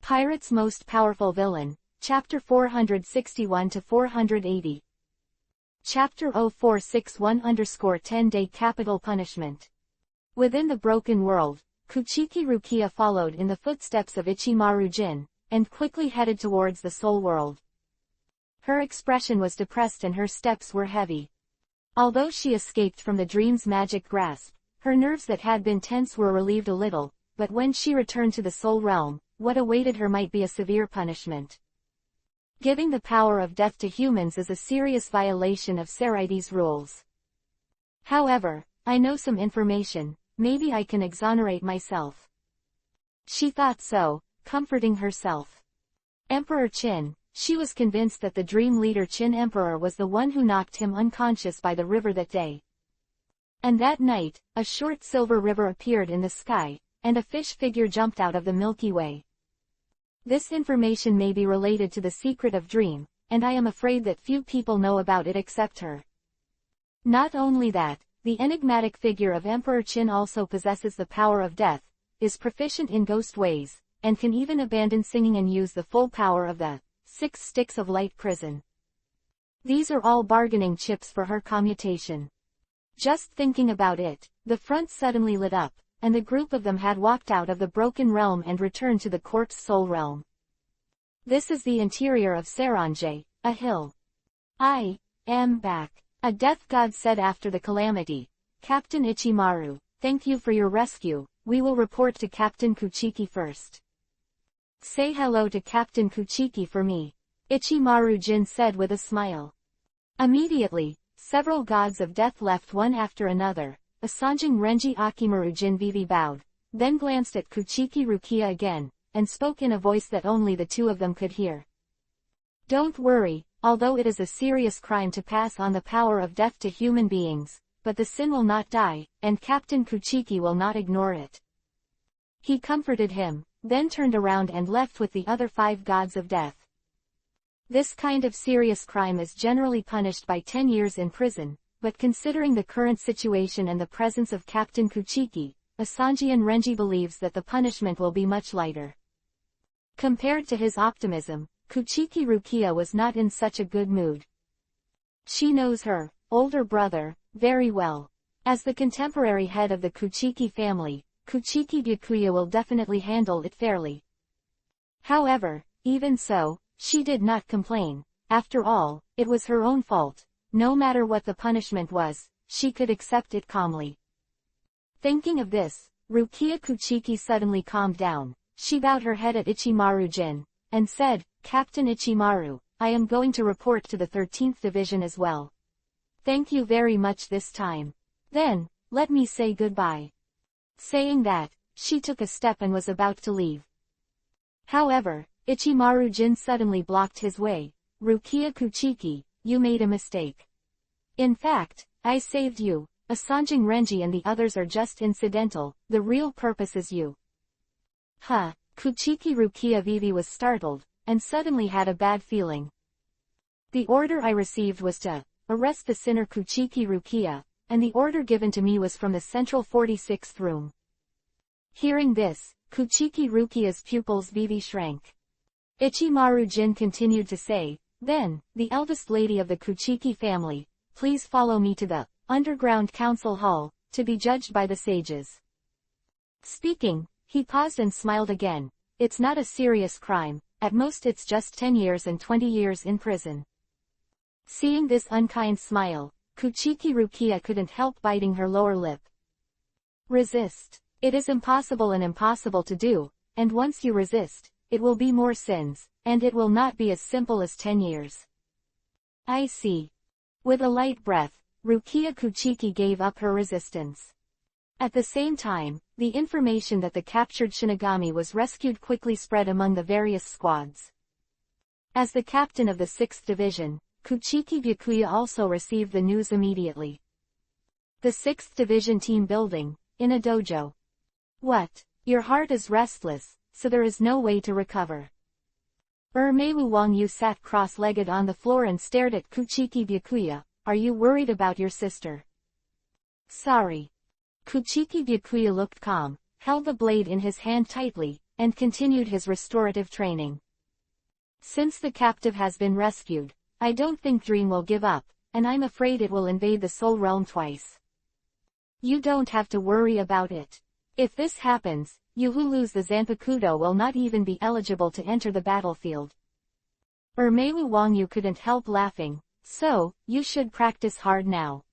Pirate's Most Powerful Villain, Chapter 461-480. Chapter 0461-10-Day Capital Punishment. Within the broken world, Kuchiki Rukia followed in the footsteps of Ichimaru Jin, and quickly headed towards the soul world. Her expression was depressed and her steps were heavy. Although she escaped from the dream's magic grasp, her nerves that had been tense were relieved a little, but when she returned to the soul realm, what awaited her might be a severe punishment. Giving the power of death to humans is a serious violation of Seraites rules. However, I know some information, maybe I can exonerate myself. She thought so, comforting herself. Emperor Qin, she was convinced that the dream leader Qin Emperor was the one who knocked him unconscious by the river that day. And that night, a short silver river appeared in the sky, and a fish figure jumped out of the Milky Way. This information may be related to the secret of dream, and I am afraid that few people know about it except her. Not only that, the enigmatic figure of Emperor Qin also possesses the power of death, is proficient in ghost ways, and can even abandon singing and use the full power of the 6 Sticks of Light prison. These are all bargaining chips for her commutation. Just thinking about it, the front suddenly lit up, and the group of them had walked out of the broken realm and returned to the corpse soul realm. This is the interior of Seranje, a hill. I am back, a death god said after the calamity. Captain Ichimaru, thank you for your rescue, we will report to Captain Kuchiki first. Say hello to Captain Kuchiki for me, Ichimaru Jin said with a smile. Immediately, several gods of death left one after another. Asanjing Renji Akimaru Jin Vivi bowed, then glanced at Kuchiki Rukia again, and spoke in a voice that only the two of them could hear. Don't worry, although it is a serious crime to pass on the power of death to human beings, but the sin will not die, and Captain Kuchiki will not ignore it. He comforted him, then turned around and left with the other 5 gods of death. This kind of serious crime is generally punished by 10 years in prison, but considering the current situation and the presence of Captain Kuchiki, Asanjian Renji believes that the punishment will be much lighter. Compared to his optimism, Kuchiki Rukia was not in such a good mood. She knows her older brother very well. As the contemporary head of the Kuchiki family, Kuchiki Byakuya will definitely handle it fairly. However, even so, she did not complain. After all, it was her own fault. No matter what the punishment was, she could accept it calmly. Thinking of this, Rukia Kuchiki suddenly calmed down. She bowed her head at Ichimaru Jin, and said, Captain Ichimaru, I am going to report to the 13th Division as well. Thank you very much this time. Then, let me say goodbye. Saying that, she took a step and was about to leave. However, Ichimaru Jin suddenly blocked his way. Rukia Kuchiki, you made a mistake. In fact, I saved you. Asanjing Renji and the others are just incidental, the real purpose is you. Huh, Kuchiki Rukia Vivi was startled, and suddenly had a bad feeling. The order I received was to arrest the sinner Kuchiki Rukia, and the order given to me was from the central 46th room. Hearing this, Kuchiki Rukia's pupils Vivi shrank. Ichimaru Jin continued to say, then, the eldest lady of the Kuchiki family, please follow me to the underground council hall, to be judged by the sages. Speaking, he paused and smiled again. It's not a serious crime, at most it's just 10 years and 20 years in prison. Seeing this unkind smile, Kuchiki Rukia couldn't help biting her lower lip. Resist. It is impossible and impossible to do, and once you resist, it will be more sins, and it will not be as simple as 10 years. I see. With a light breath, Rukia Kuchiki gave up her resistance. At the same time, the information that the captured Shinigami was rescued quickly spread among the various squads. As the captain of the 6th Division, Kuchiki Byakuya also received the news immediately. The 6th Division team building, in a dojo. What? Your heart is restless, so there is no way to recover. Mewu Wang Yu sat cross-legged on the floor and stared at Kuchiki Byakuya. Are you worried about your sister? Sorry. Kuchiki Byakuya looked calm, held the blade in his hand tightly, and continued his restorative training. Since the captive has been rescued, I don't think Dream will give up, and I'm afraid it will invade the Soul Realm twice. You don't have to worry about it. If this happens, you who lose the Zanpakuto will not even be eligible to enter the battlefield. Meiwu Wangyu couldn't help laughing. So, you should practice hard now.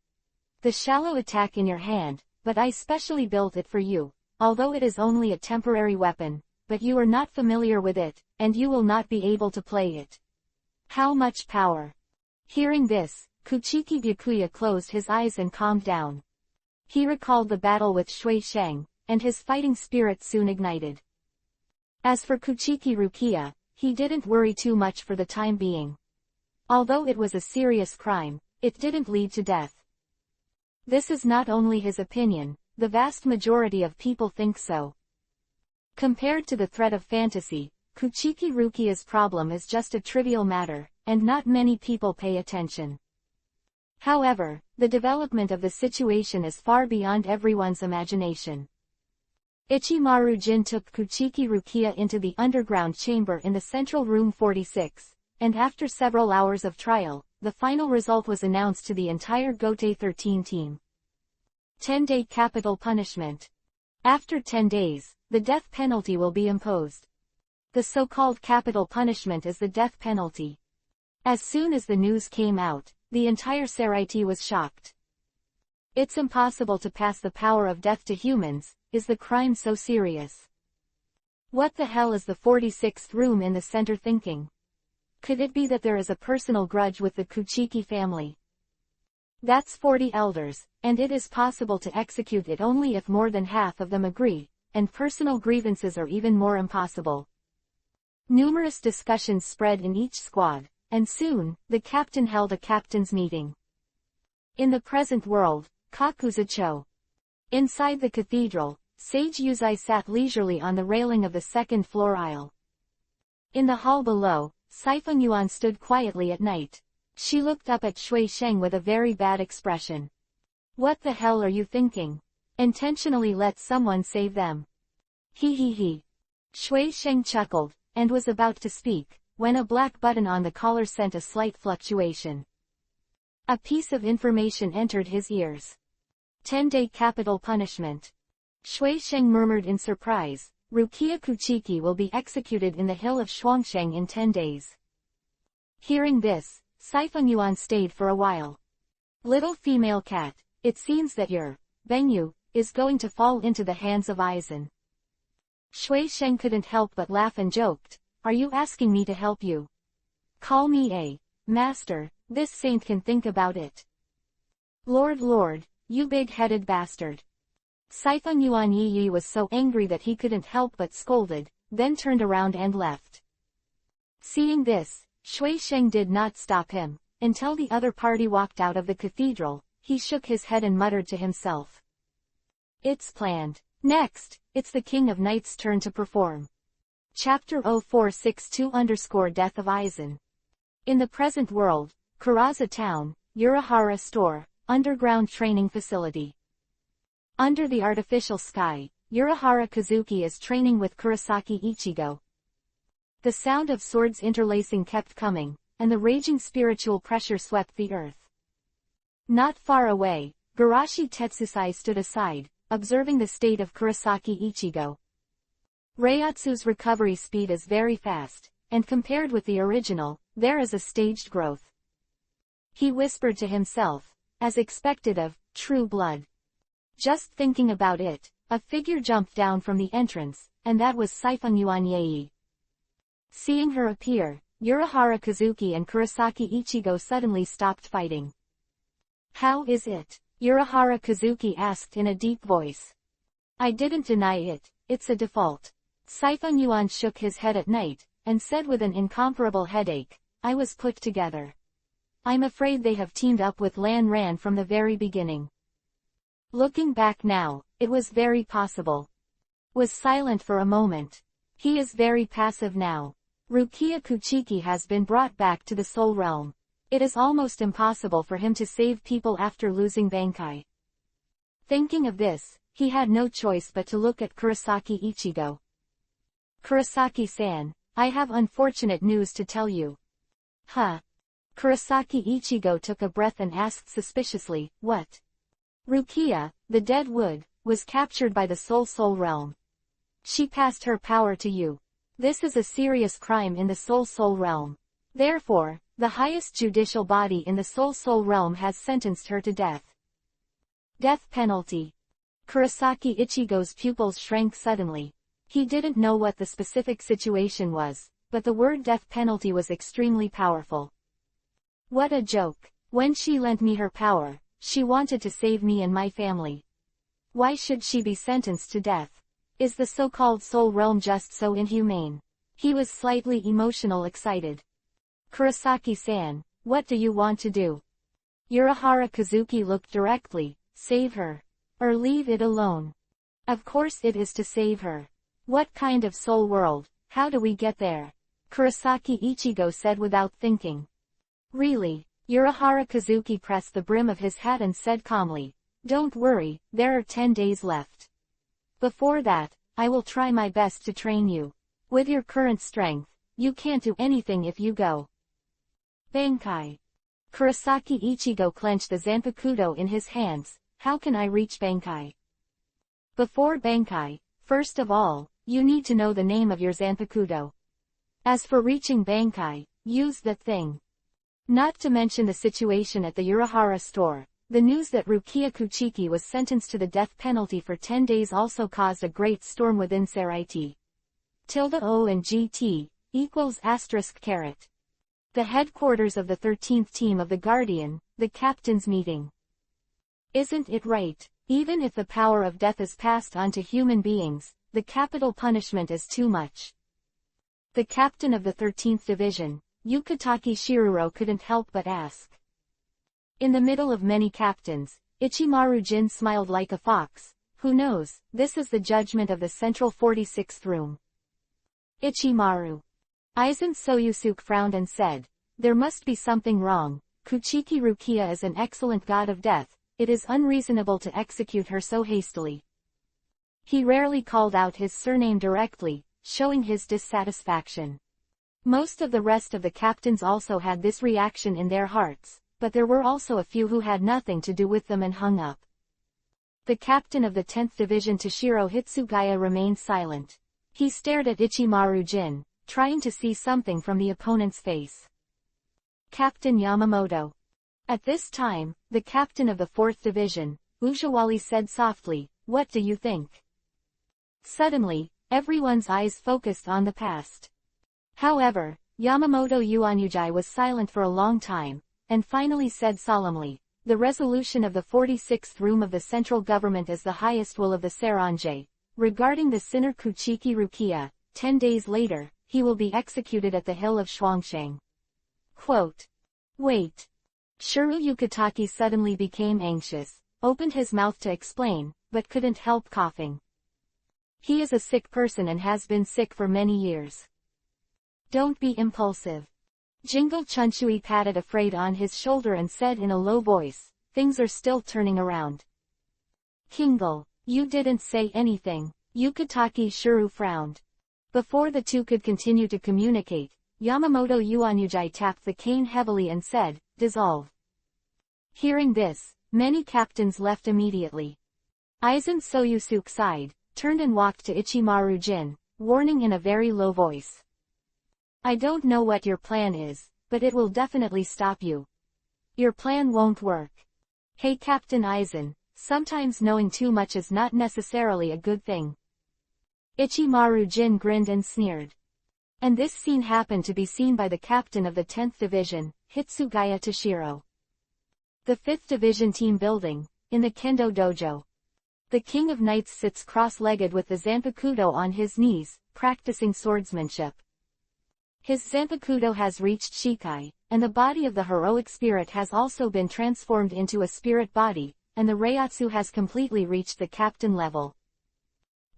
The shallow attack in your hand, but I specially built it for you, although it is only a temporary weapon, but you are not familiar with it, and you will not be able to play it. How much power! Hearing this, Kuchiki Byakuya closed his eyes and calmed down. He recalled the battle with Shui Sheng, and his fighting spirit soon ignited. As for Kuchiki Rukia, he didn't worry too much for the time being. Although it was a serious crime, it didn't lead to death. This is not only his opinion, the vast majority of people think so. Compared to the threat of fantasy, Kuchiki Rukia's problem is just a trivial matter, and not many people pay attention. However, the development of the situation is far beyond everyone's imagination. Ichimaru Jin took Kuchiki Rukia into the underground chamber in the central room 46, and after several hours of trial, the final result was announced to the entire Gote 13 team. 10-day capital punishment. After 10 days, the death penalty will be imposed. The so-called capital punishment is the death penalty. As soon as the news came out, the entire Seraiti was shocked. It's impossible to pass the power of death to humans. Is the crime so serious? What the hell is the 46th room in the center thinking? Could it be that there is a personal grudge with the Kuchiki family? That's 40 elders, and it is possible to execute it only if more than half of them agree, and personal grievances are even more impossible. Numerous discussions spread in each squad, and soon, the captain held a captain's meeting. In the present world, Kakuzucho. Inside the cathedral, Sage Yuzai sat leisurely on the railing of the second-floor aisle. In the hall below, Saifeng Yuan stood quietly at night. She looked up at Shui Sheng with a very bad expression. What the hell are you thinking? Intentionally let someone save them. He. Shui Sheng chuckled, and was about to speak, when a black button on the collar sent a slight fluctuation. A piece of information entered his ears. 10-day capital punishment. Shui Sheng murmured in surprise. Rukia Kuchiki will be executed in the hill of Shuangsheng in 10 days. Hearing this, Saifeng Yuan stayed for a while. Little female cat, it seems that your Bengyu is going to fall into the hands of Aizen. Shui Sheng couldn't help but laugh and joked. Are you asking me to help you? Call me a master, this saint can think about it. Lord, you big-headed bastard. Saifeng Yuan Yi was so angry that he couldn't help but scolded, then turned around and left. Seeing this, Shui Sheng did not stop him. Until the other party walked out of the cathedral, he shook his head and muttered to himself. It's planned. Next, it's the King of Knights' turn to perform. Chapter 0462-Death of Aizen. In the present world, Karaza Town, Urahara Store, underground training facility. Under the artificial sky, Urahara Kazuki is training with Kurosaki Ichigo. The sound of swords interlacing kept coming, and the raging spiritual pressure swept the earth. Not far away, Garashi Tetsusai stood aside, observing the state of Kurosaki Ichigo. Reiatsu's recovery speed is very fast, and compared with the original, there is a staged growth. He whispered to himself, as expected of True Blood. Just thinking about it, a figure jumped down from the entrance, and that was Saifeng Yuan Yei. Seeing her appear, Urahara Kazuki and Kurosaki Ichigo suddenly stopped fighting. How is it? Urahara Kazuki asked in a deep voice. I didn't deny it, it's a default. Saifeng Yuan shook his head at night, and said with an incomparable headache, I was put together. I'm afraid they have teamed up with Lan Ran from the very beginning. Looking back now, it was very possible. Was silent for a moment. He is very passive now. Rukia Kuchiki has been brought back to the Soul Realm. It is almost impossible for him to save people after losing Bankai. Thinking of this, he had no choice but to look at Kurosaki Ichigo. Kurosaki-san, I have unfortunate news to tell you. Huh? Kurosaki Ichigo took a breath and asked suspiciously, what? Rukia, the dead wood, was captured by the Soul realm. She passed her power to you. This is a serious crime in the Soul realm. Therefore, the highest judicial body in the Soul realm has sentenced her to death. Death penalty. Kurosaki Ichigo's pupils shrank suddenly. He didn't know what the specific situation was, but the word death penalty was extremely powerful. What a joke. When she lent me her power, she wanted to save me and my family. Why should she be sentenced to death? Is the so-called Soul realm just so inhumane? He was slightly excited. Kurosaki-san, what do you want to do? Urahara Kazuki looked directly. Save her. Or leave it alone. Of course it is to save her. What kind of soul world? How do we get there? Kurosaki Ichigo said without thinking. Really? Urahara Kazuki pressed the brim of his hat and said calmly. Don't worry, there are 10 days left. Before that, I will try my best to train you. With your current strength, you can't do anything if you go. Bankai. Kurosaki Ichigo clenched the Zanpakuto in his hands. How can I reach Bankai? Before Bankai, first of all, you need to know the name of your Zanpakuto. As for reaching Bankai, use that thing. Not to mention the situation at the Urahara store, the news that Rukia Kuchiki was sentenced to the death penalty for 10 days also caused a great storm within Saraiti. O and GT equals **. The headquarters of the 13th team of the Guardian, the captain's meeting. Isn't it right? Even if the power of death is passed on to human beings, the capital punishment is too much. The captain of the 13th division, Yukitaki Shiruro, couldn't help but ask. In the middle of many captains, Ichimaru Jin smiled like a fox. Who knows, this is the judgment of the central 46th room. Ichimaru. Aizen Soyusuke frowned and said, there must be something wrong. Kuchiki Rukia is an excellent god of death. It is unreasonable to execute her so hastily. He rarely called out his surname directly, showing his dissatisfaction. Most of the rest of the captains also had this reaction in their hearts, but there were also a few who had nothing to do with them and hung up. The captain of the 10th division Toshiro Hitsugaya remained silent. He stared at Ichimaru Jin, trying to see something from the opponent's face. Captain Yamamoto. At this time, the captain of the 4th division, Ujawali, said softly, what do you think? Suddenly, everyone's eyes focused on the past. However, Yamamoto Yuanyujai was silent for a long time, and finally said solemnly, the resolution of the 46th room of the central government is the highest will of the Saranjay. Regarding the sinner Kuchiki Rukia, 10 days later, he will be executed at the hill of Shuangshang. Quote. Wait. Shuru Yukitaki suddenly became anxious, opened his mouth to explain, but couldn't help coughing. He is a sick person and has been sick for many years. Don't be impulsive. Jingle Chunshui patted afraid on his shoulder and said in a low voice, things are still turning around. Kindle, you didn't say anything. Yukitaki Shuru frowned. Before the two could continue to communicate, Yamamoto Yuanyujai tapped the cane heavily and said, dissolve. Hearing this, many captains left immediately. Aizen Soyusuke sighed, turned and walked to Ichimaru Jin, warning in a very low voice. I don't know what your plan is, but it will definitely stop you. Your plan won't work. Hey Captain Aizen, sometimes knowing too much is not necessarily a good thing. Ichimaru Jin grinned and sneered. And this scene happened to be seen by the captain of the 10th division, Hitsugaya Toshiro. The 5th division team building, in the Kendo dojo. The King of Knights sits cross-legged with the Zanpakuto on his knees, practicing swordsmanship. His Zanpakuto has reached Shikai, and the body of the heroic spirit has also been transformed into a spirit body, and the Reiatsu has completely reached the captain level.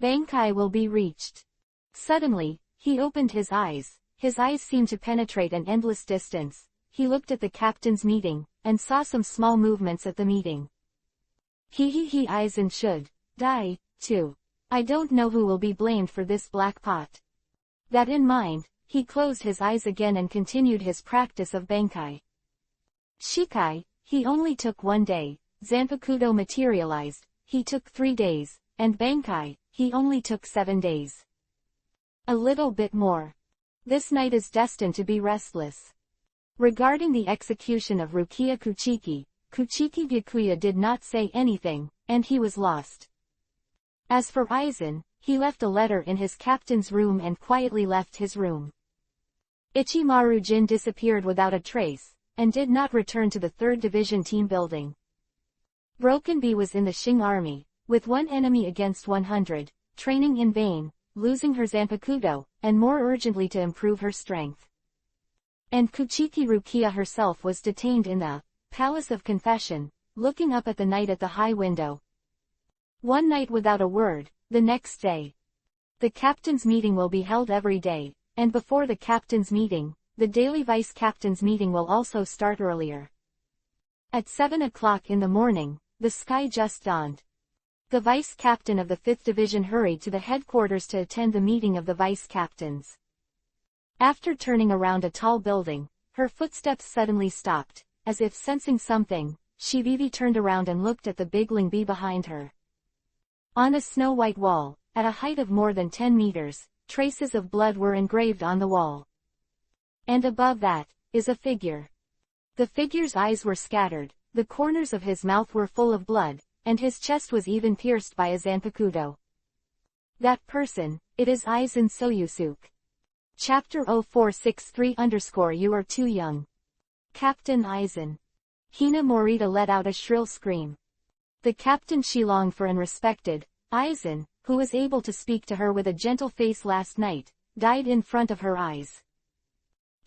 Bankai will be reached. Suddenly, he opened his eyes. His eyes seemed to penetrate an endless distance. He looked at the captain's meeting, and saw some small movements at the meeting. Aizen should die, too. I don't know who will be blamed for this black pot. That in mind, he closed his eyes again and continued his practice of Bankai. Shikai, he only took 1 day, Zanpakuto materialized, he took 3 days, and Bankai, he only took 7 days. A little bit more. This night is destined to be restless. Regarding the execution of Rukia Kuchiki, Kuchiki Byakuya did not say anything, and he was lost. As for Aizen, he left a letter in his captain's room and quietly left his room. Ichimaru Jin disappeared without a trace, and did not return to the 3rd Division team building. Broken Bee was in the Shing army, with 1 enemy against 100, training in vain, losing her Zanpakuto, and more urgently to improve her strength. And Kuchiki Rukia herself was detained in the Palace of Confession, looking up at the night at the high window. One night without a word, the next day. The captain's meeting will be held every day, and before the captain's meeting, the daily vice-captain's meeting will also start earlier. At 7 o'clock in the morning, the sky just dawned. The vice-captain of the 5th Division hurried to the headquarters to attend the meeting of the vice-captains. After turning around a tall building, her footsteps suddenly stopped, as if sensing something. Shibibi turned around and looked at the big Lingbi behind her. On a snow-white wall, at a height of more than 10 meters, traces of blood were engraved on the wall. And above that, is a figure. The figure's eyes were scattered, the corners of his mouth were full of blood, and his chest was even pierced by a Zanpakuto. That person, it is Aizen Soyusuke. Chapter 0463_You are too young. Captain Aizen. Hina Morita let out a shrill scream. The captain she longed for and respected, Aizen, who was able to speak to her with a gentle face last night, died in front of her eyes.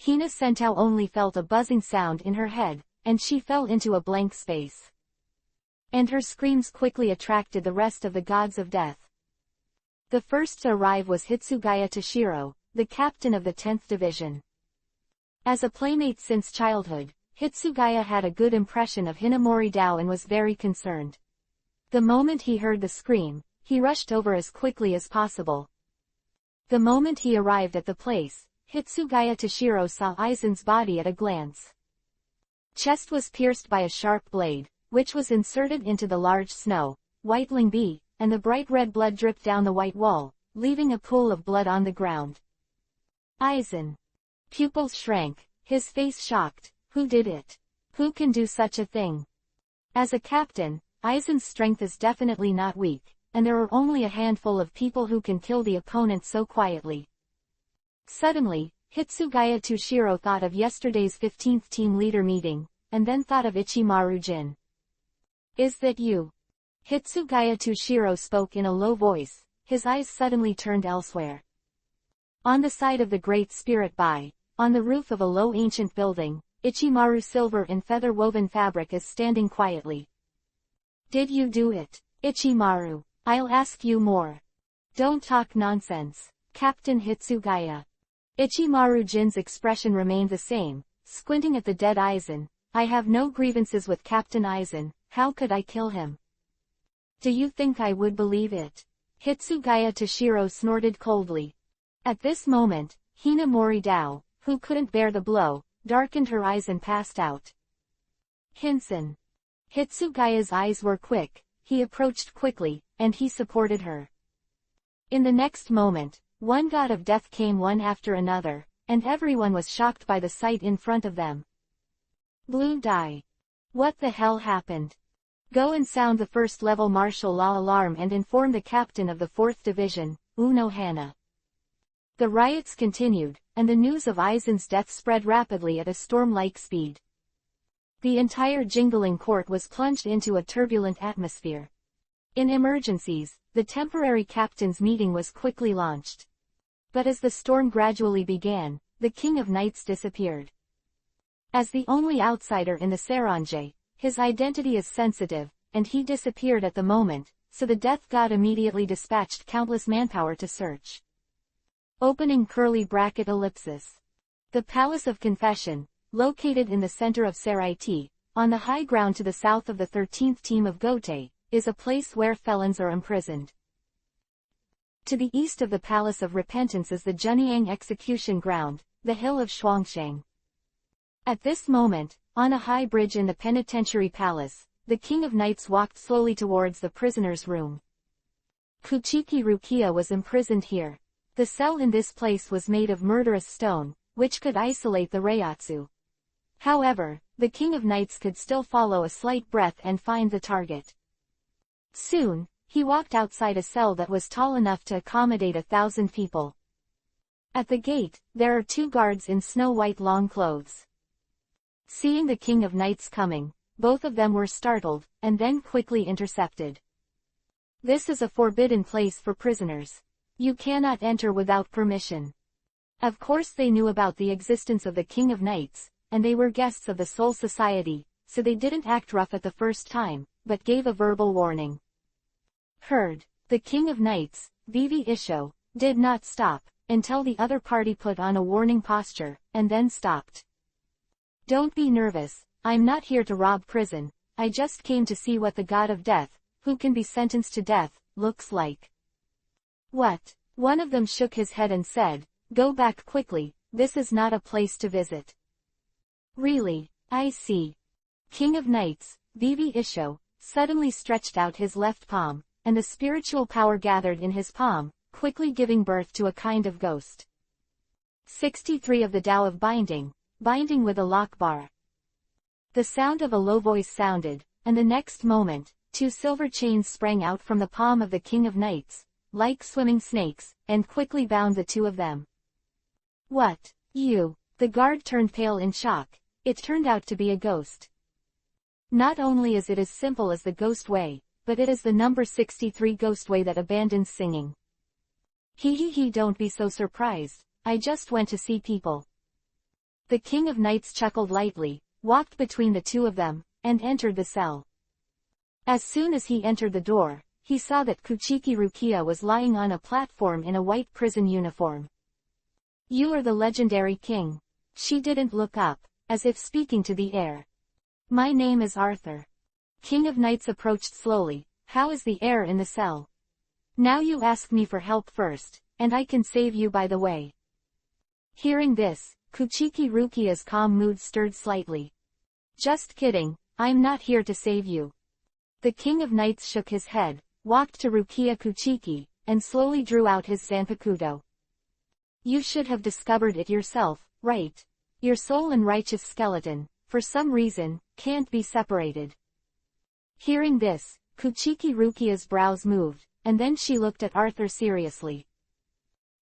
Hina Sentao only felt a buzzing sound in her head, and she fell into a blank space. And her screams quickly attracted the rest of the gods of death. The first to arrive was Hitsugaya Toshiro, the captain of the 10th Division. As a playmate since childhood, Hitsugaya had a good impression of Hinamori Dao and was very concerned. The moment he heard the scream, he rushed over as quickly as possible. The moment he arrived at the place, Hitsugaya Toshiro saw Aizen's body at a glance. Chest was pierced by a sharp blade, which was inserted into the large snow, white Lingbi, and the bright red blood dripped down the white wall, leaving a pool of blood on the ground. Aizen. Pupils shrank, his face shocked. Who did it? Who can do such a thing? As a captain, Aizen's strength is definitely not weak, and there are only a handful of people who can kill the opponent so quietly. Suddenly, Hitsugaya Toshiro thought of yesterday's 15th team leader meeting, and then thought of Ichimaru Jin. Is that you? Hitsugaya Toshiro spoke in a low voice, his eyes suddenly turned elsewhere. On the side of the Great Spirit Bai, on the roof of a low ancient building, Ichimaru silver in feather-woven fabric is standing quietly. Did you do it, Ichimaru? I'll ask you more. Don't talk nonsense, Captain Hitsugaya. Ichimaru Jin's expression remained the same, squinting at the dead Aizen. I have no grievances with Captain Aizen, how could I kill him? Do you think I would believe it? Hitsugaya Toshiro snorted coldly. At this moment, Hinamori Dao, who couldn't bear the blow, darkened her eyes and passed out. Hinsen. Hitsugaya's eyes were quick, he approached quickly, and he supported her. In the next moment, one god of death came one after another, and everyone was shocked by the sight in front of them. Blue dye. What the hell happened? Go and sound the first-level martial law alarm and inform the captain of the 4th Division, Uno Hana. The riots continued, and the news of Aizen's death spread rapidly at a storm-like speed. The entire Jingling court was plunged into a turbulent atmosphere. In emergencies, the temporary captain's meeting was quickly launched. But as the storm gradually began, the King of Knights disappeared. As the only outsider in the Serange, his identity is sensitive, and he disappeared at the moment, so the death god immediately dispatched countless manpower to search. Opening curly bracket ellipsis. The Palace of Confession, located in the center of Seraiti, on the high ground to the south of the 13th team of Gote, is a place where felons are imprisoned. To the east of the Palace of Repentance is the Zhenyang Execution Ground, the hill of Shuangsheng. At this moment, on a high bridge in the penitentiary palace, the King of Knights walked slowly towards the prisoner's room. Kuchiki Rukia was imprisoned here. The cell in this place was made of murderous stone, which could isolate the Reiatsu. However, the King of Knights could still follow a slight breath and find the target. Soon, he walked outside a cell that was tall enough to accommodate 1,000 people. At the gate, there are 2 guards in snow-white long clothes. Seeing the King of Knights coming, both of them were startled, and then quickly intercepted. This is a forbidden place for prisoners. You cannot enter without permission. Of course they knew about the existence of the King of Knights, and they were guests of the Soul Society, so they didn't act rough at the first time, but gave a verbal warning. Heard. The King of Knights, Vivi Isho, did not stop, until the other party put on a warning posture, and then stopped. Don't be nervous, I'm not here to rob prison, I just came to see what the God of Death, who can be sentenced to death, looks like. What? One of them shook his head and said, go back quickly, this is not a place to visit. Really, I see. King of Knights, Vivi Isho, suddenly stretched out his left palm, and the spiritual power gathered in his palm, quickly giving birth to a kind of ghost. 63 of the Tao of Binding, binding with a lock bar. The sound of a low voice sounded, and the next moment, 2 silver chains sprang out from the palm of the King of Knights, like swimming snakes, and quickly bound the 2 of them. What? You? The guard turned pale in shock. It turned out to be a ghost. Not only is it as simple as the ghost way, but it is the number 63 ghost way that abandons singing. He, don't be so surprised, I just went to see people. The King of Knights chuckled lightly, walked between the 2 of them, and entered the cell. As soon as he entered the door, he saw that Kuchiki Rukia was lying on a platform in a white prison uniform. You are the legendary king. She didn't look up, as if speaking to the air. My name is Arthur. King of Knights approached slowly. How is the air in the cell? Now you ask me for help first, and I can save you by the way. Hearing this, Kuchiki Rukia's calm mood stirred slightly. Just kidding, I'm not here to save you. The King of Knights shook his head, walked to Rukia Kuchiki, and slowly drew out his Zanpakuto. You should have discovered it yourself, right? Your soul and righteous skeleton, for some reason, can't be separated. Hearing this, Kuchiki Rukia's brows moved, and then she looked at Arthur seriously.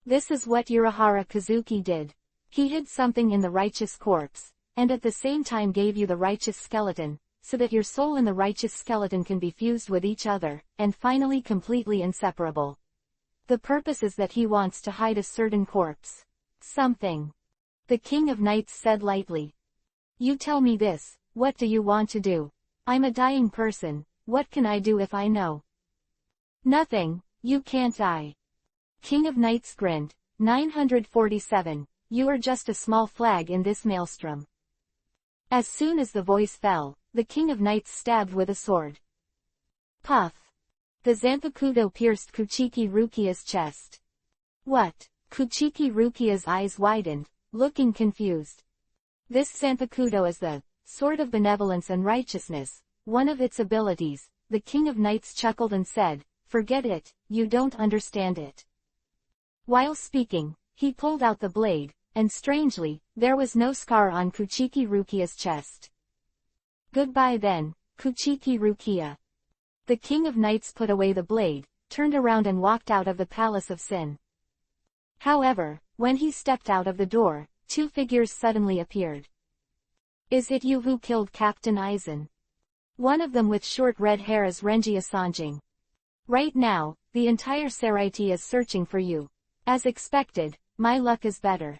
This is what Urahara Kazuki did. He hid something in the righteous corpse, and at the same time gave you the righteous skeleton, so that your soul and the righteous skeleton can be fused with each other, and finally completely inseparable. The purpose is that he wants to hide a certain corpse. Something. The King of Knights said lightly. You tell me this, what do you want to do? I'm a dying person, what can I do if I know? Nothing, you can't die. King of Knights grinned. 947, you are just a small flag in this maelstrom. As soon as the voice fell, the King of Knights stabbed with a sword. Puff. The Zanpakuto pierced Kuchiki Rukia's chest. What? Kuchiki Rukia's eyes widened, looking confused. This Zanpakuto is the sword of benevolence and righteousness, one of its abilities. The King of Knights chuckled and said, forget it, you don't understand it. While speaking, he pulled out the blade, and strangely, there was no scar on Kuchiki Rukia's chest. Goodbye then, Kuchiki Rukia. The King of Knights put away the blade, turned around and walked out of the Palace of Sin. However, when he stepped out of the door, 2 figures suddenly appeared. Is it you who killed Captain Aizen? One of them with short red hair is Renji Asanjing. Right now, the entire Seraiti is searching for you. As expected, my luck is better.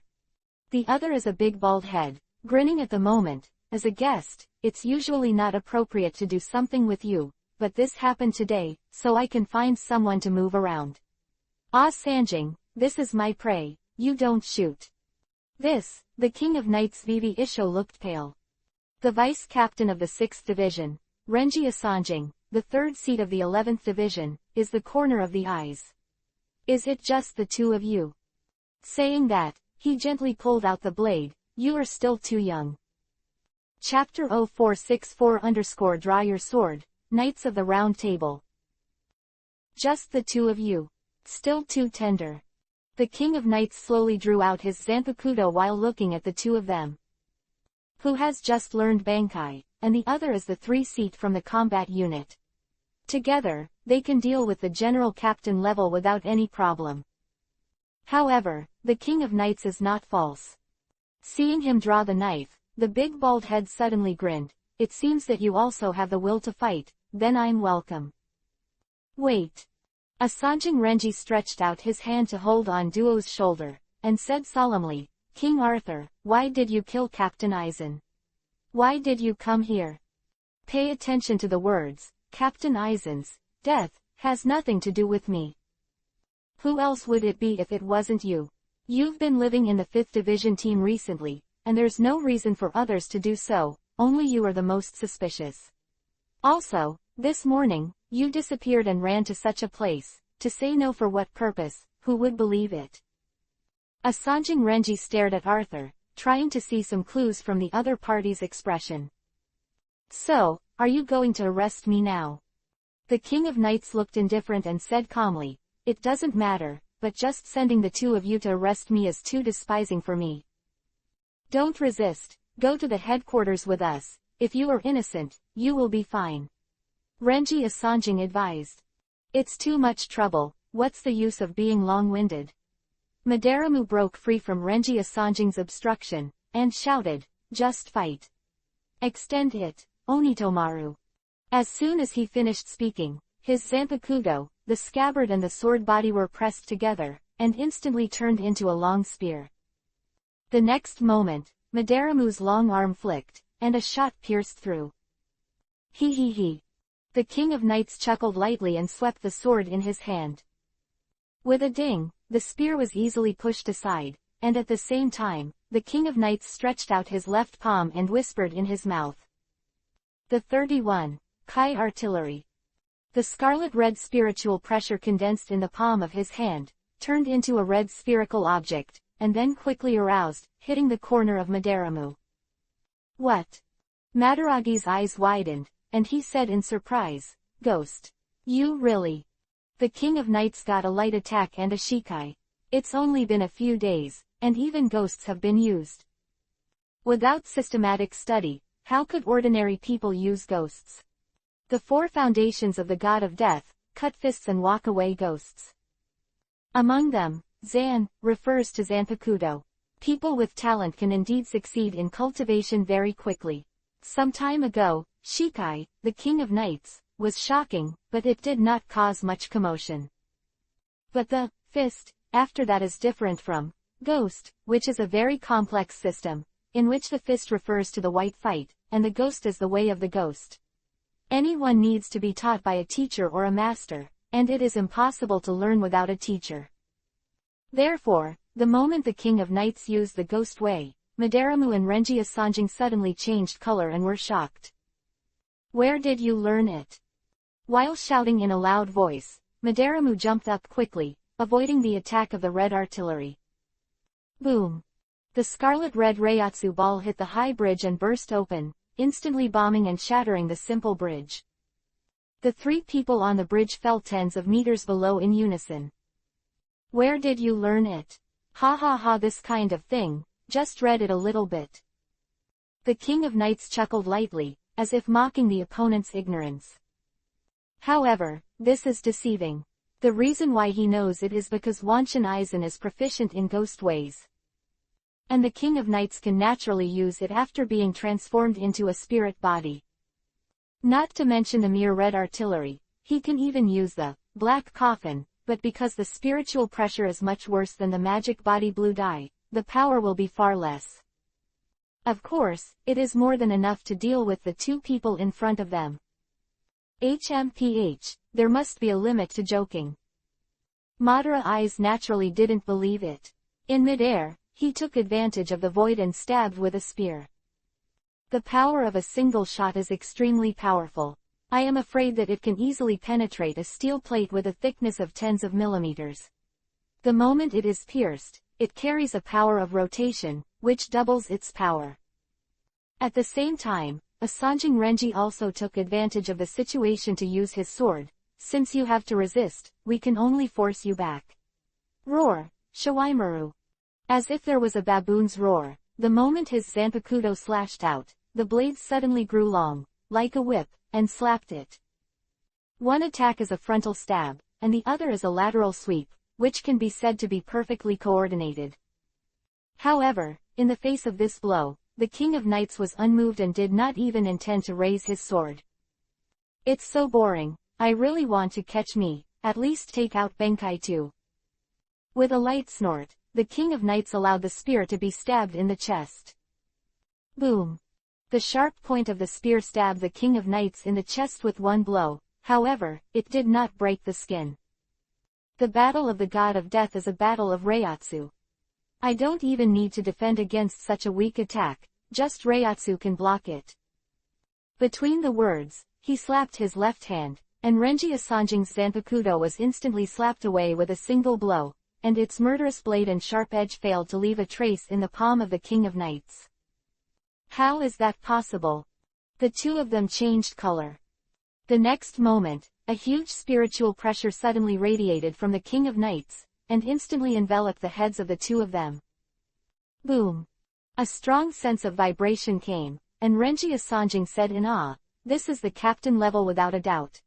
The other is a big bald head, grinning at the moment. As a guest, it's usually not appropriate to do something with you, but this happened today, so I can find someone to move around. Ah Sanjing, this is my prey, you don't shoot. This, the King of Knights Vivi Isho looked pale. The vice captain of the 6th Division, Renji Asanjing, the 3rd seat of the 11th Division, is the corner of the eyes. Is it just the two of you? Saying that, he gently pulled out the blade. You are still too young. Chapter 0464 Draw Your Sword, Knights of the Round Table. Just the two of you. Still too tender. The King of Knights slowly drew out his Zanpakuto while looking at the two of them. Who has just learned Bankai, and the other is the 3-seat from the combat unit. Together, they can deal with the general captain level without any problem. However, the King of Knights is not false. Seeing him draw the knife, the big bald head suddenly grinned. It seems that you also have the will to fight, then I'm welcome. Wait. Asanjing Renji stretched out his hand to hold on Duo's shoulder, and said solemnly, King Arthur, why did you kill Captain Aizen? Why did you come here? Pay attention to the words. Captain Aizen's death has nothing to do with me. Who else would it be if it wasn't you? You've been living in the 5th Division team recently, and there's no reason for others to do so, only you are the most suspicious. Also, this morning, you disappeared and ran to such a place. To say no for what purpose? Who would believe it? Asanjing Renji stared at Arthur, trying to see some clues from the other party's expression. So, are you going to arrest me now? The King of Knights looked indifferent and said calmly, It doesn't matter, but just sending the two of you to arrest me is too despising for me. Don't resist, go to the headquarters with us. If you are innocent, you will be fine. Renji Asanjing advised. It's too much trouble, what's the use of being long-winded? Madaramu broke free from Renji Asanjing's obstruction, and shouted, Just fight. Extend it, Onitomaru. As soon as he finished speaking, his Zanpakuto, the scabbard and the sword body were pressed together, and instantly turned into a long spear. The next moment, Madaramu's long arm flicked, and a shot pierced through. He. The King of Knights chuckled lightly and swept the sword in his hand. With a ding, the spear was easily pushed aside, and at the same time, the King of Knights stretched out his left palm and whispered in his mouth. The 31. Kai Artillery. The scarlet-red spiritual pressure condensed in the palm of his hand, turned into a red spherical object, and then quickly aroused, hitting the corner of Madaramu. What? Madaragi's eyes widened, and he said in surprise, Ghost. You really? The King of Knights got a light attack and a Shikai. It's only been a few days, and even ghosts have been used. Without systematic study, how could ordinary people use ghosts? The 4 foundations of the God of Death, cut fists and walk away ghosts. Among them, Zan, refers to Zanpakuto. People with talent can indeed succeed in cultivation very quickly. Some time ago, Shikai, the King of Knights, was shocking, but it did not cause much commotion. But the fist, after that is different from ghost, which is a very complex system, in which the fist refers to the white fight, and the ghost is the way of the ghost. Anyone needs to be taught by a teacher or a master, and it is impossible to learn without a teacher. Therefore, the moment the King of Knights used the ghost way, Madaramu and Renji Asanjing suddenly changed color and were shocked. Where did you learn it? While shouting in a loud voice, Madaramu jumped up quickly, avoiding the attack of the red artillery. Boom! The scarlet-red Reiatsu ball hit the high bridge and burst open, instantly bombing and shattering the simple bridge. The 3 people on the bridge fell tens of meters below in unison. Where did you learn it? Ha ha ha, this kind of thing, just read it a little bit. The King of Knights chuckled lightly, as if mocking the opponent's ignorance. However, this is deceiving. The reason why he knows it is because Wanshin Aizen is proficient in ghost ways. And the King of Knights can naturally use it after being transformed into a spirit body. Not to mention the mere red artillery, he can even use the black coffin, but because the spiritual pressure is much worse than the magic body blue dye, the power will be far less. Of course, it is more than enough to deal with the 2 people in front of them. HMPH, there must be a limit to joking. Madara eyes naturally didn't believe it. In midair, he took advantage of the void and stabbed with a spear. The power of a single shot is extremely powerful. I am afraid that it can easily penetrate a steel plate with a thickness of tens of millimeters. The moment it is pierced, it carries a power of rotation, which doubles its power. At the same time, Asanjing Renji also took advantage of the situation to use his sword. Since you have to resist, we can only force you back. Roar, Shawaimaru. As if there was a baboon's roar, the moment his Zanpakuto slashed out, the blade suddenly grew long, like a whip, and slapped it. One attack is a frontal stab, and the other is a lateral sweep, which can be said to be perfectly coordinated. However, in the face of this blow, the King of Knights was unmoved and did not even intend to raise his sword. It's so boring, I really want to catch me, at least take out Benkai too. With a light snort, the King of Knights allowed the spear to be stabbed in the chest. Boom! The sharp point of the spear stabbed the King of Knights in the chest with one blow, however, it did not break the skin. The battle of the God of Death is a battle of Reiatsu. I don't even need to defend against such a weak attack, just Reiatsu can block it. Between the words, he slapped his left hand, and Renji Asanjing's Zanpakuto was instantly slapped away with a single blow, and its murderous blade and sharp edge failed to leave a trace in the palm of the King of Knights. How is that possible? The two of them changed color. The next moment, a huge spiritual pressure suddenly radiated from the King of Knights, and instantly enveloped the heads of the two of them. Boom! A strong sense of vibration came, and Renji Asanjing said in awe, "This is the captain level without a doubt."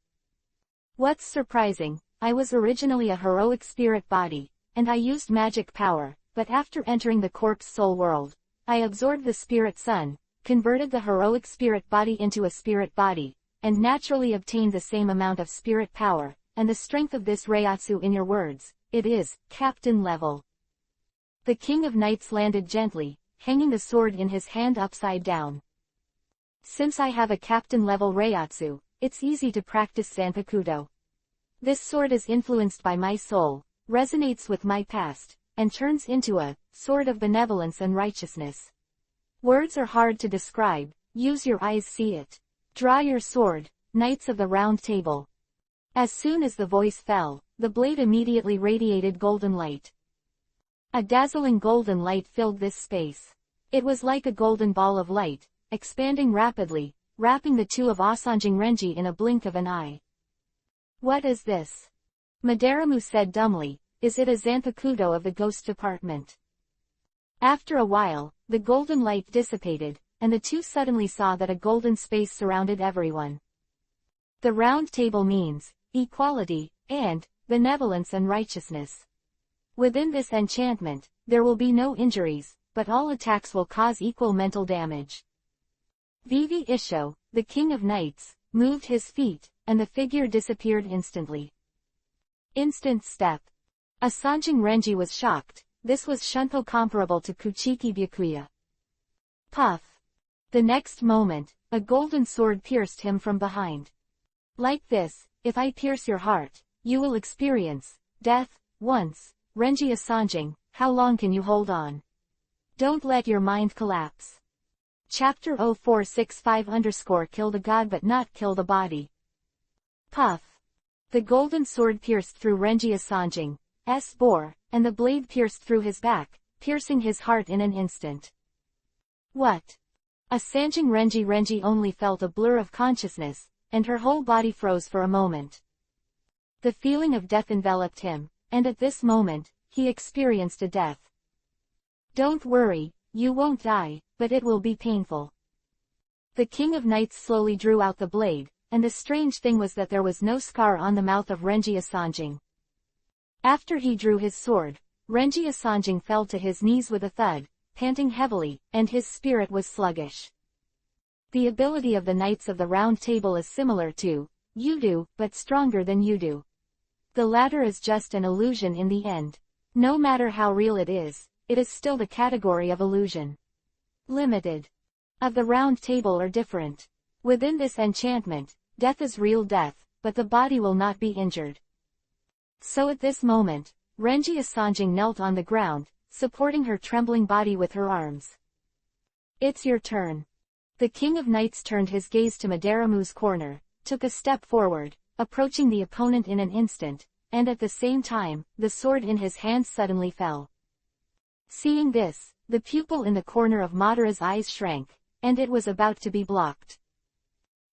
What's surprising, I was originally a heroic spirit body, and I used magic power, but after entering the corpse soul world, I absorbed the spirit sun, converted the heroic spirit body into a spirit body, and naturally obtained the same amount of spirit power, and the strength of this Reiatsu in your words. It is, captain level. The King of Knights landed gently, hanging the sword in his hand upside down. Since I have a captain level Reiatsu, it's easy to practice Zanpakuto. This sword is influenced by my soul, resonates with my past, and turns into a sword of benevolence and righteousness. Words are hard to describe, use your eyes see it. Draw your sword, Knights of the Round Table. As soon as the voice fell, the blade immediately radiated golden light. A dazzling golden light filled this space. It was like a golden ball of light, expanding rapidly, wrapping the two of Asanjing Renji in a blink of an eye. What is this? Madaramu said dumbly, is it a Zanpakuto of the ghost department? After a while, the golden light dissipated, and the two suddenly saw that a golden space surrounded everyone. The round table means equality, and benevolence and righteousness. Within this enchantment, there will be no injuries, but all attacks will cause equal mental damage. Vivi Isho, the King of Knights, moved his feet, and the figure disappeared instantly. Instant step. Asanjing Renji was shocked, this was Shunpo comparable to Kuchiki Byakuya. Puff. The next moment, a golden sword pierced him from behind. Like this, if I pierce your heart, you will experience death once. Renji Asanjing, how long can you hold on? Don't let your mind collapse. Chapter-465-kill the god but not kill the body. Puff. The golden sword pierced through Renji Asanjing's bore, and the blade pierced through his back, piercing his heart in an instant. What? Asanjing Renji only felt a blur of consciousness, and her whole body froze for a moment. The feeling of death enveloped him, and at this moment, he experienced a death. Don't worry, you won't die, but it will be painful. The King of Knights slowly drew out the blade, and the strange thing was that there was no scar on the mouth of Renji Asanjing. After he drew his sword, Renji Asanjing fell to his knees with a thud, panting heavily, and his spirit was sluggish. The ability of the Knights of the Round Table is similar to Yudu, but stronger than Yudu. The latter is just an illusion in the end. No matter how real it is still the category of illusion. Limited. Of the Round Table are different. Within this enchantment, death is real death, but the body will not be injured. So at this moment, Renji Asanjing knelt on the ground, supporting her trembling body with her arms. It's your turn. The King of Knights turned his gaze to Madaramu's corner, took a step forward, approaching the opponent in an instant, and at the same time, the sword in his hand suddenly fell. Seeing this, the pupil in the corner of Madara's eyes shrank, and it was about to be blocked.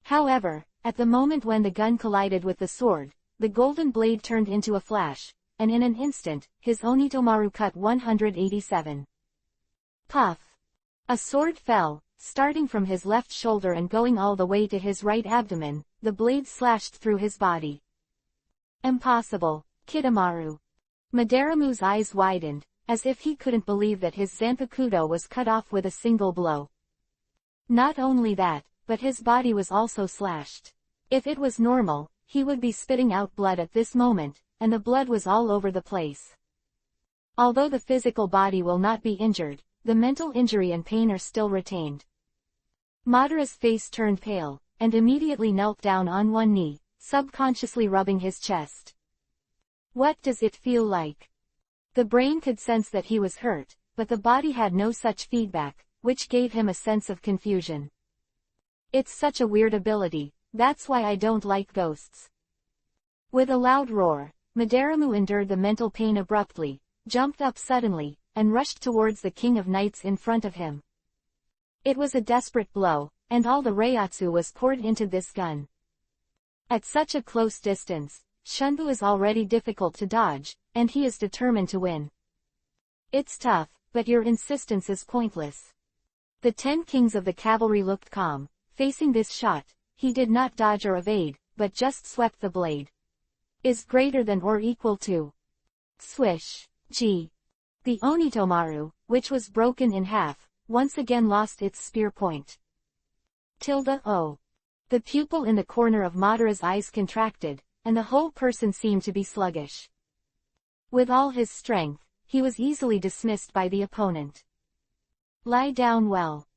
However, at the moment when the gun collided with the sword, the golden blade turned into a flash, and in an instant, his Onitomaru cut 187. Puff! A sword fell, starting from his left shoulder and going all the way to his right abdomen. The blade slashed through his body. Impossible, Kitamaru. Madaramu's eyes widened, as if he couldn't believe that his Zanpakuto was cut off with a single blow. Not only that, but his body was also slashed. If it was normal, he would be spitting out blood at this moment, and the blood was all over the place. Although the physical body will not be injured, the mental injury and pain are still retained. Madara's face turned pale, and immediately knelt down on one knee, subconsciously rubbing his chest. What does it feel like? The brain could sense that he was hurt, but the body had no such feedback, which gave him a sense of confusion. It's such a weird ability, that's why I don't like ghosts. With a loud roar, Madaramu endured the mental pain abruptly, jumped up suddenly, and rushed towards the King of Knights in front of him. It was a desperate blow, and all the Reiatsu was poured into this gun. At such a close distance, Shunbu is already difficult to dodge, and he is determined to win. It's tough, but your insistence is pointless. The 10 kings of the cavalry looked calm. Facing this shot, he did not dodge or evade, but just swept the blade. Is greater than or equal to. Swish. G. The Onitomaru, which was broken in half, once again lost its spear point. O. The pupil in the corner of Madara's eyes contracted, and the whole person seemed to be sluggish. With all his strength, he was easily dismissed by the opponent. Lie down well.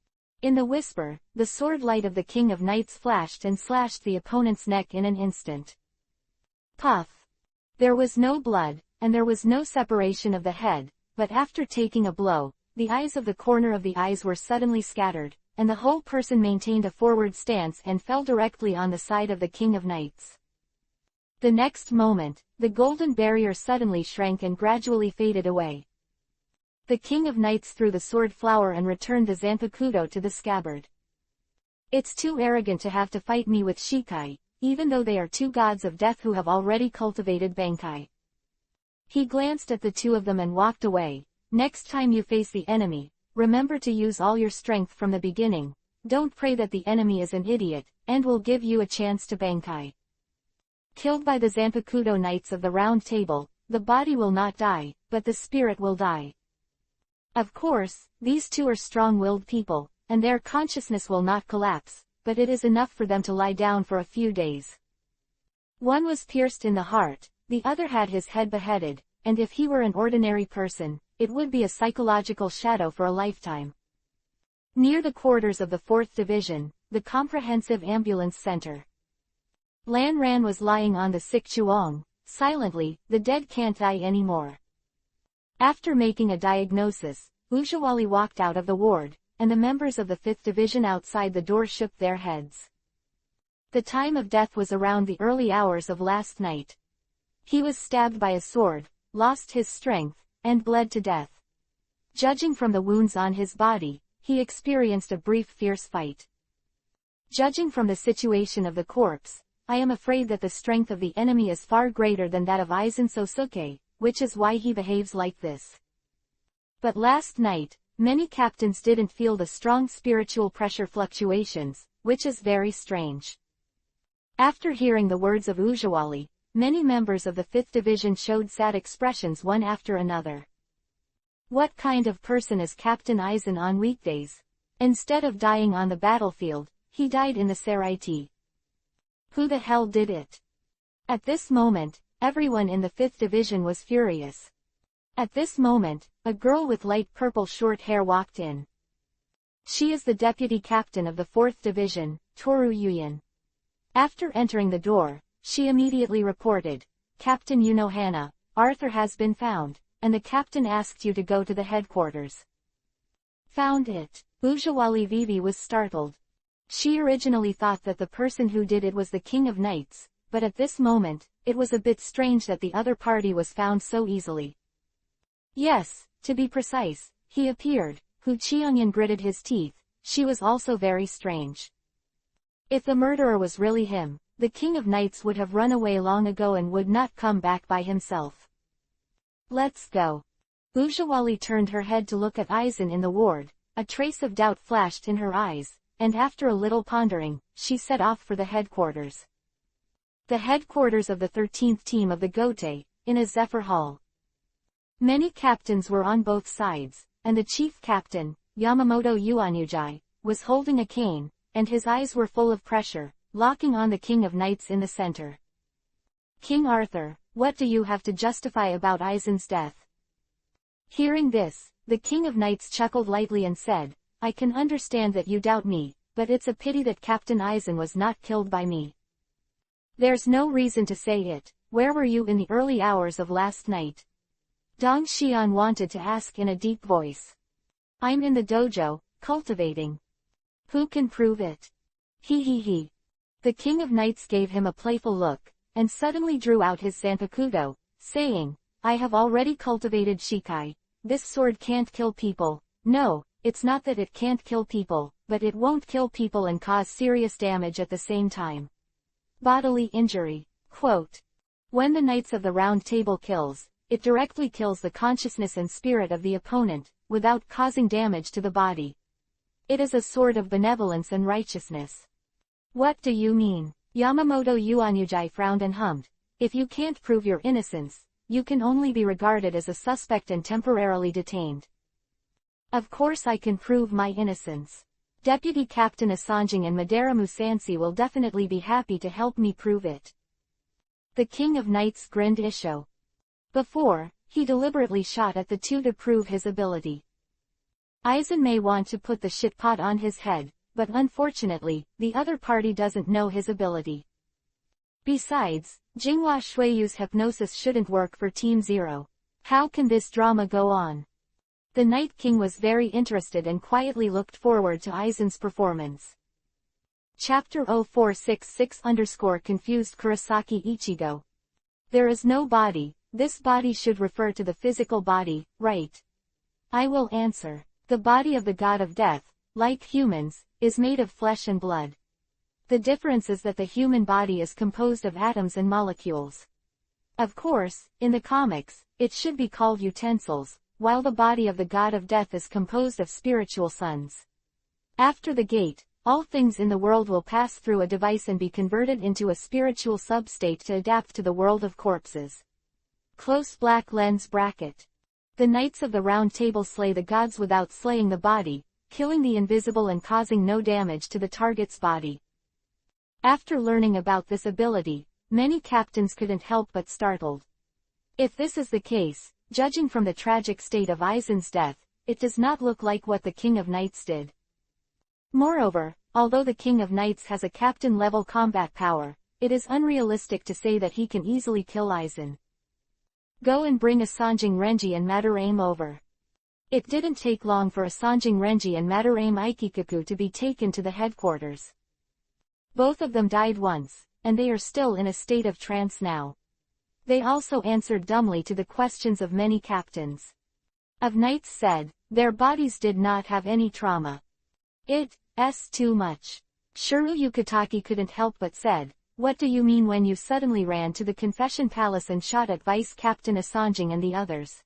In the whisper, the sword light of the King of Knights flashed and slashed the opponent's neck in an instant. Puff! There was no blood, and there was no separation of the head, but after taking a blow, the eyes of the corner of the eyes were suddenly scattered, and the whole person maintained a forward stance and fell directly on the side of the King of Knights. The next moment, the golden barrier suddenly shrank and gradually faded away. The King of Knights threw the sword flower and returned the Zanpakuto to the scabbard. It's too arrogant to have to fight me with Shikai, even though they are 2 gods of death who have already cultivated Bankai. He glanced at the 2 of them and walked away. Next time you face the enemy, remember to use all your strength from the beginning. Don't pray that the enemy is an idiot, and will give you a chance to Bankai. Killed by the Zanpakuto Knights of the Round Table, the body will not die, but the spirit will die. Of course, these 2 are strong-willed people, and their consciousness will not collapse, but it is enough for them to lie down for a few days. One was pierced in the heart, the other had his head beheaded, and if he were an ordinary person, it would be a psychological shadow for a lifetime. Near the quarters of the 4th Division, the Comprehensive Ambulance Center. Lan Ran was lying on the sick Chuong. Silently, the dead can't die anymore. After making a diagnosis, Ujawali walked out of the ward, and the members of the 5th Division outside the door shook their heads. The time of death was around the early hours of last night. He was stabbed by a sword, lost his strength, and bled to death. Judging from the wounds on his body, he experienced a brief fierce fight. Judging from the situation of the corpse, I am afraid that the strength of the enemy is far greater than that of Aizen Sosuke, which is why he behaves like this. But last night, many captains didn't feel the strong spiritual pressure fluctuations, which is very strange. After hearing the words of Ujawali, many members of the 5th Division showed sad expressions one after another. What kind of person is Captain Aizen on weekdays? Instead of dying on the battlefield, he died in the Seraiti. Who the hell did it? At this moment, everyone in the 5th Division was furious. At this moment, a girl with light purple short hair walked in. She is the deputy captain of the 4th Division, Toru Yuyan. After entering the door, she immediately reported, "Captain Unohana, Arthur has been found, and the captain asked you to go to the headquarters." Found it? Ujawali Vivi was startled. She originally thought that the person who did it was the King of Knights, but at this moment, it was a bit strange that the other party was found so easily. Yes, to be precise, he appeared. Hu Qiangyan gritted his teeth. She was also very strange. If the murderer was really him, the King of Knights would have run away long ago and would not come back by himself. Let's go. Ujawali turned her head to look at Aizen in the ward. A trace of doubt flashed in her eyes, and after a little pondering, she set off for the headquarters. The headquarters of the 13th team of the Gote, in a Zephyr Hall. Many captains were on both sides, and the chief captain, Yamamoto Yuanyujai, was holding a cane, and his eyes were full of pressure, locking on the King of Knights in the center. King Arthur, what do you have to justify about Aizen's death? Hearing this, the King of Knights chuckled lightly and said, I can understand that you doubt me, but it's a pity that Captain Aizen was not killed by me. There's no reason to say it. Where were you in the early hours of last night? Dong Xian wanted to ask in a deep voice. I'm in the dojo, cultivating. Who can prove it? He. The King of Knights gave him a playful look, and suddenly drew out his Zanpakudo, saying, I have already cultivated Shikai. This sword can't kill people. No, it's not that it can't kill people, but it won't kill people and cause serious damage at the same time. Bodily injury. Quote. When the Knights of the Round Table kills, it directly kills the consciousness and spirit of the opponent, without causing damage to the body. It is a sword of benevolence and righteousness. What do you mean? Yamamoto Yuanyujai frowned and hummed. If you can't prove your innocence, you can only be regarded as a suspect and temporarily detained. Of course I can prove my innocence. Deputy Captain Asanjing and Madara Musansi will definitely be happy to help me prove it. The King of Knights grinned Isho. Before, he deliberately shot at the two to prove his ability. Aizen may want to put the shitpot on his head, but unfortunately, the other party doesn't know his ability. Besides, Jinghua Shuiyu's hypnosis shouldn't work for Team Zero. How can this drama go on? The Night King was very interested and quietly looked forward to Aizen's performance. Chapter 0466-confused Kurosaki Ichigo. There is no body. This body should refer to the physical body, right? I will answer. The body of the god of death, like humans, is made of flesh and blood. The difference is that the human body is composed of atoms and molecules. Of course, in the comics, it should be called utensils, while the body of the god of death is composed of spiritual suns. After the gate, all things in the world will pass through a device and be converted into a spiritual substate to adapt to the world of corpses. Close black lens bracket. The Knights of the Round Table slay the gods without slaying the body, killing the invisible and causing no damage to the target's body. After learning about this ability, many captains couldn't help but startled. If this is the case, judging from the tragic state of Aizen's death, it does not look like what the King of Knights did. Moreover, although the King of Knights has a captain-level combat power, it is unrealistic to say that he can easily kill Aizen. Go and bring Asanjing Renji and Madarame over. It didn't take long for Asanjing Renji and Madarame Ikikaku to be taken to the headquarters. Both of them died once, and they are still in a state of trance now. They also answered dumbly to the questions of many captains. Of Knights said, their bodies did not have any trauma. It's too much. Shuru Yukitaki couldn't help but said, what do you mean when you suddenly ran to the confession palace and shot at Vice Captain Asanjing and the others?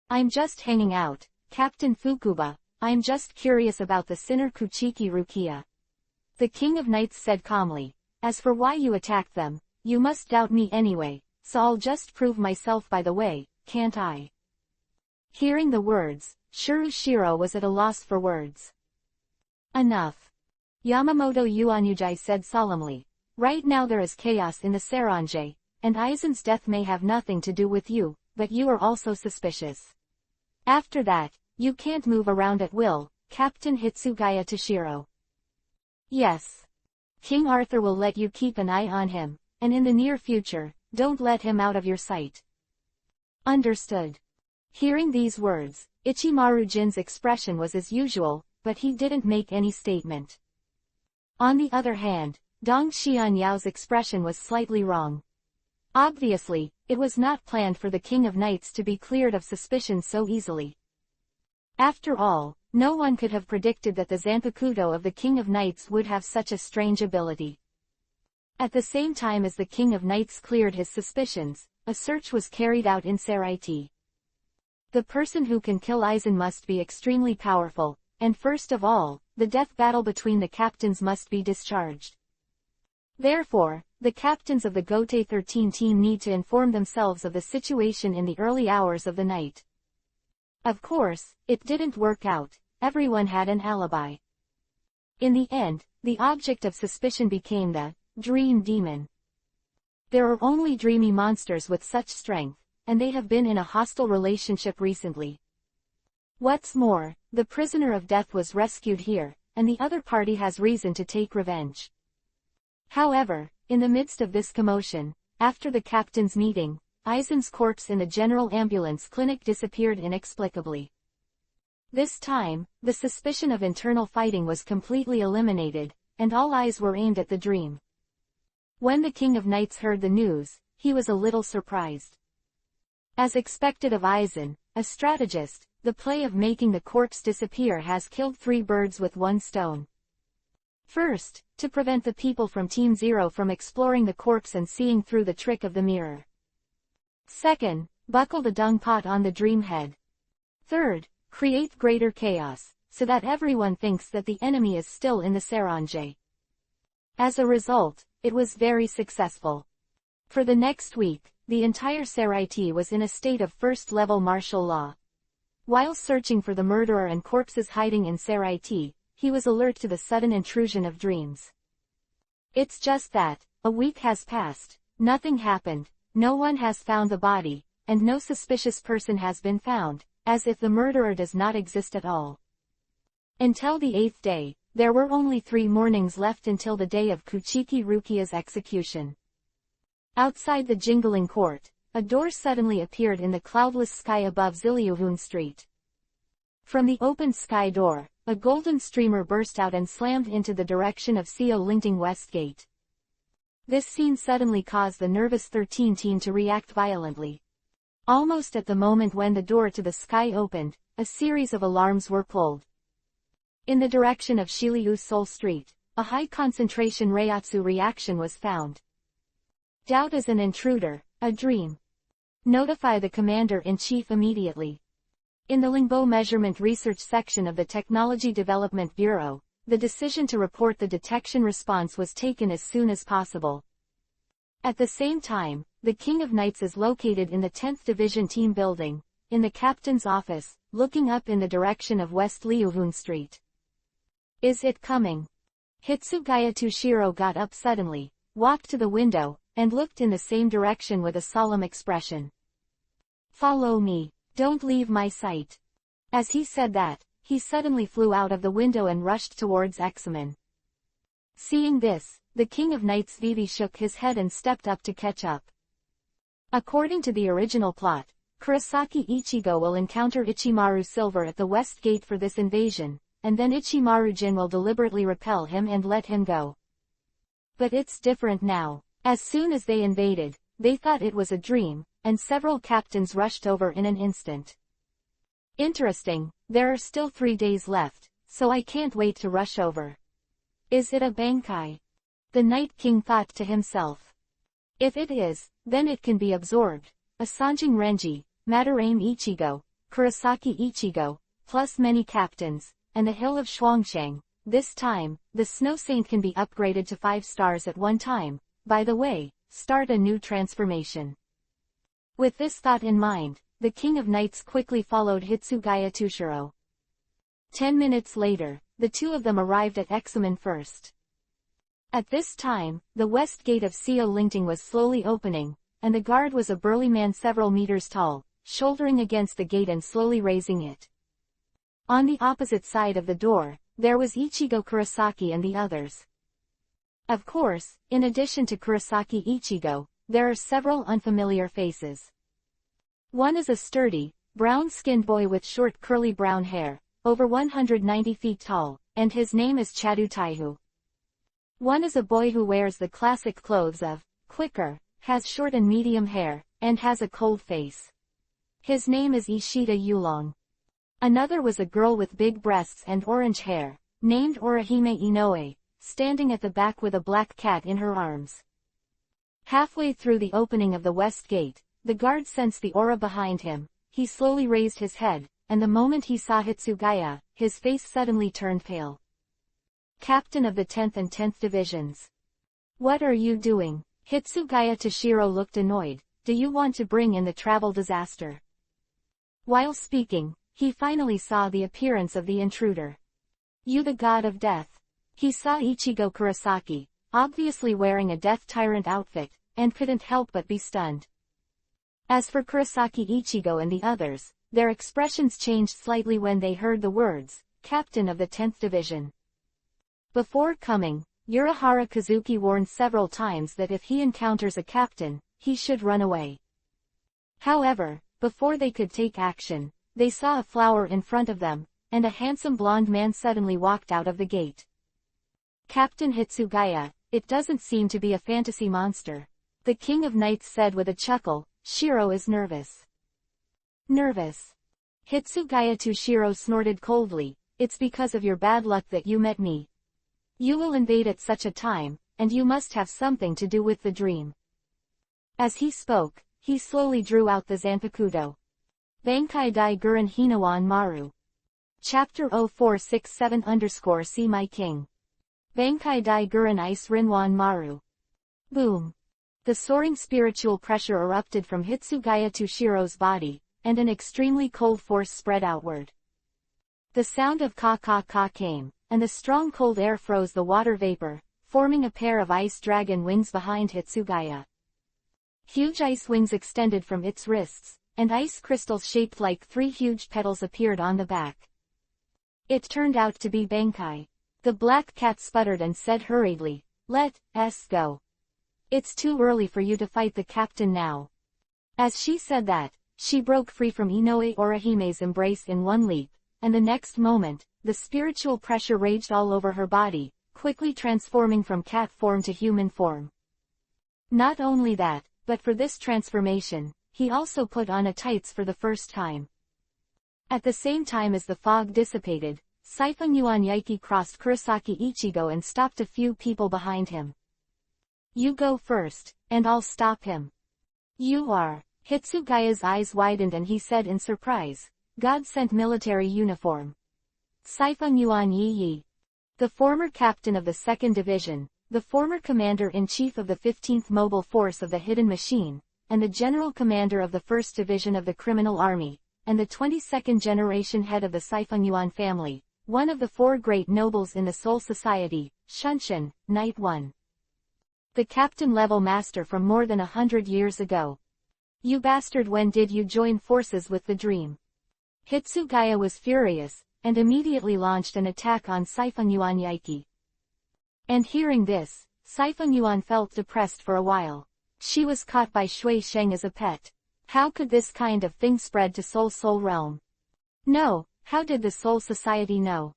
I'm just hanging out, Captain Fukuba, I'm just curious about the sinner Kuchiki Rukia. The King of Knights said calmly, as for why you attacked them, you must doubt me anyway, so I'll just prove myself by the way, can't I? Hearing the words, Shuru Shiro was at a loss for words. Enough. Yamamoto Yuanyujai said solemnly. Right now there is chaos in the Sarange, and Aizen's death may have nothing to do with you, but you are also suspicious. After that, you can't move around at will, Captain Hitsugaya Toshiro. Yes. King Arthur will let you keep an eye on him, and in the near future, don't let him out of your sight. Understood. Hearing these words, Ichimaru Jin's expression was as usual, but he didn't make any statement. On the other hand, Dong Xianyao's expression was slightly wrong. Obviously, it was not planned for the King of Knights to be cleared of suspicion so easily. After all, no one could have predicted that the Zanpakuto of the King of Knights would have such a strange ability. At the same time as the King of Knights cleared his suspicions, a search was carried out in Seraiti. The person who can kill Aizen must be extremely powerful, and first of all, the death battle between the captains must be discharged. Therefore, the captains of the Gote 13 team need to inform themselves of the situation in the early hours of the night. Of course, it didn't work out, everyone had an alibi. In the end, the object of suspicion became the Dream Demon. There are only dreamy monsters with such strength, and they have been in a hostile relationship recently. What's more, the prisoner of death was rescued here, and the other party has reason to take revenge. However, in the midst of this commotion, after the captain's meeting, Aizen's corpse in the general ambulance clinic disappeared inexplicably. This time, the suspicion of internal fighting was completely eliminated, and all eyes were aimed at the dream. When the King of Knights heard the news, he was a little surprised. As expected of Aizen, a strategist, the play of making the corpse disappear has killed 3 birds with 1 stone. First, to prevent the people from Team Zero from exploring the corpse and seeing through the trick of the mirror. Second, buckle the dung pot on the dream head. Third, create greater chaos, so that everyone thinks that the enemy is still in the Serange. As a result, it was very successful. For the next week, the entire Seraiti was in a state of first-level martial law. While searching for the murderer and corpses hiding in Seraiti, he was alert to the sudden intrusion of dreams. It's just that, a week has passed, nothing happened, no one has found the body, and no suspicious person has been found, as if the murderer does not exist at all. Until the 8th day, there were only 3 mornings left until the day of Kuchiki Rukia's execution. Outside the jingling court, a door suddenly appeared in the cloudless sky above Ziliuhun Street. From the open sky door, a golden streamer burst out and slammed into the direction of Seo Lingting West Gate. This scene suddenly caused the nervous 13 team to react violently. Almost at the moment when the door to the sky opened, a series of alarms were pulled. In the direction of Shiliu Seoul Street, a high-concentration Reiatsu reaction was found. Doubt is an intruder, a dream. Notify the Commander-in-Chief immediately. In the Lingbo Measurement Research section of the Technology Development Bureau, the decision to report the detection response was taken as soon as possible. At the same time, the King of Knights is located in the 10th Division Team Building, in the captain's office, looking up in the direction of West Liuhun Street. Is it coming? Hitsugaya Tushiro got up suddenly, walked to the window, and looked in the same direction with a solemn expression. Follow me, don't leave my sight. As he said that, he suddenly flew out of the window and rushed towards Examen. Seeing this, the King of Knights Vivi shook his head and stepped up to catch up. According to the original plot, Kurosaki Ichigo will encounter Ichimaru Silver at the West Gate for this invasion, and then Ichimaru Jin will deliberately repel him and let him go. But it's different now. As soon as they invaded, they thought it was a dream, and several captains rushed over in an instant. Interesting, there are still 3 days left, so I can't wait to rush over. Is it a Bankai? The Night King thought to himself. If it is, then it can be absorbed. A Sanjing Renji, Madarame Ichigo, Kurosaki Ichigo, plus many captains, and the Hill of Shuangshang. This time, the Snow Saint can be upgraded to 5 stars at one time. By the way, start a new transformation. With this thought in mind, the King of Knights quickly followed Hitsugaya Tushiro. 10 minutes later, the two of them arrived at Examen first. At this time, the west gate of Seo Lingting was slowly opening, and the guard was a burly man several meters tall, shouldering against the gate and slowly raising it. On the opposite side of the door, there was Ichigo Kurosaki and the others. Of course, in addition to Kurosaki Ichigo, there are several unfamiliar faces. One is a sturdy, brown-skinned boy with short curly brown hair, over 190 feet tall, and his name is Chadu Taihu. One is a boy who wears the classic clothes of Quicker, has short and medium hair, and has a cold face. His name is Ishida Yulong. Another was a girl with big breasts and orange hair, named Orihime Inoue, standing at the back with a black cat in her arms. Halfway through the opening of the west gate, the guard sensed the aura behind him. He slowly raised his head, and the moment he saw Hitsugaya, his face suddenly turned pale. Captain of the 10th and 10th Divisions. What are you doing? Hitsugaya Toshiro looked annoyed. Do you want to bring in the travel disaster? While speaking, he finally saw the appearance of the intruder. You the god of death. He saw Ichigo Kurosaki, obviously wearing a death tyrant outfit, and couldn't help but be stunned. As for Kurosaki Ichigo and the others, their expressions changed slightly when they heard the words, Captain of the 10th Division. Before coming, Urahara Kazuki warned several times that if he encounters a captain, he should run away. However, before they could take action, they saw a flower in front of them, and a handsome blonde man suddenly walked out of the gate. Captain Hitsugaya, it doesn't seem to be a fantasy monster. The King of Knights said with a chuckle. Shiro is nervous. Nervous? Hitsugaya Toshiro snorted coldly. It's because of your bad luck that you met me. You will invade at such a time, and you must have something to do with the dream. As he spoke, he slowly drew out the Zanpakuto. Bankai Dai Guren Hinawan Maru. Chapter 0467_See My King. Bankai Dai Guren Ice Rinwan Maru. Boom. The soaring spiritual pressure erupted from Hitsugaya Toshiro's body, and an extremely cold force spread outward. The sound of ka-ka-ka came, and the strong cold air froze the water vapor, forming a pair of ice dragon wings behind Hitsugaya. Huge ice wings extended from its wrists, and ice crystals shaped like 3 huge petals appeared on the back. It turned out to be Bankai. The black cat sputtered and said hurriedly, "Let's go. It's too early for you to fight the captain now." As she said that, she broke free from Inoue Orihime's embrace in one leap, and the next moment, the spiritual pressure raged all over her body, quickly transforming from cat form to human form. Not only that, but for this transformation, he also put on a tights for the first time. At the same time as the fog dissipated, Saifunyuan Yaiki crossed Kurosaki Ichigo and stopped a few people behind him. You go first, and I'll stop him. You are. Hitsugaya's eyes widened and he said in surprise, God-sent military uniform. Saifunyuan Yi. The former captain of the 2nd Division, the former commander-in-chief of the 15th Mobile Force of the Hidden Machine, and the general commander of the 1st Division of the Criminal Army, and the 22nd generation head of the Saifunyuan family, one of the 4 great nobles in the Soul Society, Shunshin, Knight 1. The captain-level master from more than 100 years ago. You bastard, when did you join forces with the dream? Hitsugaya was furious, and immediately launched an attack on Saifunyuan Yaiki. And hearing this, Saifunyuan felt depressed for a while. She was caught by Shui Sheng as a pet. How could this kind of thing spread to Soul Realm? No, how did the Soul Society know?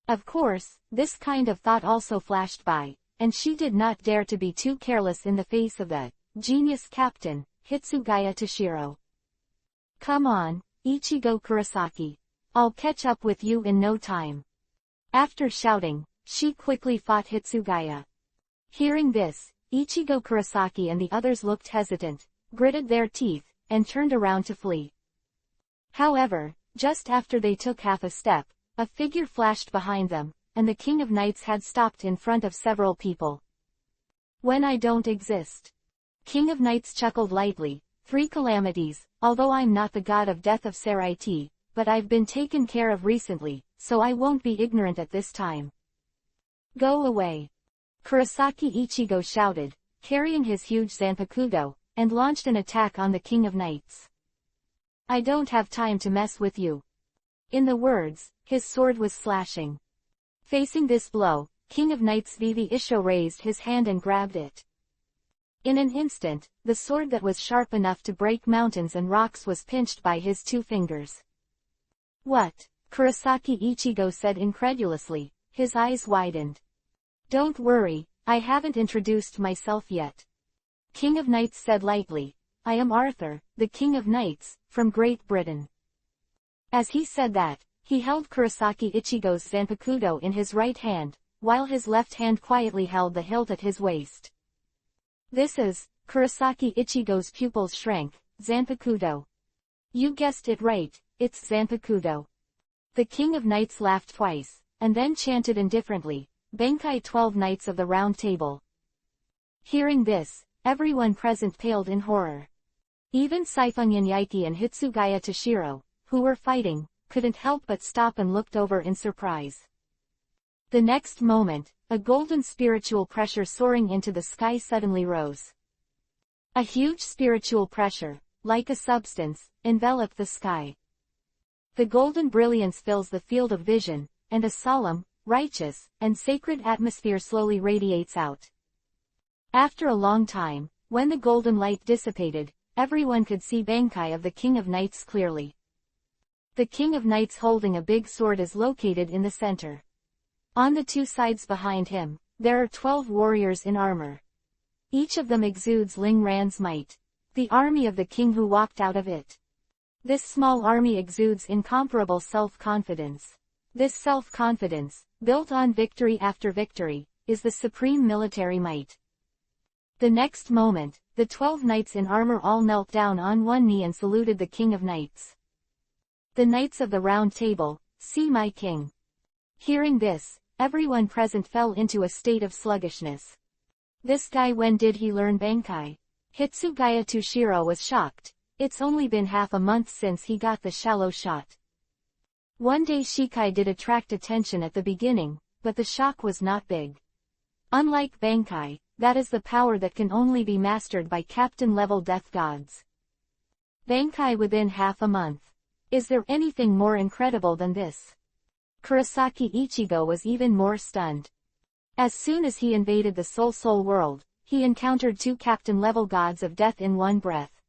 Of course, this kind of thought also flashed by, and she did not dare to be too careless in the face of the genius captain, Hitsugaya Toshiro. Come on, Ichigo Kurosaki. I'll catch up with you in no time. After shouting, she quickly fought Hitsugaya. Hearing this, Ichigo Kurosaki and the others looked hesitant, gritted their teeth, and turned around to flee. However, just after they took half a step, a figure flashed behind them, and the King of Knights had stopped in front of several people. When I don't exist. King of Knights chuckled lightly. 3 calamities, although I'm not the god of death of Seraiti, but I've been taken care of recently, so I won't be ignorant at this time. Go away. Kurosaki Ichigo shouted, carrying his huge Zanpakuto, and launched an attack on the King of Knights. I don't have time to mess with you. In the words, his sword was slashing. Facing this blow, King of Knights Vivi Isho raised his hand and grabbed it. In an instant, the sword that was sharp enough to break mountains and rocks was pinched by his 2 fingers. What? Kurosaki Ichigo said incredulously, his eyes widened. Don't worry, I haven't introduced myself yet. King of Knights said lightly, "I am Arthur, the King of Knights, from Great Britain." As he said that, he held Kurosaki Ichigo's Zanpakudo in his right hand, while his left hand quietly held the hilt at his waist. "This is," Kurosaki Ichigo's pupils shrank, "Zanpakudo." "You guessed it right, it's Zanpakudo." The King of Knights laughed twice, and then chanted indifferently, "Bankai 12 Knights of the Round Table." Hearing this, everyone present paled in horror. Even Saifungin Yaiki and Hitsugaya Toshiro, who were fighting, couldn't help but stop and looked over in surprise. The next moment, a golden spiritual pressure soaring into the sky suddenly rose. A huge spiritual pressure, like a substance, enveloped the sky. The golden brilliance fills the field of vision, and a solemn, righteous, and sacred atmosphere slowly radiates out. After a long time, when the golden light dissipated, everyone could see Bankai of the King of Knights clearly. The King of Knights holding a big sword is located in the center. On the two sides behind him, there are 12 warriors in armor. Each of them exudes Ling Ran's might. The army of the king who walked out of it. This small army exudes incomparable self-confidence. This self-confidence, built on victory after victory, is the supreme military might. The next moment, the 12 knights in armor all knelt down on one knee and saluted the King of Knights. "The Knights of the Round Table, see my king." Hearing this, everyone present fell into a state of sluggishness. "This guy, when did he learn Bankai?" Hitsugaya Toshiro was shocked. It's only been half a month since he got the shallow shot. One day Shikai did attract attention at the beginning, but the shock was not big. Unlike Bankai, that is the power that can only be mastered by captain-level death gods. Bankai within half a month. Is there anything more incredible than this? Kurosaki Ichigo was even more stunned. As soon as he invaded the Soul world, he encountered 2 captain-level gods of death in one breath.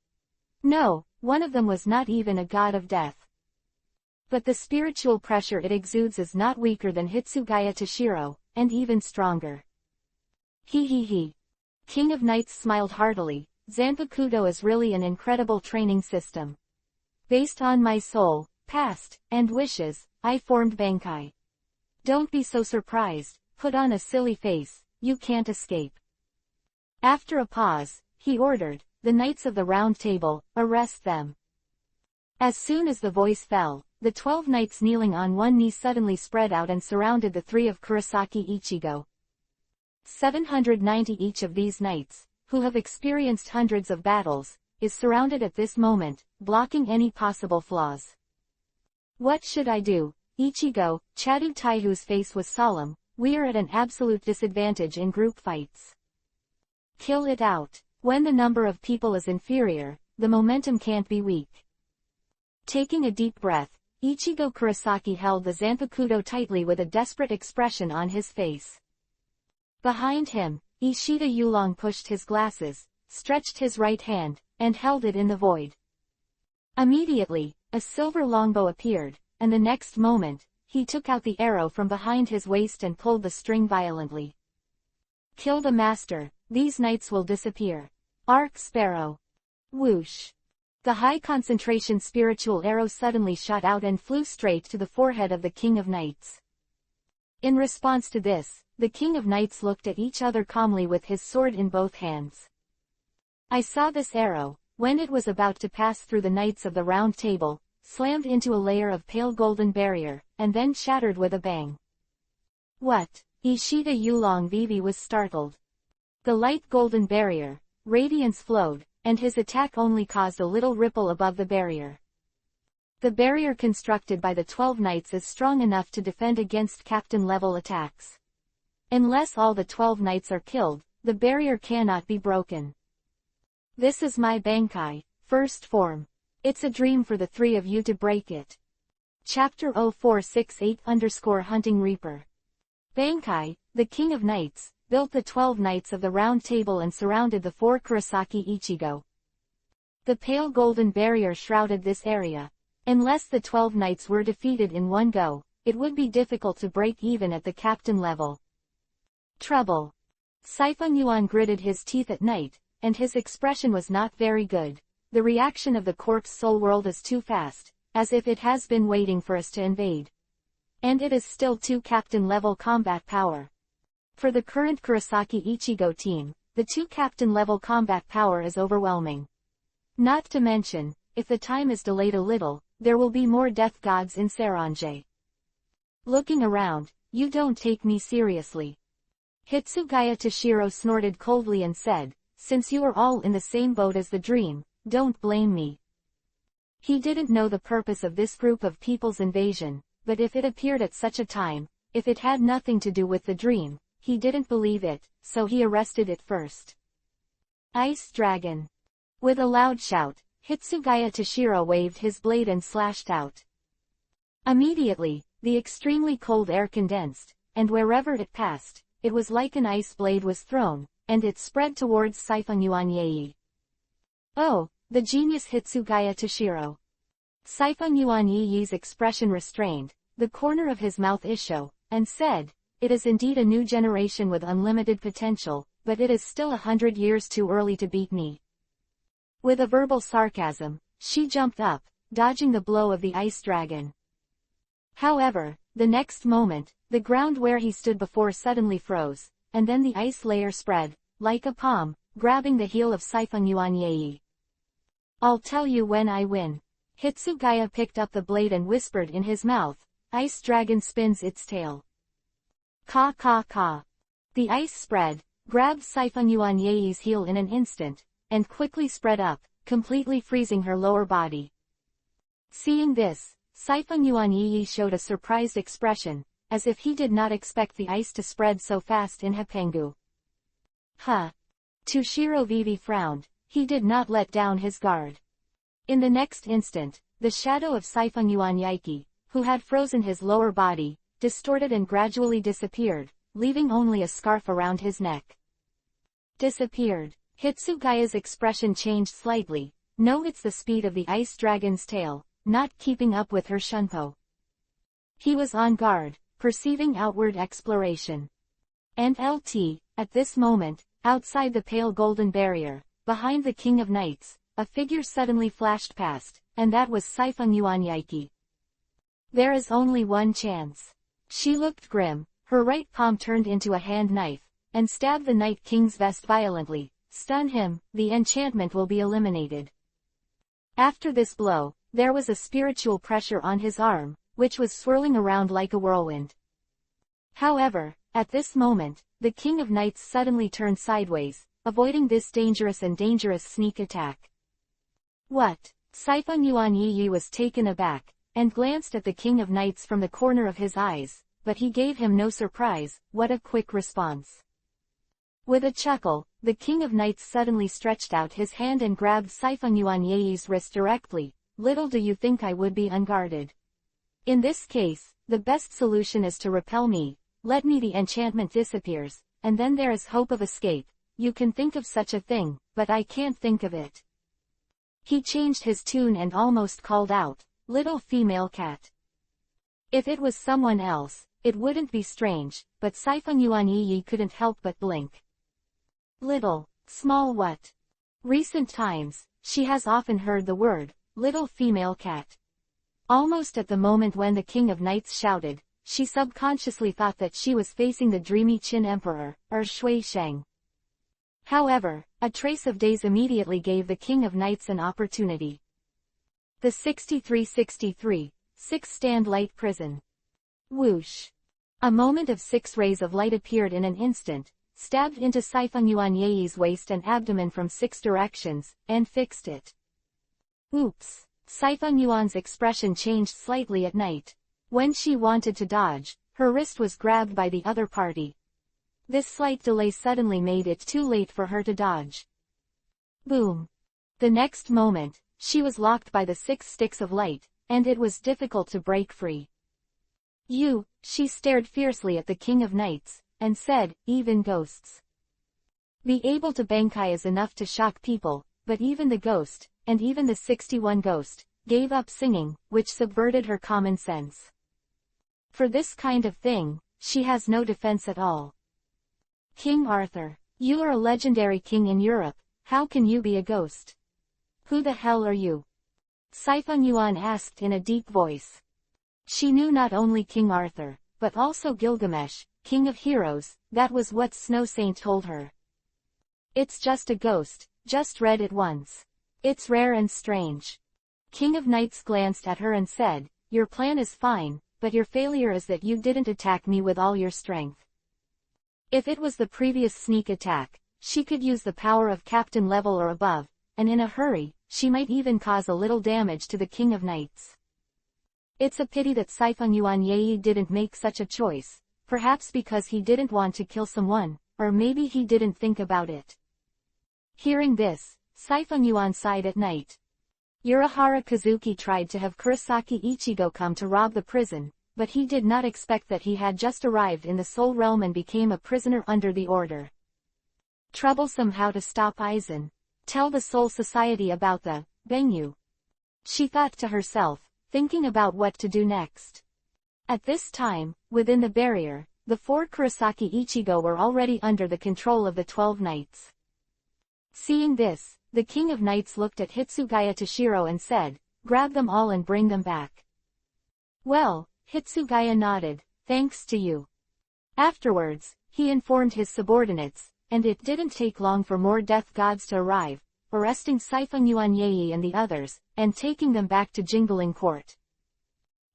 No, one of them was not even a god of death. But the spiritual pressure it exudes is not weaker than Hitsugaya Toshiro, and even stronger. He. King of Knights smiled heartily. "Zanpakudo is really an incredible training system. Based on my soul, past, and wishes, I formed Bankai. Don't be so surprised, put on a silly face, you can't escape." After a pause, he ordered, "The Knights of the Round Table, arrest them." As soon as the voice fell, the 12 knights kneeling on one knee suddenly spread out and surrounded the 3 of Kurosaki Ichigo. 790 each of these knights, who have experienced hundreds of battles, is surrounded at this moment, blocking any possible flaws. "What should I do, Ichigo?" Chadu Taihu's face was solemn. "We are at an absolute disadvantage in group fights. Kill it out. When the number of people is inferior, the momentum can't be weak." Taking a deep breath, Ichigo Kurosaki held the Zanpakudo tightly with a desperate expression on his face. Behind him, Ishida Yulong pushed his glasses, stretched his right hand, and held it in the void. Immediately, a silver longbow appeared, and the next moment, he took out the arrow from behind his waist and pulled the string violently. "Kill the master, these knights will disappear." Arc Sparrow. Whoosh. The high-concentration spiritual arrow suddenly shot out and flew straight to the forehead of the King of Knights. In response to this, the King of Knights looked at each other calmly with his sword in both hands. "I saw this arrow, when it was about to pass through the Knights of the Round Table, slammed into a layer of pale golden barrier, and then shattered with a bang." "What?" Ishida Yulong Vivi was startled. The light golden barrier, radiance flowed, and his attack only caused a little ripple above the barrier. The barrier constructed by the 12 knights is strong enough to defend against captain-level attacks. Unless all the 12 knights are killed, the barrier cannot be broken. "This is my Bankai, first form. It's a dream for the 3 of you to break it." Chapter 0468_Hunting Reaper. Bankai, the King of Knights, built the 12 knights of the Round Table and surrounded the 4 Kurosaki Ichigo. The pale golden barrier shrouded this area. Unless the 12 knights were defeated in one go, it would be difficult to break even at the captain level. Trouble. Saifeng Yuan gritted his teeth at night, and his expression was not very good. The reaction of the corpse soul world is too fast, as if it has been waiting for us to invade. And it is still 2 captain-level combat power. For the current Kurosaki Ichigo team, the 2 captain-level combat power is overwhelming. Not to mention, if the time is delayed a little, there will be more death gods in Sarange. Looking around, you don't take me seriously. Hitsugaya Toshiro snorted coldly and said, since you are all in the same boat as the dream, don't blame me. He didn't know the purpose of this group of people's invasion, but if it appeared at such a time, if it had nothing to do with the dream, he didn't believe it, so he arrested it first. Ice Dragon. With a loud shout, Hitsugaya Toshiro waved his blade and slashed out. Immediately, the extremely cold air condensed, and wherever it passed, it was like an ice blade was thrown, and it spread towards Siphon Yuanyei. Oh, the genius Hitsugaya Toshiro. Siphon Yuanyei's expression restrained, the corner of his mouth isho, and said, it is indeed a new generation with unlimited potential, but it is still 100 years too early to beat me. With a verbal sarcasm, she jumped up, dodging the blow of the ice dragon. However, the next moment, the ground where he stood before suddenly froze, and then the ice layer spread, like a palm, grabbing the heel of Siphon Yuanyei. I'll tell you when I win. Hitsugaya picked up the blade and whispered in his mouth, ice dragon spins its tail. Ka ka ka. The ice spread, grabbed Siphon Yuanyei's heel in an instant, and quickly spread up, completely freezing her lower body. Seeing this, Siphon Yuanyei showed a surprised expression, as if he did not expect the ice to spread so fast in Hapengu. Huh. Toshiro Vivi frowned, he did not let down his guard. In the next instant, the shadow of Siphon Yuanyei, who had frozen his lower body, distorted and gradually disappeared, leaving only a scarf around his neck. Disappeared. Hitsugaya's expression changed slightly. No, it's the speed of the ice dragon's tail, not keeping up with her shunpo. He was on guard, perceiving outward exploration. And LT, at this moment, outside the pale golden barrier, behind the King of Knights, a figure suddenly flashed past, and that was Siphon Yuanyei. There is only one chance. She looked grim, her right palm turned into a hand knife, and stabbed the Night King's vest violently. Stun him, the enchantment will be eliminated. After this blow, there was a spiritual pressure on his arm, which was swirling around like a whirlwind. However, at this moment, the King of Knights suddenly turned sideways, avoiding this dangerous sneak attack. What? Siphon Yuanyei was taken aback, and glanced at the King of Knights from the corner of his eyes, but he gave him no surprise. What a quick response. With a chuckle, the King of Knights suddenly stretched out his hand and grabbed Siphon Yuanyei's wrist directly. Little do you think I would be unguarded. In this case, the best solution is to repel me. Let me, the enchantment disappears, and then there is hope of escape. You can think of such a thing, but I can't think of it. He changed his tune and almost called out, little female cat. If it was someone else, it wouldn't be strange, but Siphon Yuanyei couldn't help but blink. Little, small what? Recent times, she has often heard the word, little female cat. Almost at the moment when the King of Knights shouted, she subconsciously thought that she was facing the dreamy Qin Emperor, or Shui Sheng. However, a trace of days immediately gave the King of Knights an opportunity. The 6363, 6 Stand Light Prison. Whoosh. A moment of 6 rays of light appeared in an instant, stabbed into Siphon Yuanyei's waist and abdomen from 6 directions, and fixed it. Oops. Siphon Yuan's expression changed slightly at night. When she wanted to dodge, her wrist was grabbed by the other party. This slight delay suddenly made it too late for her to dodge. Boom. The next moment, she was locked by the 6 sticks of light, and it was difficult to break free. She stared fiercely at the King of Knights, and said, even ghosts. Be able to bankai is enough to shock people, but even the ghost, and even the 61 ghost, gave up singing, which subverted her common sense. For this kind of thing, she has no defense at all. King Arthur, you are a legendary king in Europe, How can you be a ghost? Who the hell are you? Sifan Yuan asked in a deep voice. She knew not only King Arthur, but also Gilgamesh, king of heroes. That was what Snow Saint told her. It's just a ghost, just read it once. It's rare and strange. King of Knights glanced at her and said, your plan is fine, but your failure is that you didn't attack me with all your strength. If it was the previous sneak attack, she could use the power of captain level or above, and in a hurry, she might even cause a little damage to the King of Knights. It's a pity that Sifan Yuan Yi didn't make such a choice, perhaps because he didn't want to kill someone, or maybe he didn't think about it. Hearing this, Sifan Yuan sighed at night. Urahara Kazuki tried to have Kurosaki Ichigo come to rob the prison, but he did not expect that he had just arrived in the Soul Realm and became a prisoner under the order. Troublesome. How to stop Aizen. Tell the Soul Society about the Benyu. She thought to herself, thinking about what to do next. At this time, within the barrier, the 4 Kurosaki Ichigo were already under the control of the 12 knights. Seeing this, the King of Knights looked at Hitsugaya Toshiro and said, grab them all and bring them back. Well, Hitsugaya nodded, thanks to you. Afterwards, he informed his subordinates, and it didn't take long for more death gods to arrive, arresting Sifan Yuan Yi and the others, and taking them back to Jingling Court.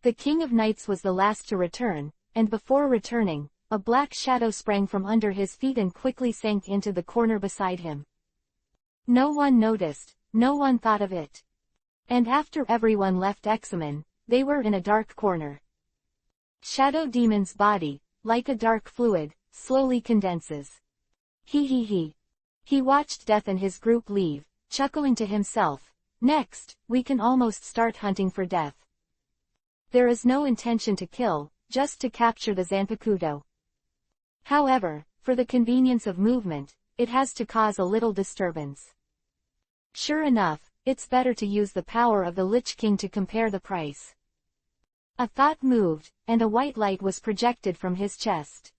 The King of Knights was the last to return, and before returning, a black shadow sprang from under his feet and quickly sank into the corner beside him. No one noticed, no one thought of it. And after everyone left Examen, they were in a dark corner. Shadow Demon's body, like a dark fluid, slowly condenses. He watched Death and his group leave, chuckling to himself, next, we can almost start hunting for Death. There is no intention to kill, just to capture the Zanpakuto. However, for the convenience of movement, it has to cause a little disturbance. Sure enough, it's better to use the power of the Lich King to compare the price. A thought moved, and a white light was projected from his chest.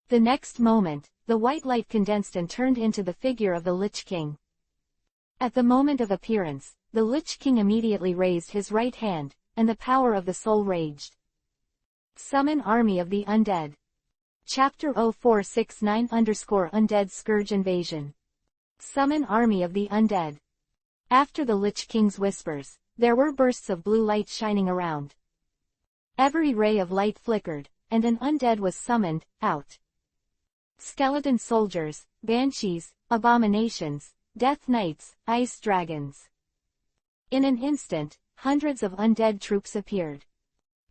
The next moment, the white light condensed and turned into the figure of the Lich King. At the moment of appearance, the Lich King immediately raised his right hand, and the power of the soul raged. Summon Army of the Undead. Chapter 0469_Undead Scourge Invasion. Summon Army of the Undead. After the Lich King's whispers, there were bursts of blue light shining around. Every ray of light flickered, and an undead was summoned, out. Skeleton soldiers, banshees, abominations, death knights, ice dragons. In an instant, hundreds of undead troops appeared.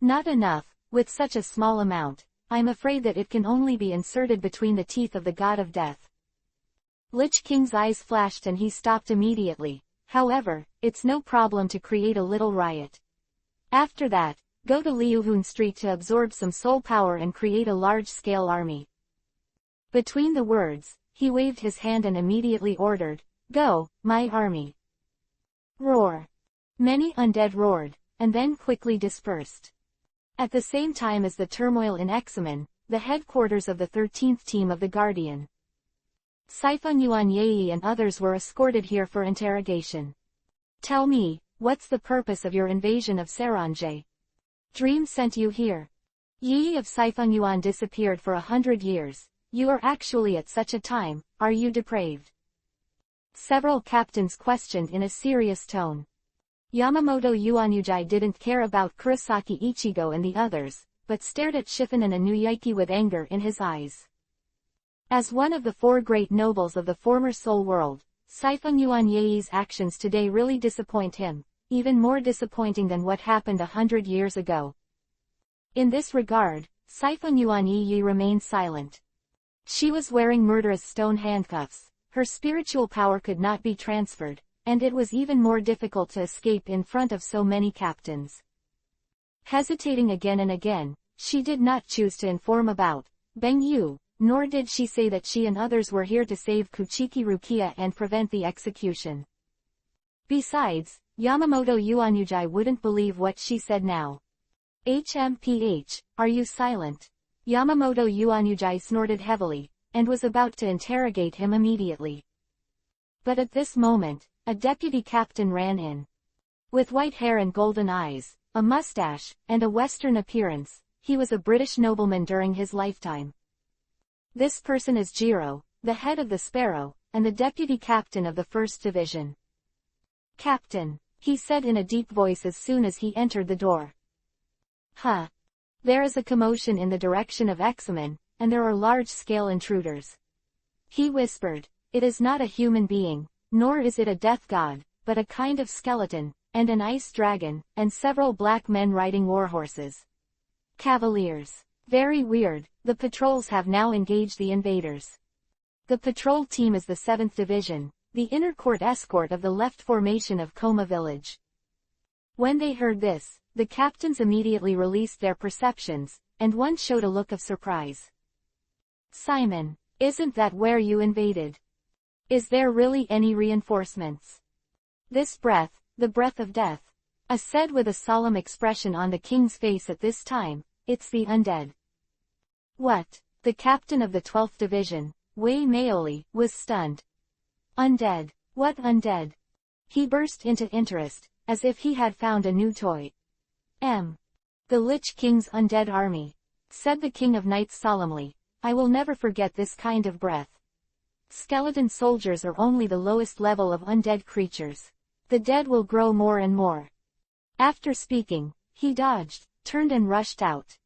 Not enough, with such a small amount, I'm afraid that it can only be inserted between the teeth of the god of death. Lich King's eyes flashed and he stopped immediately. However, it's no problem to create a little riot. After that, go to Liuhun Street to absorb some soul power and create a large-scale army. Between the words, he waved his hand and immediately ordered, go, my army. Roar. Many undead roared, and then quickly dispersed. At the same time as the turmoil in Examen, the headquarters of the 13th team of the Guardian. Sifan Yuan Yi and others were escorted here for interrogation. Tell me, what's the purpose of your invasion of Saranje? Dream sent you here. Yi of Sifan Yuan disappeared for 100 years. You are actually at such a time, are you depraved? Several captains questioned in a serious tone. Yamamoto Yuanyujai didn't care about Kurosaki Ichigo and the others, but stared at Shiffen and Inuyaki with anger in his eyes. As one of the 4 great nobles of the former Soul World, Sifan Yuan Yi's actions today really disappoint him, even more disappointing than what happened 100 years ago. In this regard, Sifan Yuan Yi remained silent. She was wearing murderous stone handcuffs, her spiritual power could not be transferred, and it was even more difficult to escape in front of so many captains. Hesitating again and again, she did not choose to inform about Beng Yu, nor did she say that she and others were here to save Kuchiki Rukia and prevent the execution. Besides, Yamamoto Yuanyujai wouldn't believe what she said now. HMPH, are you silent? Yamamoto Yuanyujai snorted heavily, and was about to interrogate him immediately. But at this moment, a deputy captain ran in. With white hair and golden eyes, a mustache, and a Western appearance, he was a British nobleman during his lifetime. This person is Jiro, the head of the Sparrow, and the deputy captain of the 1st Division. "Captain," he said in a deep voice as soon as he entered the door. "Huh. There is a commotion in the direction of Examen, and there are large-scale intruders," he whispered. "It is not a human being, nor is it a death god, but a kind of skeleton, and an ice dragon, and several black men riding warhorses. Cavaliers. Very weird. The patrols have now engaged the invaders." The patrol team is the 7th Division, the inner court escort of the left formation of Coma Village. When they heard this, the captains immediately released their perceptions, and one showed a look of surprise. "Simon, isn't that where you invaded? Is there really any reinforcements?" "This breath, the breath of death," said with a solemn expression on the king's face at this time, "it's the undead." "What?" The captain of the 12th Division, Wei Maoli, was stunned. "Undead? What undead?" He burst into interest, as if he had found a new toy. The Lich King's undead army," said the King of Knights solemnly. "I will never forget this kind of breath. Skeleton soldiers are only the lowest level of undead creatures. The dead will grow more and more." After speaking, he dodged, turned and rushed out.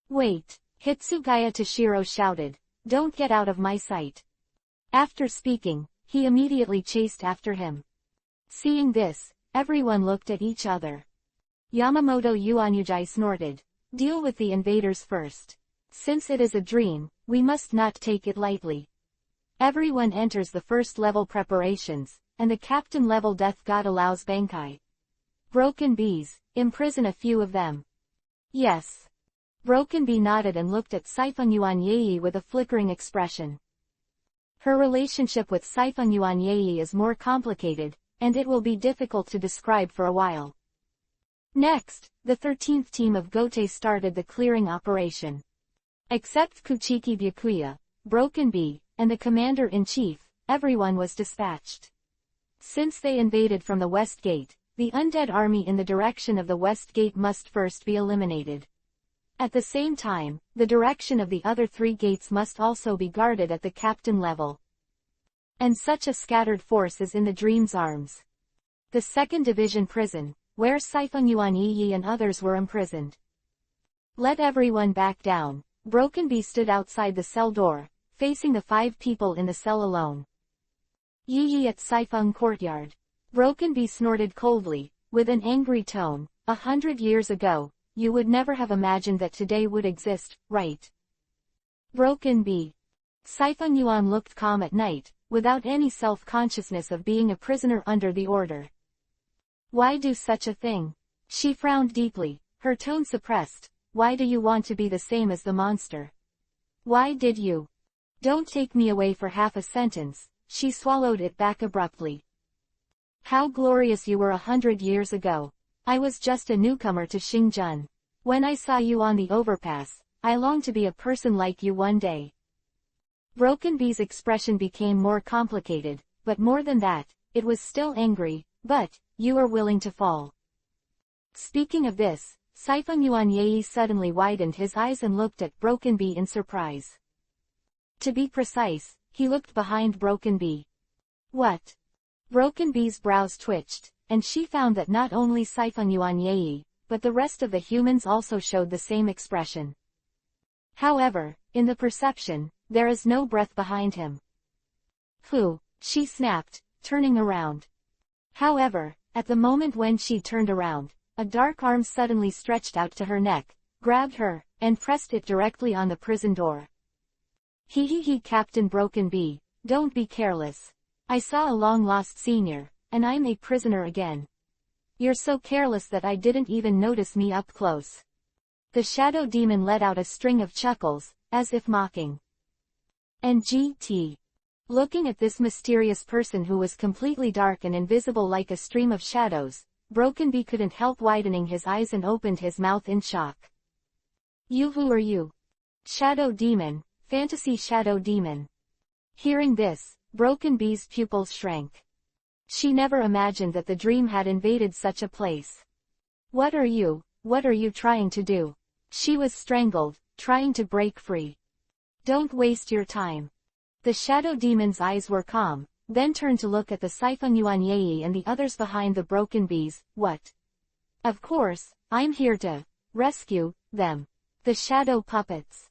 "Wait!" Hitsugaya Toshiro shouted. "Don't get out of my sight." After speaking, he immediately chased after him. Seeing this, everyone looked at each other. Yamamoto Yuanyujai snorted. "Deal with the invaders first. Since it is a dream, we must not take it lightly." Everyone enters the first-level preparations, and the captain-level death god allows Bankai. "Broken bees, imprison a few of them." "Yes." Broken Bee nodded and looked at Saifeng Yuanyei with a flickering expression. Her relationship with Saifeng Yuanyei is more complicated, and it will be difficult to describe for a while. Next, the 13th team of Gote started the clearing operation. Except Kuchiki Byakuya, Broken Bee, and the commander-in-chief, everyone was dispatched. Since they invaded from the West Gate, the undead army in the direction of the West Gate must first be eliminated. At the same time, the direction of the other 3 gates must also be guarded at the captain level. And such a scattered force is in the Dream's arms. The 2nd Division prison, where Saifeng Yuanyei and others were imprisoned. "Let everyone back down." Broken Bee stood outside the cell door, facing the 5 people in the cell alone. "Yi at Saifeng courtyard." Broken Bee snorted coldly, with an angry tone. 100 years ago, you would never have imagined that today would exist, right? Broken Bee. Saifeng Yuan looked calm at night, without any self-consciousness of being a prisoner under the order. "Why do such a thing?" She frowned deeply, her tone suppressed. "Why do you want to be the same as the monster? Why did you?" "Don't take me away for half a sentence." She swallowed it back abruptly. "How glorious you were 100 years ago. I was just a newcomer to Xingjun. When I saw you on the overpass, I longed to be a person like you one day." Broken Bee's expression became more complicated, but more than that, it was still angry. "But, you are willing to fall." Speaking of this, Saifeng Yuanyei suddenly widened his eyes and looked at Broken Bee in surprise. To be precise, he looked behind Broken Bee. "What?" Broken Bee's brows twitched, and she found that not only Saifeng Yuanyei, but the rest of the humans also showed the same expression. However, in the perception, there is no breath behind him. "Who?" she snapped, turning around. However, at the moment when she turned around, a dark arm suddenly stretched out to her neck, grabbed her, and pressed it directly on the prison door. He, Captain Broken Bee, don't be careless. I saw a long-lost senior, and I'm a prisoner again. You're so careless that I didn't even notice me up close." The shadow demon let out a string of chuckles, as if mocking. And GT. Looking at this mysterious person who was completely dark and invisible like a stream of shadows, Broken Bee couldn't help widening his eyes and opened his mouth in shock. "You, who are you?" "Shadow demon, fantasy shadow demon." Hearing this, Broken Bee's pupils shrank. She never imagined that the dream had invaded such a place. What are you trying to do? She was strangled, trying to break free. Don't waste your time. The shadow demon's eyes were calm, then turned to look at the Siphon Yuan Yi and the others behind the broken bees. What? Of course, I'm here to rescue them. The shadow puppets.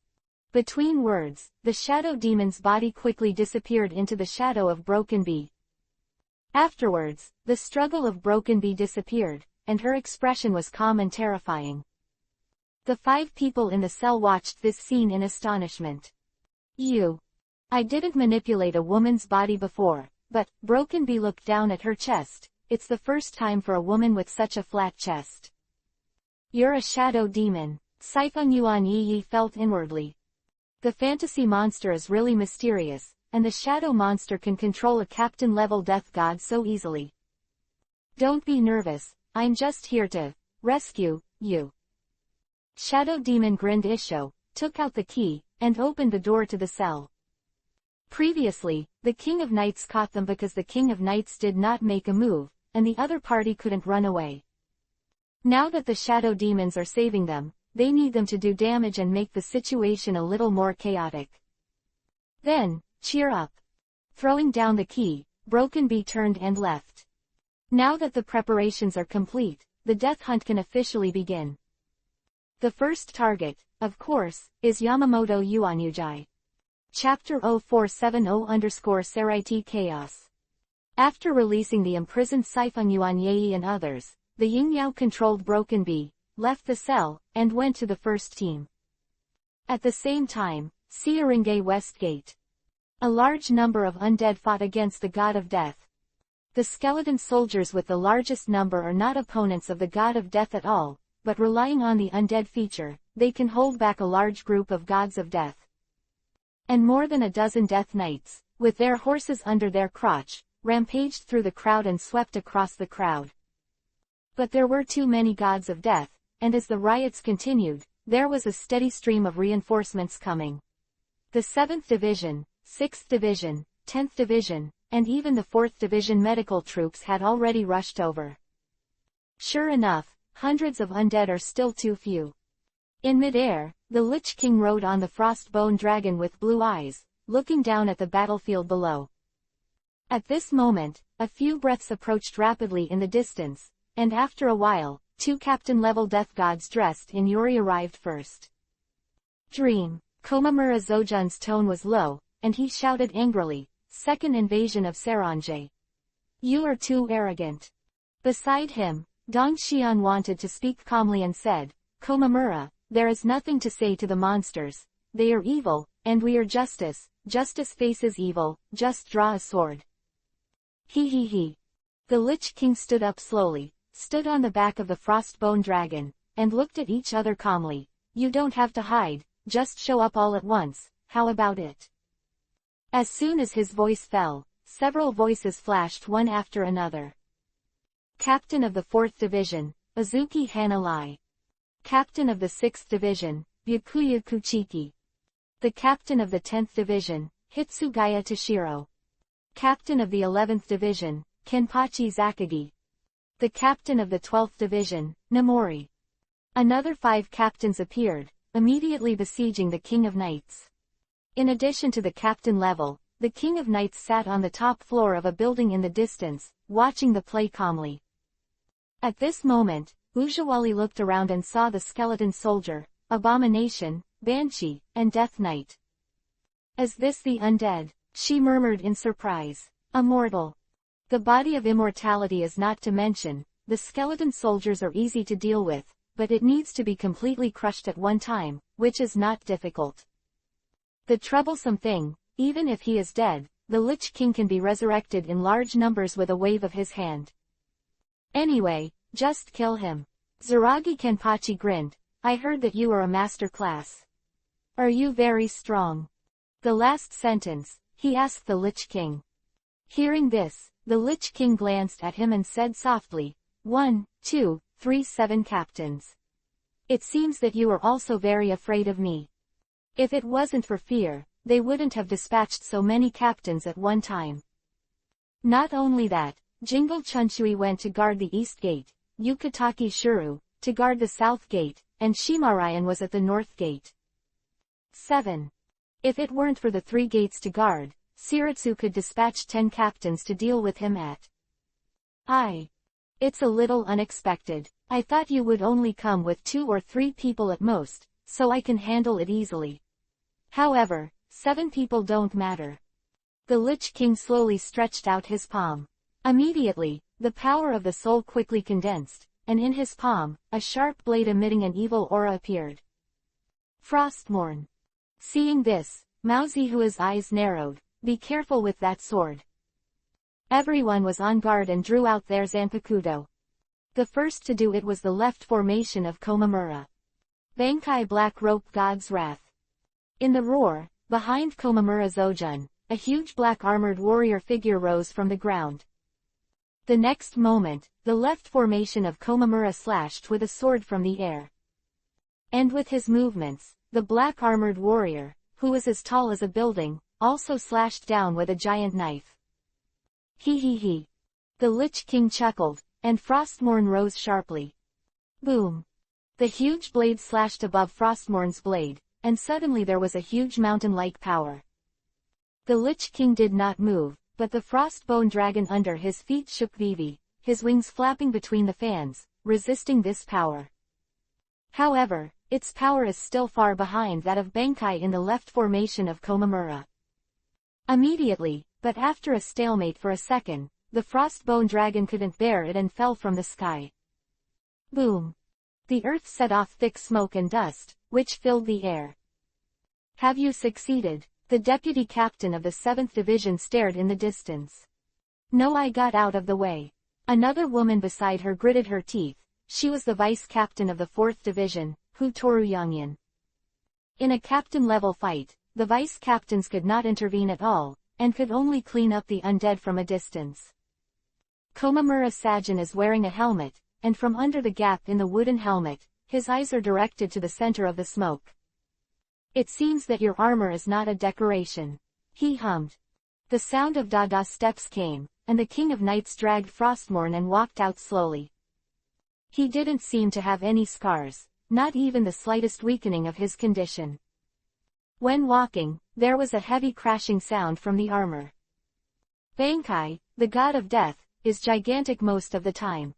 Between words, the shadow demon's body quickly disappeared into the shadow of Broken Bee. Afterwards, the struggle of Broken Bee disappeared, and her expression was calm and terrifying. The 5 people in the cell watched this scene in astonishment. I didn't manipulate a woman's body before, but, Broken Bee looked down at her chest. It's the first time for a woman with such a flat chest. You're a shadow demon, Siphon Yuan Yi felt inwardly. The fantasy monster is really mysterious, and the shadow monster can control a captain-level death god so easily. Don't be nervous, I'm just here to rescue you. Shadow demon grinned Isho, took out the key, and opened the door to the cell. Previously, the King of Knights caught them because the King of Knights did not make a move, and the other party couldn't run away. Now that the shadow demons are saving them, they need them to do damage and make the situation a little more chaotic. Then, cheer up. Throwing down the key, Broken Bee turned and left. Now that the preparations are complete, the death hunt can officially begin. The first target, of course, is Yamamoto Yuanyujai. Chapter 0470-Seraiti Chaos. After releasing the imprisoned Siphon Yuan Yi and others, the Yingyao-controlled Broken Bee left the cell and went to the first team. At the same time, Searingay Westgate. A large number of undead fought against the God of Death. The skeleton soldiers with the largest number are not opponents of the God of Death at all, but relying on the undead feature, they can hold back a large group of gods of death. And more than a dozen Death Knights, with their horses under their crotch, rampaged through the crowd and swept across the crowd. But there were too many gods of death, and as the riots continued, there was a steady stream of reinforcements coming. The 7th Division, 6th Division, 10th Division, and even the 4th Division medical troops had already rushed over. Sure enough, hundreds of undead are still too few. In midair, the Lich King rode on the Frostbone Dragon with blue eyes, looking down at the battlefield below. At this moment, a few breaths approached rapidly in the distance, and after a while, 2 captain-level death gods dressed in Yuri arrived first. Dream. Komamura Zojun's tone was low, and he shouted angrily, "Second invasion of Seranjay. You are too arrogant." Beside him, Dong Xian wanted to speak calmly and said, "Komamura, there is nothing to say to the monsters. They are evil, and we are justice. Justice faces evil, just draw a sword." He. The Lich King stood up slowly, stood on the back of the Frostbone Dragon, and looked at each other calmly. "You don't have to hide, just show up all at once, how about it?" As soon as his voice fell, several voices flashed one after another. Captain of the 4th Division, Azuki Hanalai. Captain of the 6th Division, Byakuya Kuchiki. The Captain of the 10th Division, Hitsugaya Toshiro. Captain of the 11th Division, Kenpachi Zakagi. The Captain of the 12th Division, Namori. Another 5 captains appeared, immediately besieging the King of Knights. In addition to the captain level, the King of Knights sat on the top floor of a building in the distance, watching the play calmly. At this moment, Ujawali looked around and saw the skeleton soldier, Abomination, Banshee, and Death Knight. "Is this the undead?" she murmured in surprise. "Immortal. The body of immortality is not to mention, the skeleton soldiers are easy to deal with, but it needs to be completely crushed at one time, which is not difficult. The troublesome thing, even if he is dead, the Lich King can be resurrected in large numbers with a wave of his hand. Anyway, just kill him." Zaragi Kenpachi grinned. "I heard that you are a master class. Are you very strong?" The last sentence, he asked the Lich King. Hearing this, the Lich King glanced at him and said softly, 1, 2, 3, 7 captains. It seems that you are also very afraid of me. If it wasn't for fear, they wouldn't have dispatched so many captains at one time. Not only that, Jingle Chunshui went to guard the east gate, Yukataki Shuru, to guard the south gate, and Shimarayan was at the north gate. 7. If it weren't for the 3 gates to guard, Shiratsu could dispatch 10 captains to deal with him at. It's a little unexpected. I thought you would only come with 2 or 3 people at most, so I can handle it easily. However, 7 people don't matter. The Lich King slowly stretched out his palm. Immediately, the power of the soul quickly condensed, and in his palm, a sharp blade emitting an evil aura appeared. Frostmourne. Seeing this, Mao Zihua's eyes narrowed. Be careful with that sword. Everyone was on guard and drew out their Zanpakuto. The first to do it was the left formation of Komamura. Bankai Black Rope God's Wrath. In the roar, behind Komamura Zojun, a huge black armored warrior figure rose from the ground. The next moment, the left formation of Komamura slashed with a sword from the air. And with his movements, the black armored warrior, who was as tall as a building, also slashed down with a giant knife. He. The Lich King chuckled, and Frostmourne rose sharply. Boom. The huge blade slashed above Frostmourne's blade, and suddenly there was a huge mountain-like power. The Lich King did not move, but the Frostbone dragon under his feet shook vivi, his wings flapping between the fans, resisting this power. However, its power is still far behind that of Bankai in the left formation of Komamura. Immediately, but after a stalemate for a second, the Frostbone dragon couldn't bear it and fell from the sky. Boom. The earth set off thick smoke and dust, which filled the air. Have you succeeded? The deputy captain of the 7th Division stared in the distance. No, I got out of the way. Another woman beside her gritted her teeth. She was the vice captain of the 4th Division, Hu Toru Yangyan. In a captain-level fight, the vice captains could not intervene at all, and could only clean up the undead from a distance. Komamura Sajin is wearing a helmet, and from under the gap in the wooden helmet, his eyes are directed to the center of the smoke. It seems that your armor is not a decoration. He hummed. The sound of Dada steps came, and the King of Knights dragged Frostmourne and walked out slowly. He didn't seem to have any scars, not even the slightest weakening of his condition. When walking, there was a heavy crashing sound from the armor. Bankai, the god of death, is gigantic most of the time.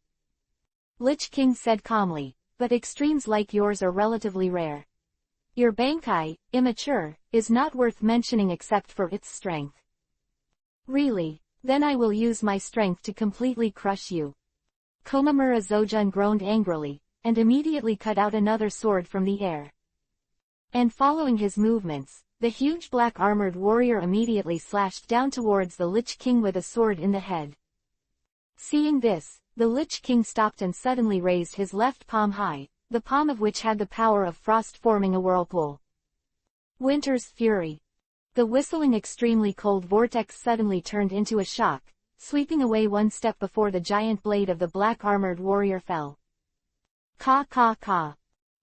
Lich King said calmly, but extremes like yours are relatively rare. Your Bankai, immature, is not worth mentioning except for its strength. Really? Then I will use my strength to completely crush you. Komamura Zojun groaned angrily, and immediately cut out another sword from the air. And following his movements, the huge black armored warrior immediately slashed down towards the Lich King with a sword in the head. Seeing this, the Lich King stopped and suddenly raised his left palm high, the palm of which had the power of frost forming a whirlpool. Winter's fury. The whistling extremely cold vortex suddenly turned into a shock, sweeping away one step before the giant blade of the black armored warrior fell. Ka ka ka.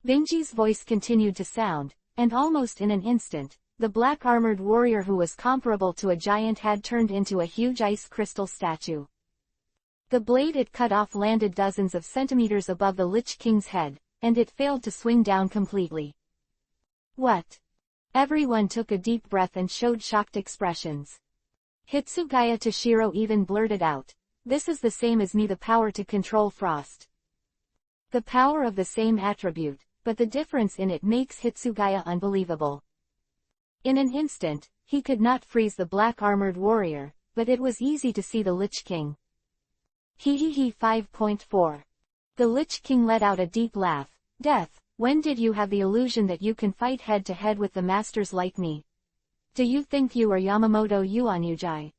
Binji's voice continued to sound, and almost in an instant, the black armored warrior who was comparable to a giant had turned into a huge ice crystal statue. The blade it cut off landed dozens of centimeters above the Lich King's head, and it failed to swing down completely. What? Everyone took a deep breath and showed shocked expressions. Hitsugaya Toshiro even blurted out, "This is the same as me, the power to control frost." The power of the same attribute, but the difference in it makes Hitsugaya unbelievable. In an instant, he could not freeze the black armored warrior, but it was easy to see the Lich King. He 5.4. The Lich King let out a deep laugh. Death, when did you have the illusion that you can fight head-to-head with the masters like me? Do you think you are Yamamoto Yuanyujai?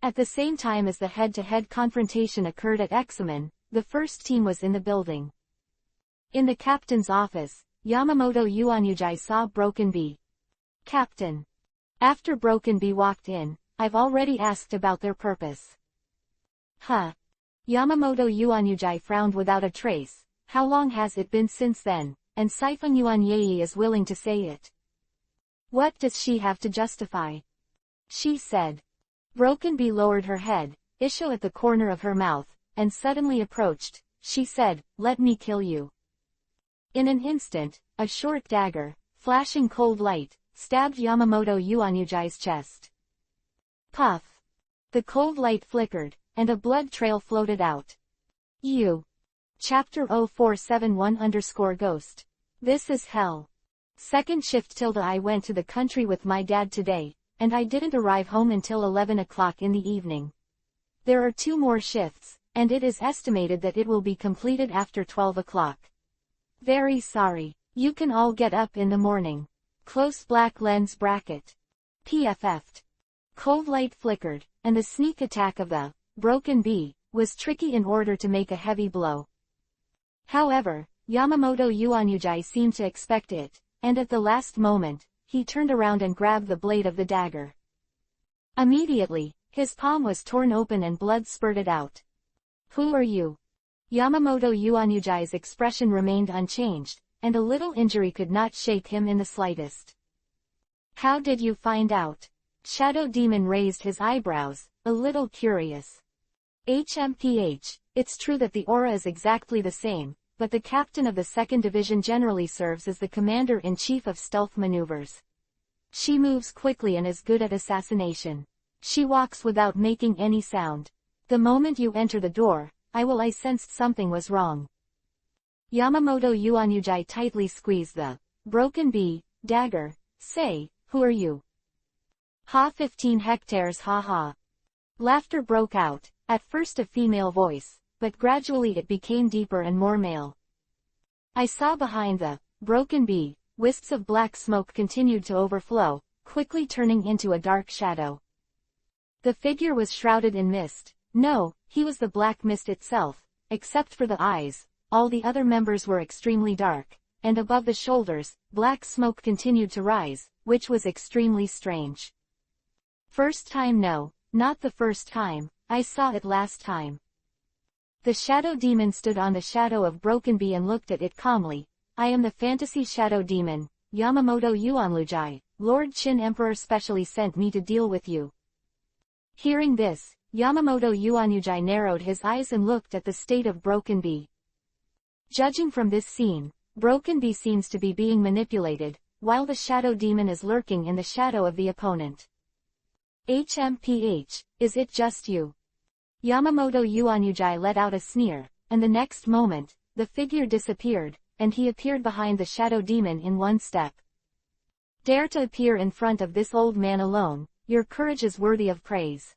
At the same time as the head-to-head confrontation occurred at Examen, the first team was in the building. In the captain's office, Yamamoto Yuanyujai saw Broken Bee. Captain. After Broken Bee walked in, I've already asked about their purpose. Huh. Yamamoto Yuanyujai frowned without a trace. How long has it been since then? And Siphon Yuanyei is willing to say it. What does she have to justify? She said. Broken Bee lowered her head, issue at the corner of her mouth, and suddenly approached. She said, "Let me kill you." In an instant, a short dagger, flashing cold light, stabbed Yamamoto Yuanyujai's chest. Puff! The cold light flickered, and a blood trail floated out. Chapter 0471_Ghost. This is hell. Second shift. I went to the country with my dad today, and I didn't arrive home until 11 o'clock in the evening. There are 2 more shifts, and it is estimated that it will be completed after 12 o'clock. Very sorry. You can all get up in the morning. Close black lens bracket. PFF'd. Cold light flickered, and the sneak attack of the Broken Bee was tricky in order to make a heavy blow. However, Yamamoto Yuanyujai seemed to expect it, and at the last moment, he turned around and grabbed the blade of the dagger. Immediately, his palm was torn open and blood spurted out. Who are you? Yamamoto Yuanyujai's expression remained unchanged, and a little injury could not shake him in the slightest. How did you find out? Shadow Demon raised his eyebrows, a little curious. HMPH, it's true that the aura is exactly the same, but the captain of the 2nd Division generally serves as the commander-in-chief of stealth maneuvers. She moves quickly and is good at assassination. She walks without making any sound. The moment you enter the door, I sensed something was wrong. Yamamoto Yuanyujai tightly squeezed the Broken Bee dagger. Say, who are you? Ha 15 hectares ha ha. Laughter broke out, at first a female voice, but gradually it became deeper and more male. I saw behind the Broken Bee, wisps of black smoke continued to overflow, quickly turning into a dark shadow. The figure was shrouded in mist. No, he was the black mist itself, except for the eyes. All the other members were extremely dark, and above the shoulders, black smoke continued to rise, which was extremely strange. First time? No, not the first time, I saw it last time. The Shadow Demon stood on the shadow of Broken Bee and looked at it calmly. I am the Fantasy Shadow Demon, Yamamoto Yuanyujai. Lord Qin Emperor specially sent me to deal with you. Hearing this, Yamamoto Yuanyujai narrowed his eyes and looked at the state of Broken Bee. Judging from this scene, Broken Bee seems to be being manipulated, while the Shadow Demon is lurking in the shadow of the opponent. HMPH, is it just you? Yamamoto Yuanyujai let out a sneer, and the next moment, the figure disappeared, and he appeared behind the Shadow Demon in one step. Dare to appear in front of this old man alone, your courage is worthy of praise.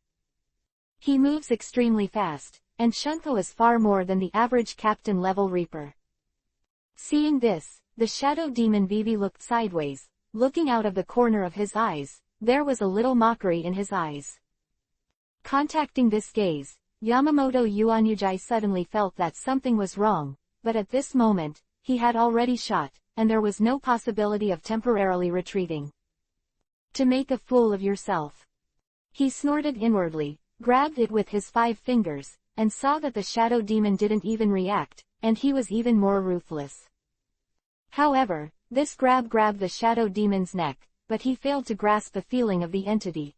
He moves extremely fast, and Shunko is far more than the average captain-level Reaper. Seeing this, the Shadow Demon Vivi looked sideways, looking out of the corner of his eyes. There was a little mockery in his eyes. Contacting this gaze, Yamamoto Yuanyujai suddenly felt that something was wrong, but at this moment, he had already shot, and there was no possibility of temporarily retreating. To make a fool of yourself. He snorted inwardly, grabbed it with his 5 fingers, and saw that the Shadow Demon didn't even react, and he was even more ruthless. However, this grab grabbed the Shadow Demon's neck, but he failed to grasp the feeling of the entity.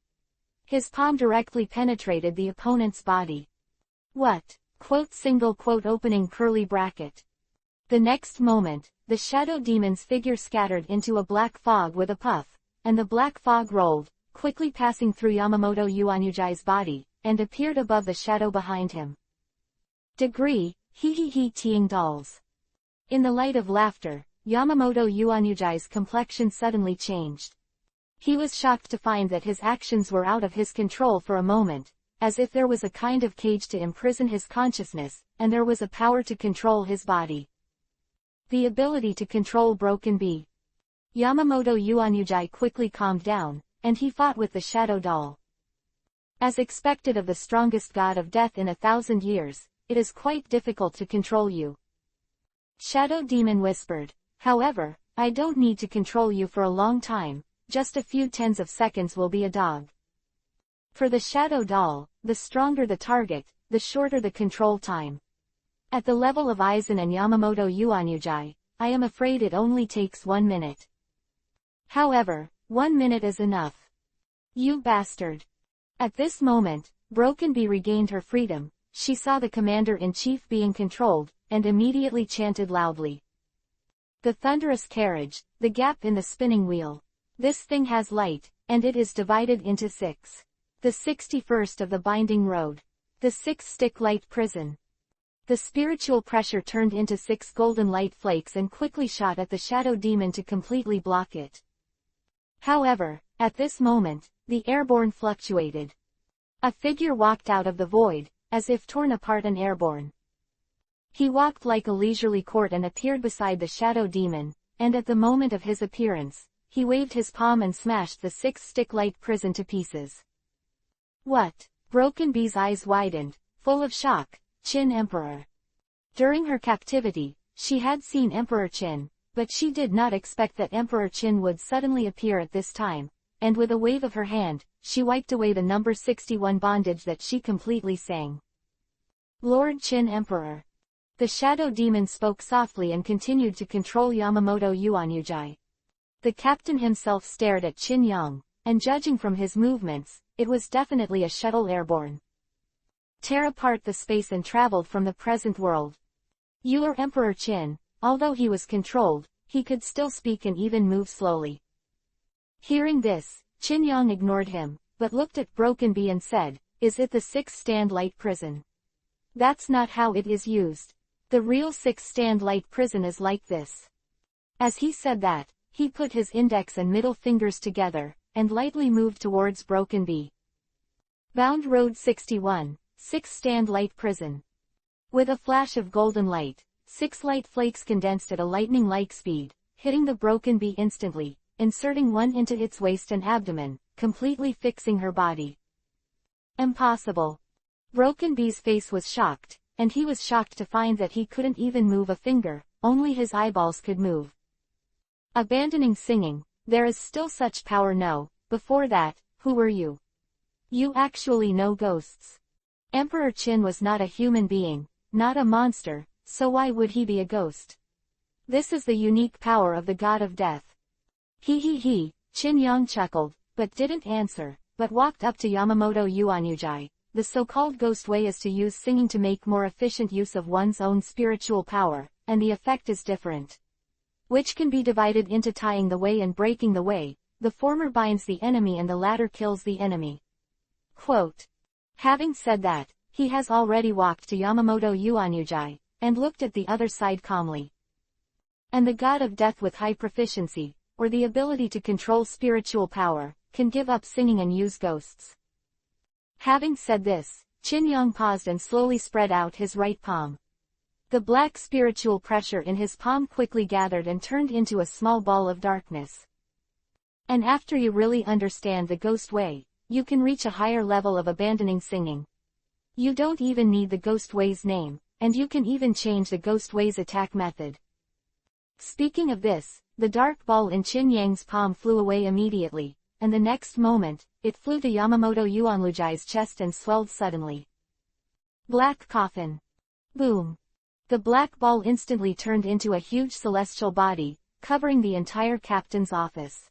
His palm directly penetrated the opponent's body. What? Quote single quote opening curly bracket. The next moment, the Shadow Demon's figure scattered into a black fog with a puff, and the black fog rolled, quickly passing through Yamamoto Yuanyujai's body, and appeared above the shadow behind him. Degree, teeing dolls. In the light of laughter, Yamamoto Yuanyujai's complexion suddenly changed. He was shocked to find that his actions were out of his control for a moment, as if there was a kind of cage to imprison his consciousness, and there was a power to control his body. The ability to control Broken Bee. Yamamoto Yuanyujai quickly calmed down, and he fought with the Shadow Doll. As expected of the strongest god of death in 1,000 years, it is quite difficult to control you. Shadow Demon whispered. However, I don't need to control you for a long time, just a few tens of seconds will be a dog. For the Shadow Doll, the stronger the target, the shorter the control time. At the level of Aizen and Yamamoto Yuanyujai, I am afraid it only takes 1 minute. However, 1 minute is enough. You bastard. At this moment, Broken Bee regained her freedom. She saw the commander-in-chief being controlled, and immediately chanted loudly. The thunderous carriage, the gap in the spinning wheel. This thing has light, and it is divided into 6. The 61st of the binding road. The 6-stick light prison. The spiritual pressure turned into 6 golden light flakes and quickly shot at the shadow demon to completely block it. However, at this moment, the airborne fluctuated. A figure walked out of the void, as if torn apart and airborne. He walked like a leisurely court and appeared beside the shadow demon, and at the moment of his appearance, he waved his palm and smashed the 6-stick light prison to pieces. What? Broken Bee's eyes widened, full of shock. Qin Emperor. During her captivity, she had seen Emperor Qin, but she did not expect that Emperor Qin would suddenly appear at this time, and with a wave of her hand, she wiped away the number 61 bondage that she completely sang. Lord Qin Emperor. The shadow demon spoke softly and continued to control Yamamoto Yuanyujai. The captain himself stared at Qin Yang, and judging from his movements, it was definitely a shuttle airborne. Tear apart the space and traveled from the present world. Your Emperor Qin, although he was controlled, he could still speak and even move slowly. Hearing this, Qin Yang ignored him, but looked at Broken Bee and said, "Is it the 6-stand light prison?" "That's not how it is used. The real 6-stand light prison is like this." As he said that, he put his index and middle fingers together, and lightly moved towards Broken Bee. Bound Road 61, 6-stand light prison. With a flash of golden light, 6 light flakes condensed at a lightning-like speed, hitting the Broken Bee instantly, inserting one into its waist and abdomen, completely fixing her body. Impossible. Broken Bee's face was shocked, and he was shocked to find that he couldn't even move a finger, only his eyeballs could move. Abandoning singing, there is still such power. No, before that, who were you? You actually know ghosts. Emperor Qin was not a human being, not a monster, so why would he be a ghost? This is the unique power of the god of death. He, Qin Yang chuckled, but didn't answer, but walked up to Yamamoto Yuanyujai. The so-called ghost way is to use singing to make more efficient use of one's own spiritual power, and the effect is different. Which can be divided into tying the way and breaking the way. The former binds the enemy and the latter kills the enemy. Quote. Having said that, he has already walked to Yamamoto Yuanyujai, and looked at the other side calmly. And the god of death with high proficiency, or the ability to control spiritual power, can give up singing and use ghosts. Having said this, Qin Yang paused and slowly spread out his right palm. The black spiritual pressure in his palm quickly gathered and turned into a small ball of darkness. And after you really understand the ghost way, you can reach a higher level of abandoning singing. You don't even need the ghost way's name, and you can even change the ghost way's attack method. Speaking of this, the dark ball in Qin Yang's palm flew away immediately, and the next moment, it flew to Yamamoto Yuanyujai's chest and swelled suddenly. Black coffin. Boom. The black ball instantly turned into a huge celestial body, covering the entire captain's office.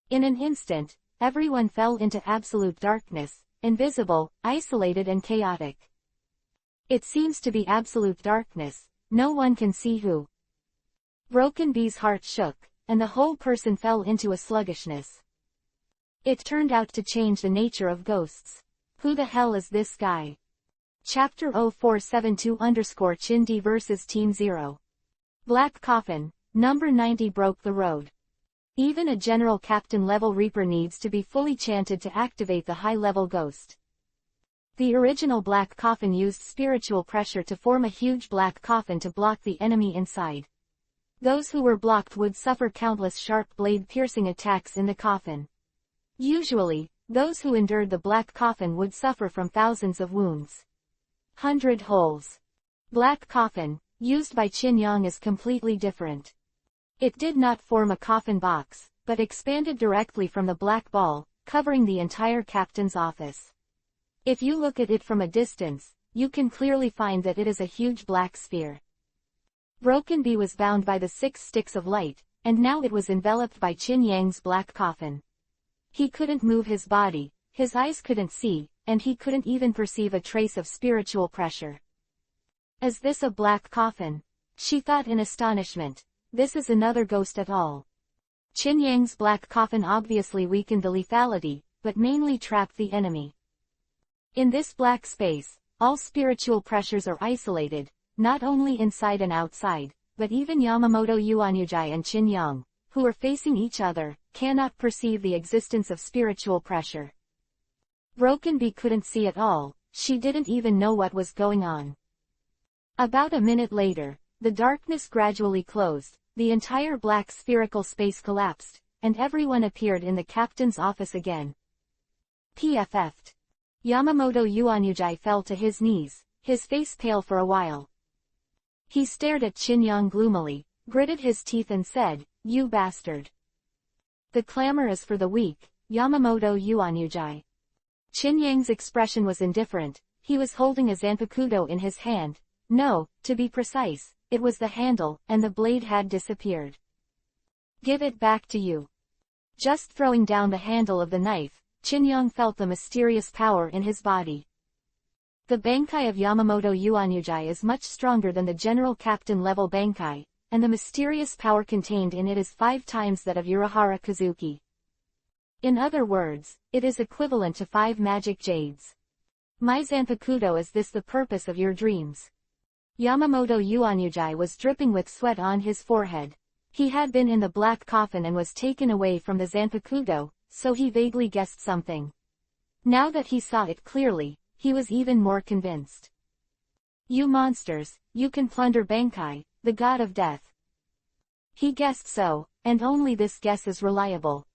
In an instant, everyone fell into absolute darkness, invisible, isolated and chaotic. It seems to be absolute darkness, no one can see who. Broken Bee's heart shook, and the whole person fell into a sluggishness. It turned out to change the nature of ghosts. Who the hell is this guy? Chapter 0472_Qin D vs Team 0. Black Coffin, number 90 broke the road. Even a general captain level Reaper needs to be fully chanted to activate the high-level ghost. The original Black Coffin used spiritual pressure to form a huge black coffin to block the enemy inside. Those who were blocked would suffer countless sharp blade-piercing attacks in the coffin. Usually, those who endured the Black Coffin would suffer from thousands of wounds. 100 holes. Black Coffin, used by Qin Yang, is completely different. It did not form a coffin box, but expanded directly from the black ball, covering the entire captain's office. If you look at it from a distance, you can clearly find that it is a huge black sphere. Broken Bee was bound by the 6 sticks of light, and now it was enveloped by Qin Yang's black coffin. He couldn't move his body, his eyes couldn't see, and he couldn't even perceive a trace of spiritual pressure. Is this a black coffin? She thought in astonishment. This is another ghost at all. Qin Yang's black coffin obviously weakened the lethality, but mainly trapped the enemy. In this black space, all spiritual pressures are isolated, not only inside and outside, but even Yamamoto Yuanyujai and Qin Yang, who are facing each other, cannot perceive the existence of spiritual pressure. Broken Bee couldn't see at all, she didn't even know what was going on. About a minute later, the darkness gradually closed, the entire black spherical space collapsed, and everyone appeared in the captain's office again. PFF'd. Yamamoto Yuanyujai fell to his knees, his face pale for a while. He stared at Qin Yang gloomily, gritted his teeth and said, "You bastard. The clamor is for the weak, Yamamoto Yuanyujai." Qin Yang's expression was indifferent, he was holding a zanpakudo in his hand. No, to be precise, it was the handle, and the blade had disappeared. "Give it back to you." Just throwing down the handle of the knife, Qin Yang felt the mysterious power in his body. The Bankai of Yamamoto Yuanyujai is much stronger than the general captain level Bankai, and the mysterious power contained in it is 5 times that of Urahara Kazuki. In other words, it is equivalent to 5 magic jades. "My zanpakudo, is this the purpose of your dreams?" Yamamoto Yuanyujai was dripping with sweat on his forehead. He had been in the black coffin and was taken away from the zanpakudo, so he vaguely guessed something. Now that he saw it clearly, he was even more convinced. "You monsters, you can plunder Bankai, the god of death." He guessed so, and only this guess is reliable.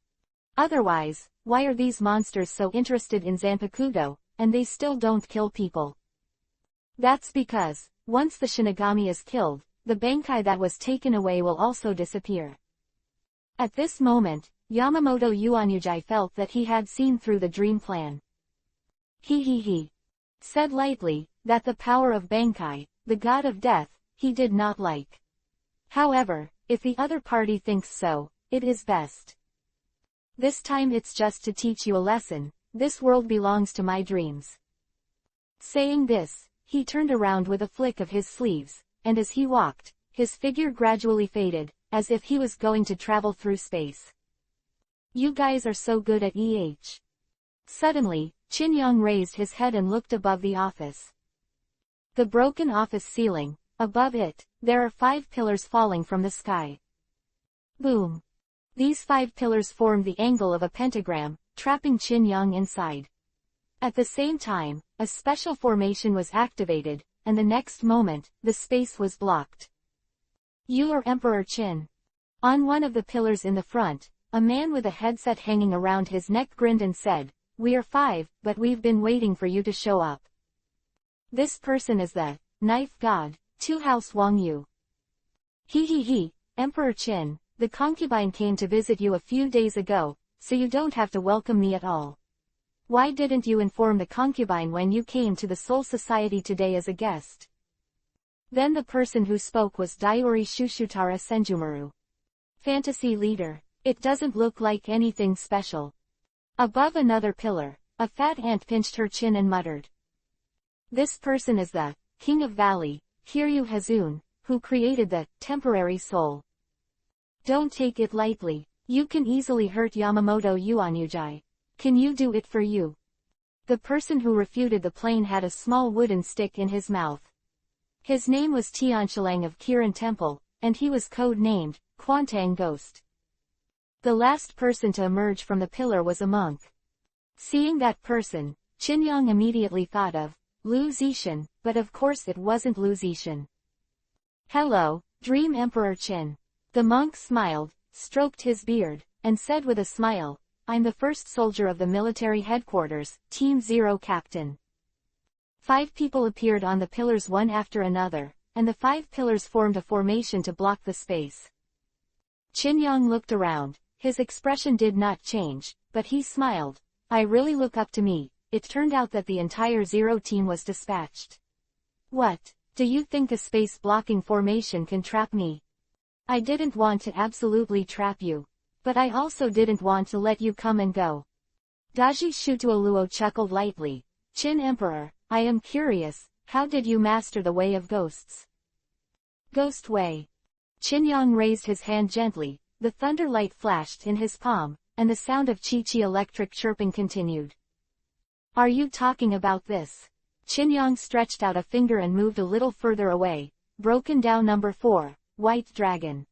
Otherwise, why are these monsters so interested in zanpakudo, and they still don't kill people? That's because, once the Shinigami is killed, the Bankai that was taken away will also disappear. At this moment, Yamamoto Yuanyujai felt that he had seen through the dream plan. He said lightly, that the power of Bankai, the god of death, he did not like. However, if the other party thinks so, it is best. This time it's just to teach you a lesson, this world belongs to my dreams. Saying this, he turned around with a flick of his sleeves, and as he walked, his figure gradually faded, as if he was going to travel through space. "You guys are so good at Suddenly, Qin Yang raised his head and looked above the office. The broken office ceiling, above it, there are 5 pillars falling from the sky. Boom! These 5 pillars formed the angle of a pentagram, trapping Qin Yang inside. At the same time, a special formation was activated, and the next moment, the space was blocked. "You are Emperor Qin." On one of the pillars in the front, a man with a headset hanging around his neck grinned and said, "We are 5, but we've been waiting for you to show up." This person is the knife god, Tu House Wang Yu. Emperor Qin, the concubine came to visit you a few days ago, so you don't have to welcome me at all. Why didn't you inform the concubine when you came to the Soul Society today as a guest? Then the person who spoke was Daiori Shushutara Senjumaru. Fantasy leader. It doesn't look like anything special. Above another pillar, a fat ant pinched her chin and muttered. This person is the King of Valley, Kiryu Hazun, who created the temporary soul. Don't take it lightly, you can easily hurt Yamamoto Yuanyujai. Can you do it for you? The person who refuted the plane had a small wooden stick in his mouth. His name was Tianshalang of Kirin Temple, and he was code-named Quantang Ghost. The last person to emerge from the pillar was a monk. Seeing that person, Qin Yang immediately thought of Lu Zishan, but of course it wasn't Lu Zishan. "Hello, Dream Emperor Qin." The monk smiled, stroked his beard, and said with a smile, "I'm the first soldier of the military headquarters, Team Zero Captain." 5 people appeared on the pillars one after another, and the 5 pillars formed a formation to block the space. Qin Yang looked around, his expression did not change, but he smiled. "I really look up to me." It turned out that the entire Zero team was dispatched. "What, do you think a space-blocking formation can trap me?" I didn't want to absolutely trap you. But I also didn't want to let you come and go. Daji Shutuoluo chuckled lightly. Chin Emperor, I am curious, how did you master the way of ghosts? Ghost way. Qinyang raised his hand gently, the thunder light flashed in his palm, and the sound of chi-chi electric chirping continued. Are you talking about this? Qinyang stretched out a finger and moved a little further away. Broken down number 4, White Dragon.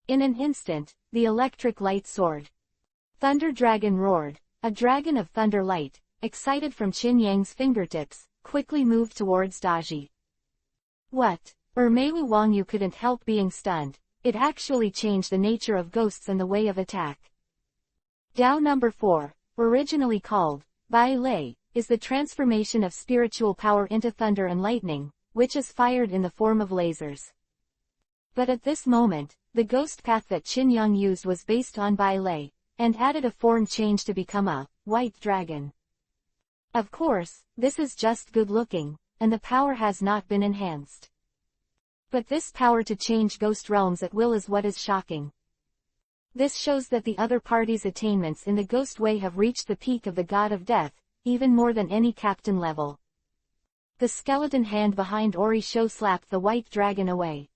In an instant, the electric light soared. Thunder Dragon roared. A dragon of thunder light, excited from Qinyang's fingertips, quickly moved towards Daji. What? Meiwu Wang, you couldn't help being stunned. It actually changed the nature of ghosts and the way of attack. Dao number 4, originally called Bai Lei, is the transformation of spiritual power into thunder and lightning, which is fired in the form of lasers. But at this moment, the ghost path that Qinyang used was based on Bai Lei, and added a form change to become a white dragon. Of course, this is just good looking, and the power has not been enhanced. But this power to change ghost realms at will is what is shocking. This shows that the other party's attainments in the ghost way have reached the peak of the god of death, even more than any captain level. The skeleton hand behind Ori Sho slapped the white dragon away.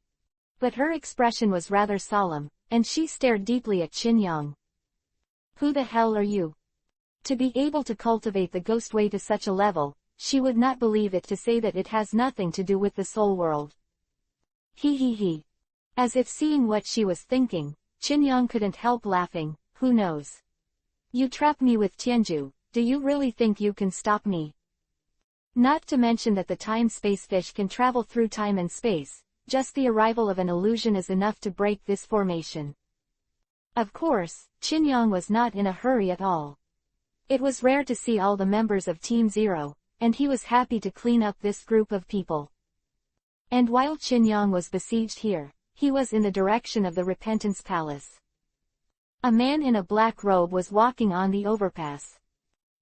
But her expression was rather solemn, and she stared deeply at Qinyang. Who the hell are you? To be able to cultivate the ghost way to such a level, she would not believe it to say that it has nothing to do with the soul world. He. As if seeing what she was thinking, Qinyang couldn't help laughing. Who knows? You trap me with Tianju, do you really think you can stop me? Not to mention that the time-space fish can travel through time and space, just the arrival of an illusion is enough to break this formation. Of course, Qinyang was not in a hurry at all. It was rare to see all the members of Team Zero, and he was happy to clean up this group of people. And while Qinyang was besieged here, he was in the direction of the Repentance Palace. A man in a black robe was walking on the overpass.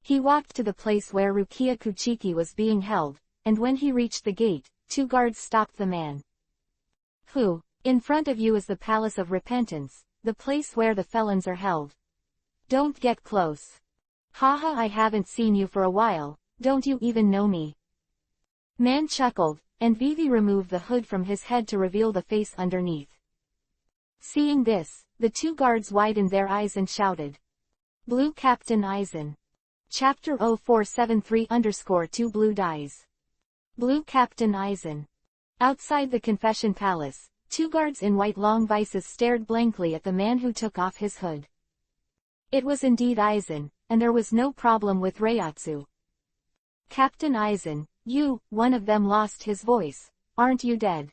He walked to the place where Rukia Kuchiki was being held, and when he reached the gate, 2 guards stopped the man. Who? In front of you is the Palace of Repentance, the place where the felons are held. Don't get close. Haha, I haven't seen you for a while, don't you even know me? Man chuckled, and Vivi removed the hood from his head to reveal the face underneath. Seeing this, the 2 guards widened their eyes and shouted. Blue Captain Aizen. Chapter 0473_2 Blue Dies. Blue Captain Aizen. Outside the Confession Palace, 2 guards in white long vices stared blankly at the man who took off his hood. It was indeed Aizen, and there was no problem with Reiatsu. Captain Aizen, you, one of them lost his voice, aren't you dead?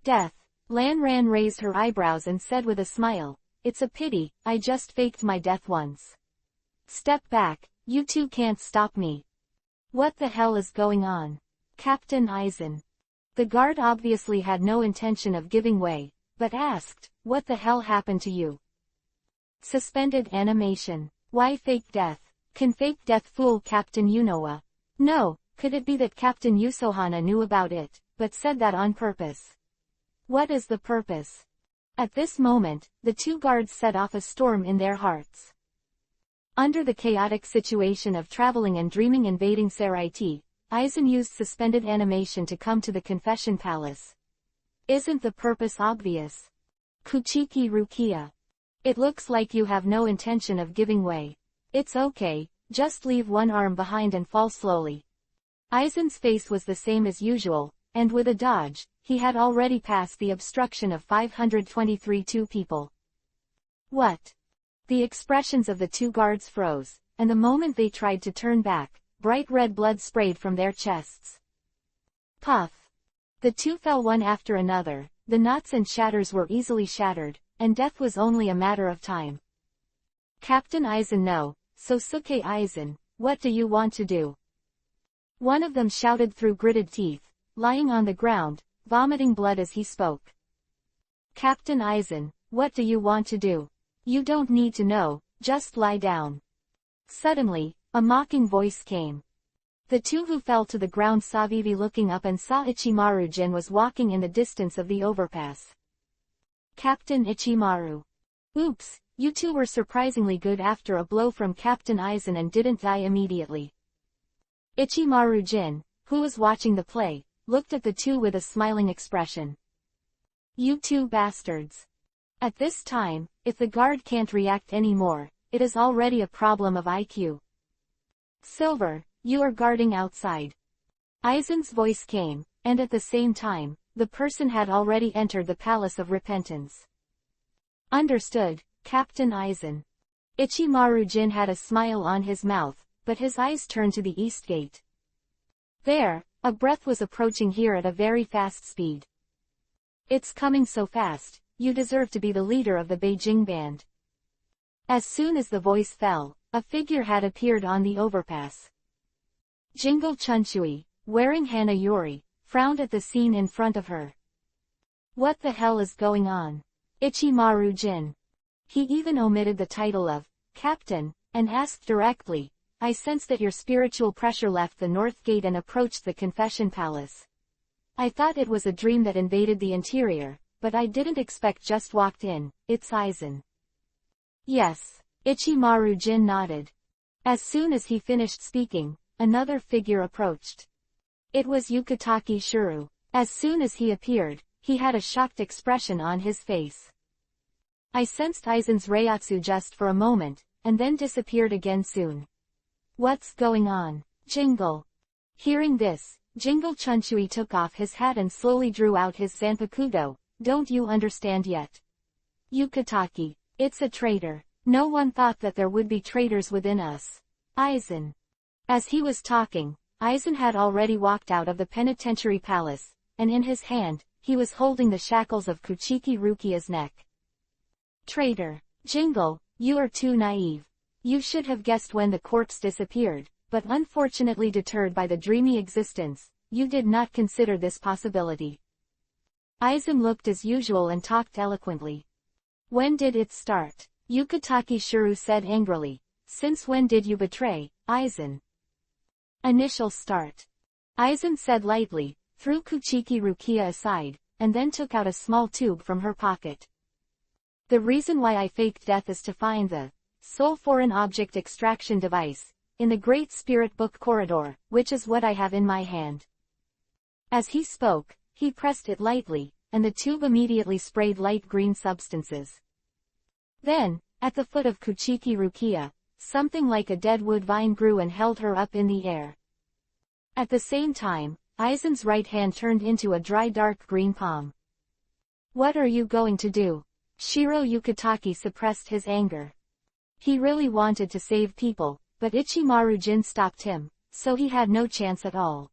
Death. Lan Ran raised her eyebrows and said with a smile, it's a pity, I just faked my death once. Step back, you 2 can't stop me. What the hell is going on? Captain Aizen. The guard obviously had no intention of giving way, but asked, what the hell happened to you? Suspended animation. Why fake death? Can fake death fool Captain Yunoa? No, could it be that Captain Yusohana knew about it, but said that on purpose? What is the purpose? At this moment, the 2 guards set off a storm in their hearts. Under the chaotic situation of traveling and dreaming invading Seraiti, Aizen used suspended animation to come to the Confession Palace. Isn't the purpose obvious? Kuchiki Rukia. It looks like you have no intention of giving way. It's okay, just leave one arm behind and fall slowly. Aizen's face was the same as usual, and with a dodge, he had already passed the obstruction of 523 people. What? The expressions of the 2 guards froze, and the moment they tried to turn back, bright red blood sprayed from their chests. Puff! The 2 fell one after another, the knots and shatters were easily shattered, and death was only a matter of time. Captain Aizen, no, Sosuke Aizen, what do you want to do? One of them shouted through gritted teeth, lying on the ground, vomiting blood as he spoke. Captain Aizen, what do you want to do? You don't need to know, just lie down. Suddenly, a mocking voice came. The 2 who fell to the ground saw Vivi looking up and saw Ichimaru Jin was walking in the distance of the overpass. Captain Ichimaru. Oops, you two were surprisingly good after a blow from Captain Aizen and didn't die immediately. Ichimaru-jin, who was watching the play, looked at the two with a smiling expression. You two bastards. At this time, if the guard can't react anymore, it is already a problem of IQ. Silver, you are guarding outside. Aizen's voice came, and at the same time, the person had already entered the Palace of Repentance. Understood, Captain Aizen. Ichimaru-jin had a smile on his mouth, but his eyes turned to the east gate. There, a breath was approaching here at a very fast speed. It's coming so fast, you deserve to be the leader of the Beijing band. As soon as the voice fell, a figure had appeared on the overpass. Jingle Chunchui, wearing Hana Yori, frowned at the scene in front of her. What the hell is going on? Ichimaru-jin. He even omitted the title of Captain, and asked directly, I sense that your spiritual pressure left the North Gate and approached the Confession Palace. I thought it was a dream that invaded the interior, but I didn't expect just walked in. It's Aizen. Yes, Ichimaru-jin nodded. As soon as he finished speaking, another figure approached. It was Yukitake Shuru. As soon as he appeared, he had a shocked expression on his face. I sensed Aizen's Reiatsu just for a moment, and then disappeared again soon. What's going on? Jingle. Hearing this, Jingle Chunchui took off his hat and slowly drew out his Zanpakudo. Don't you understand yet? Yukitake, it's a traitor. No one thought that there would be traitors within us. Aizen. As he was talking, Aizen had already walked out of the penitentiary palace, and in his hand, he was holding the shackles of Kuchiki Rukia's neck. Traitor. Jingle, you are too naive. You should have guessed when the corpse disappeared, but unfortunately deterred by the dreamy existence, you did not consider this possibility. Aizen looked as usual and talked eloquently. When did it start? Yukitake Shuru said angrily. Since when did you betray, Aizen? Initial start. Aizen said lightly, threw Kuchiki Rukia aside, and then took out a small tube from her pocket. The reason why I faked death is to find the Soul Foreign Object Extraction Device, in the Great Spirit Book Corridor, which is what I have in my hand. As he spoke, he pressed it lightly, and the tube immediately sprayed light green substances. Then, at the foot of Kuchiki Rukia, something like a dead wood vine grew and held her up in the air. At the same time, Aizen's right hand turned into a dry dark green palm. What are you going to do? Shiro Yukitake suppressed his anger. He really wanted to save people, but Ichimaru-jin stopped him, so he had no chance at all.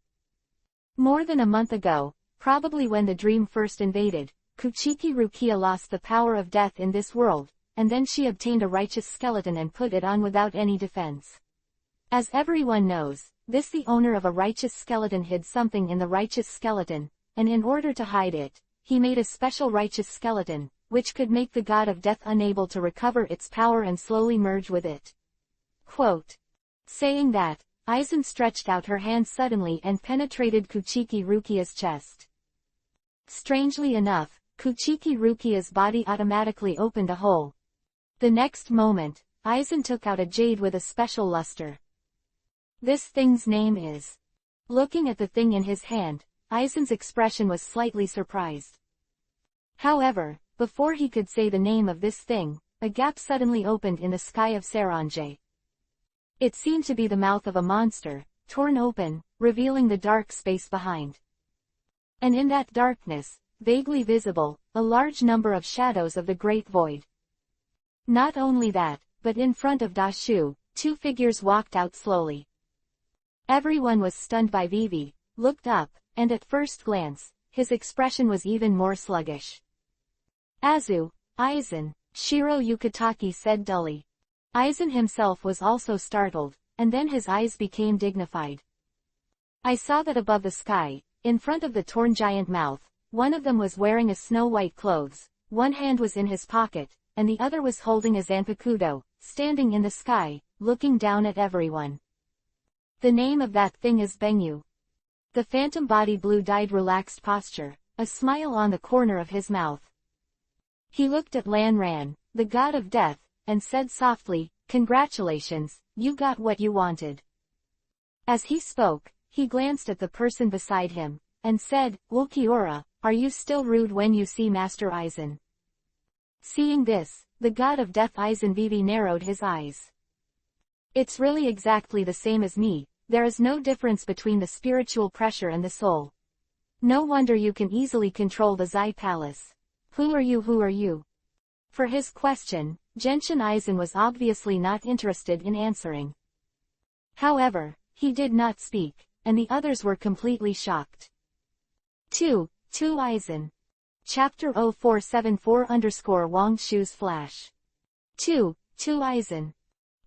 More than a month ago, probably when the dream first invaded, Kuchiki Rukia lost the power of death in this world, and then she obtained a righteous skeleton and put it on without any defense. As everyone knows, the owner of a righteous skeleton hid something in the righteous skeleton, and in order to hide it, he made a special righteous skeleton, which could make the god of death unable to recover its power and slowly merge with it. Quote. Saying that, Aizen stretched out her hand suddenly and penetrated Kuchiki Rukia's chest. Strangely enough, Kuchiki Rukia's body automatically opened a hole. The next moment, Aizen took out a jade with a special luster. This thing's name is... Looking at the thing in his hand, Aizen's expression was slightly surprised. However, before he could say the name of this thing, a gap suddenly opened in the sky of Saranjay. It seemed to be the mouth of a monster, torn open, revealing the dark space behind. And in that darkness, vaguely visible, a large number of shadows of the Great Void. Not only that, but in front of Dashu, two figures walked out slowly. Everyone was stunned by Vivi, looked up, and at first glance, his expression was even more sluggish. Azu, Aizen, Shiro Yukitake said dully. Aizen himself was also startled, and then his eyes became dignified. I saw that above the sky, in front of the torn giant mouth, one of them was wearing a snow-white clothes, one hand was in his pocket, and the other was holding a Zanpakudo, standing in the sky, looking down at everyone. The name of that thing is Bengyu. The phantom body blue-dyed relaxed posture, a smile on the corner of his mouth. He looked at Lanran, the god of death, and said softly, "Congratulations, you got what you wanted." As he spoke, he glanced at the person beside him, and said, "Ulquiorra, are you still rude when you see Master Aizen?" Seeing this, the god of death Aizen Vivi narrowed his eyes. "It's really exactly the same as me, there is no difference between the spiritual pressure and the soul. No wonder you can easily control the Zai Palace. Who are you? Who are you?" For his question, Genshin Aizen was obviously not interested in answering. However, he did not speak, and the others were completely shocked. 2 Aizen. Chapter 0474 Wang Shu's Flash. 2 Aizen.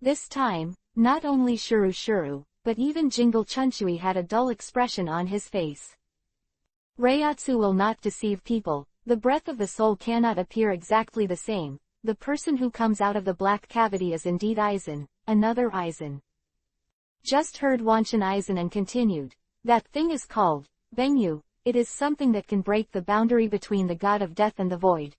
This time, not only Shuru, but even Jingle Chunshui had a dull expression on his face. Reiatsu will not deceive people, the breath of the soul cannot appear exactly the same, the person who comes out of the black cavity is indeed Aizen, another Aizen. Just heard Wanshin Aizen and continued, "That thing is called Benyu, it is something that can break the boundary between the god of death and the void.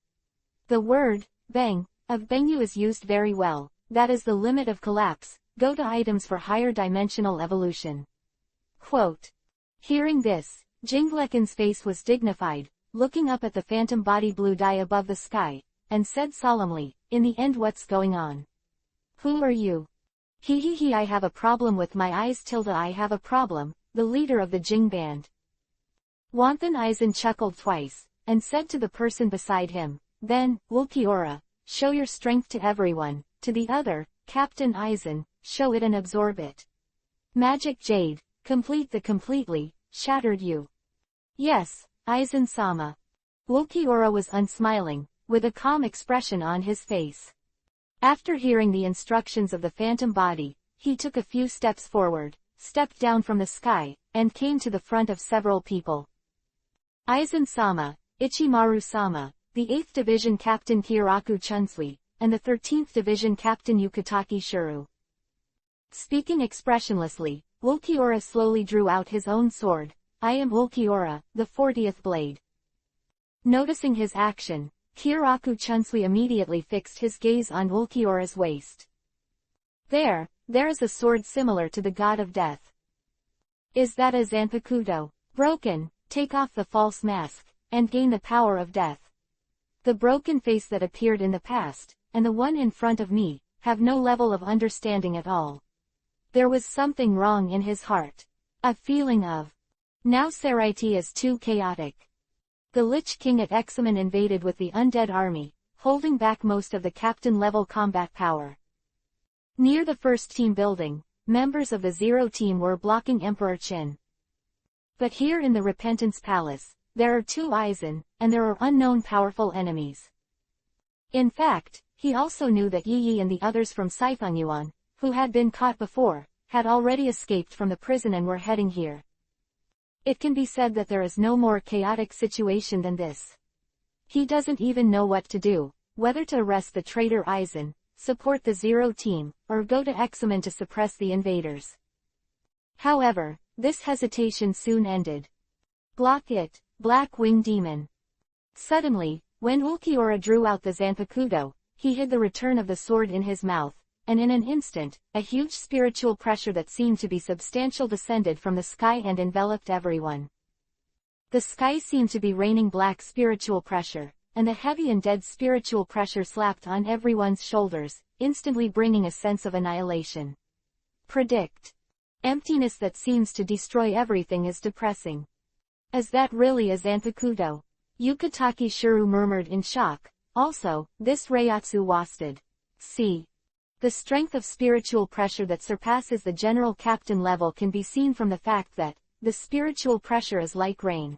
The word, Beng, of Benyu is used very well, that is the limit of collapse, go to items for higher dimensional evolution." Quote. Hearing this, Jinglekin's face was dignified, looking up at the phantom body blue dye above the sky, and said solemnly, "In the end what's going on? Who are you?" He, I have a problem with my eyes. I have a problem, the leader of the Jing band. Wanthan Aizen chuckled twice, and said to the person beside him, "Then, Ulquiorra, show your strength to everyone," to the other, "Captain Aizen, show it and absorb it. Magic Jade, complete the completely, shattered you." "Yes, Aizen-sama." Ulquiorra was unsmiling, with a calm expression on his face. After hearing the instructions of the phantom body, he took a few steps forward, stepped down from the sky, and came to the front of several people. "Aizen-sama, Ichimaru-sama, the 8th Division Captain Kiraku Chunsui, and the 13th Division Captain Yukitaki Shuru." Speaking expressionlessly, Ulquiorra slowly drew out his own sword. "I am Ulquiorra, the 40th blade." Noticing his action, Kiraku Chunsui immediately fixed his gaze on Ulquiorra's waist. There is a sword similar to the god of death. "Is that a Zanpakuto? Broken, take off the false mask, and gain the power of death. The broken face that appeared in the past, and the one in front of me, have no level of understanding at all." There was something wrong in his heart. A feeling of, now Saraiti is too chaotic. The Lich King at Examen invaded with the undead army, holding back most of the captain-level combat power. Near the first team building, members of the Zero team were blocking Emperor Qin. But here in the Repentance Palace, there are 2 Aizen, and there are unknown powerful enemies. In fact, he also knew that Yi and the others from Sifengyuan, who had been caught before, had already escaped from the prison and were heading here. It can be said that there is no more chaotic situation than this. He doesn't even know what to do, whether to arrest the traitor Aizen, support the Zero team, or go to Examen to suppress the invaders. However, this hesitation soon ended. "Block it, Black Wing Demon." Suddenly, when Ulquiorra drew out the Zanpakuto, he hid the return of the sword in his mouth, and in an instant, a huge spiritual pressure that seemed to be substantial descended from the sky and enveloped everyone. The sky seemed to be raining black spiritual pressure, and the heavy and dead spiritual pressure slapped on everyone's shoulders, instantly bringing a sense of annihilation. Predict. Emptiness that seems to destroy everything is depressing. Is that really a Zanpakuto? Yukitaki Shuru murmured in shock. Also, this Reiatsu wasted. See. The strength of spiritual pressure that surpasses the general captain level can be seen from the fact that, the spiritual pressure is like rain.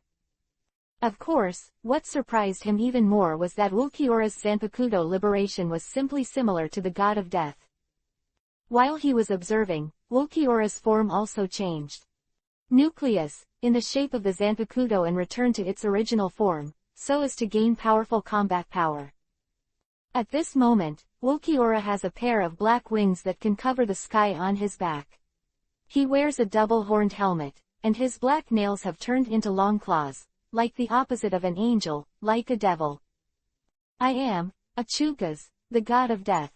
Of course, what surprised him even more was that Ulquiorra's Zanpakuto liberation was simply similar to the god of death. While he was observing, Ulquiorra's form also changed. Nucleus, in the shape of the Zanpakuto and returned to its original form, so as to gain powerful combat power. At this moment, Ulquiorra has a pair of black wings that can cover the sky on his back. He wears a double-horned helmet, and his black nails have turned into long claws, like the opposite of an angel, like a devil. I am, Achukas, the god of death.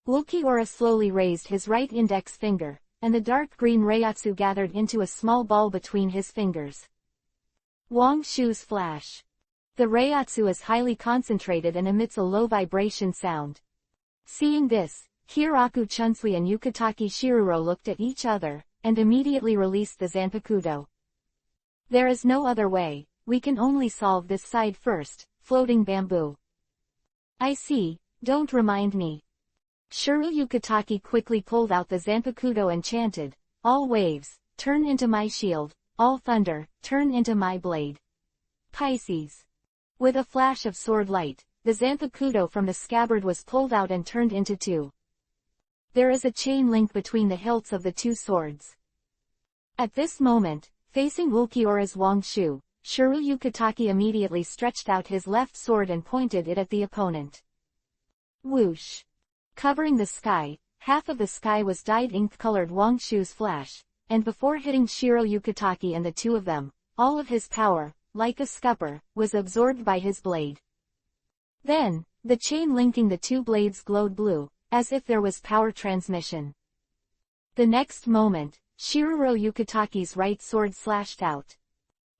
Ulquiorra slowly raised his right index finger, and the dark green Reiatsu gathered into a small ball between his fingers. Wang Shu's flash. The Reiatsu is highly concentrated and emits a low vibration sound. Seeing this, Hiraku Chunsui and Yukitaki Shiruro looked at each other, and immediately released the Zanpakuto. There is no other way, we can only solve this side first, floating bamboo. I see, don't remind me. Shuru Yukitaki quickly pulled out the Zanpakuto and chanted, all waves, turn into my shield, all thunder, turn into my blade. Pisces. With a flash of sword light, the Zanpakuto from the scabbard was pulled out and turned into two. There is a chain link between the hilts of the two swords. At this moment, facing Ulquiorra's Wang Shu, Shuru Yukitaki immediately stretched out his left sword and pointed it at the opponent. Whoosh! Covering the sky, half of the sky was dyed ink-colored Wang Shu's flash, and before hitting Shiro Yukitaki and the two of them, all of his power, like a scupper, was absorbed by his blade. Then, the chain linking the two blades glowed blue, as if there was power transmission. The next moment, Shiruro Yukitaki's right sword slashed out.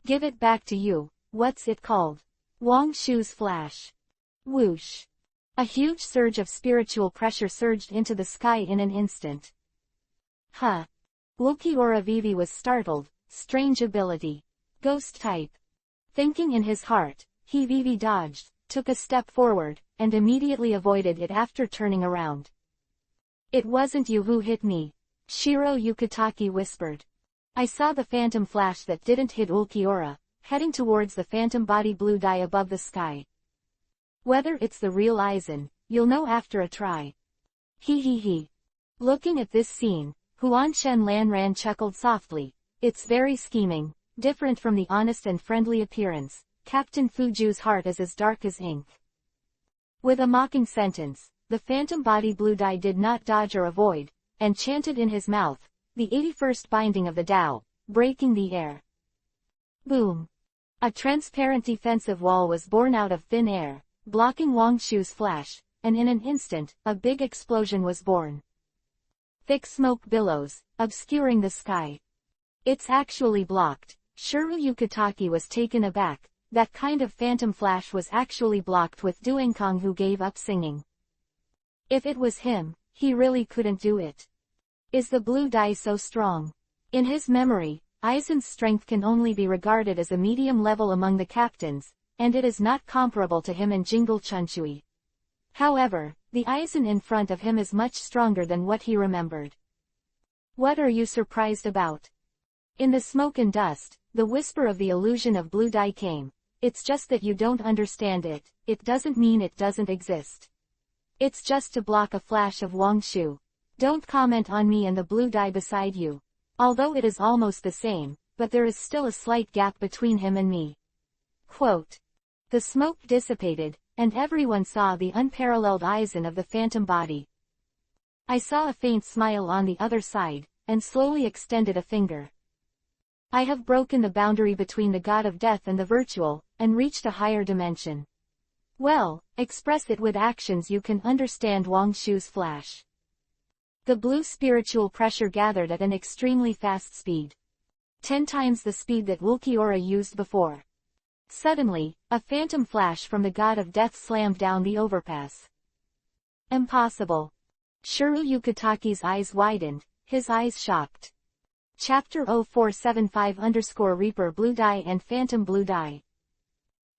Give it back to you, what's it called? Wang Shu's flash. Whoosh! A huge surge of spiritual pressure surged into the sky in an instant. Huh! Ulquiorra Vivi was startled, strange ability. Ghost type. Thinking in his heart, he Vivi dodged, took a step forward, and immediately avoided it after turning around. It wasn't you who hit me, Shiro Yukitaki whispered. I saw the phantom flash that didn't hit Ulquiorra, heading towards the phantom body blue dye above the sky. Whether it's the real Aizen, you'll know after a try. He. Looking at this scene, Huan Shen Lanran chuckled softly. It's very scheming, different from the honest and friendly appearance. Captain Fuju's heart is as dark as ink. With a mocking sentence, the phantom body blue dye did not dodge or avoid, and chanted in his mouth, the 81st binding of the Tao, breaking the air. Boom! A transparent defensive wall was born out of thin air, blocking Wang Shu's flash, and in an instant, a big explosion was born. Thick smoke billows, obscuring the sky. It's actually blocked. Shuru Yukitaki was taken aback. That kind of phantom flash was actually blocked with Duenkong, who gave up singing. If it was him, he really couldn't do it. Is the blue dye so strong? In his memory, Aizen's strength can only be regarded as a medium level among the captains, and it is not comparable to him and Jingle Chunsui. However, the Aizen in front of him is much stronger than what he remembered. What are you surprised about? In the smoke and dust, the whisper of the illusion of blue dye came. It's just that you don't understand it. It doesn't mean it doesn't exist. It's just to block a flash of Wang Shu. Don't comment on me and the blue dye beside you. Although it is almost the same, but there is still a slight gap between him and me. Quote. The smoke dissipated, and everyone saw the unparalleled Aizen of the phantom body. I saw a faint smile on the other side, and slowly extended a finger. I have broken the boundary between the god of death and the virtual, and reached a higher dimension. Well, express it with actions. You can understand Wang Shu's flash. The blue spiritual pressure gathered at an extremely fast speed. 10 times the speed that Ulquiorra used before. Suddenly, a phantom flash from the god of death slammed down the overpass. Impossible. Shuru Yukitaki's eyes widened, his eyes shocked. Chapter 0475-Reaper Blue Dye and Phantom Blue Dye.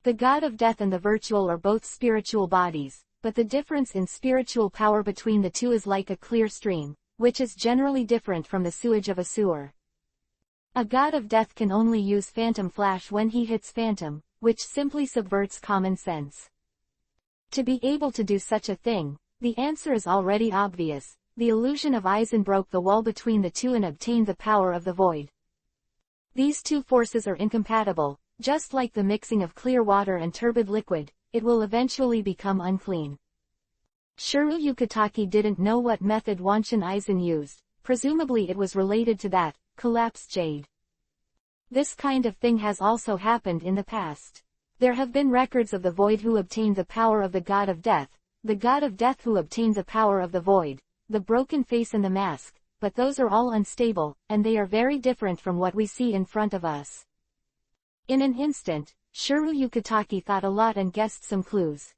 The god of death and the virtual are both spiritual bodies, but the difference in spiritual power between the two is like a clear stream, which is generally different from the sewage of a sewer. A god of death can only use phantom flash when he hits phantom, which simply subverts common sense. To be able to do such a thing, the answer is already obvious. The illusion of Aizen broke the wall between the two and obtained the power of the void. These two forces are incompatible. Just like the mixing of clear water and turbid liquid, it will eventually become unclean. Shuru Yukitaki didn't know what method Wanshin Aizen used. Presumably it was related to that, collapsed jade. This kind of thing has also happened in the past. There have been records of the Void who obtained the power of the God of Death, the God of Death who obtained the power of the Void, the broken face and the mask, but those are all unstable, and they are very different from what we see in front of us. In an instant, Shuru Yukitake thought a lot and guessed some clues.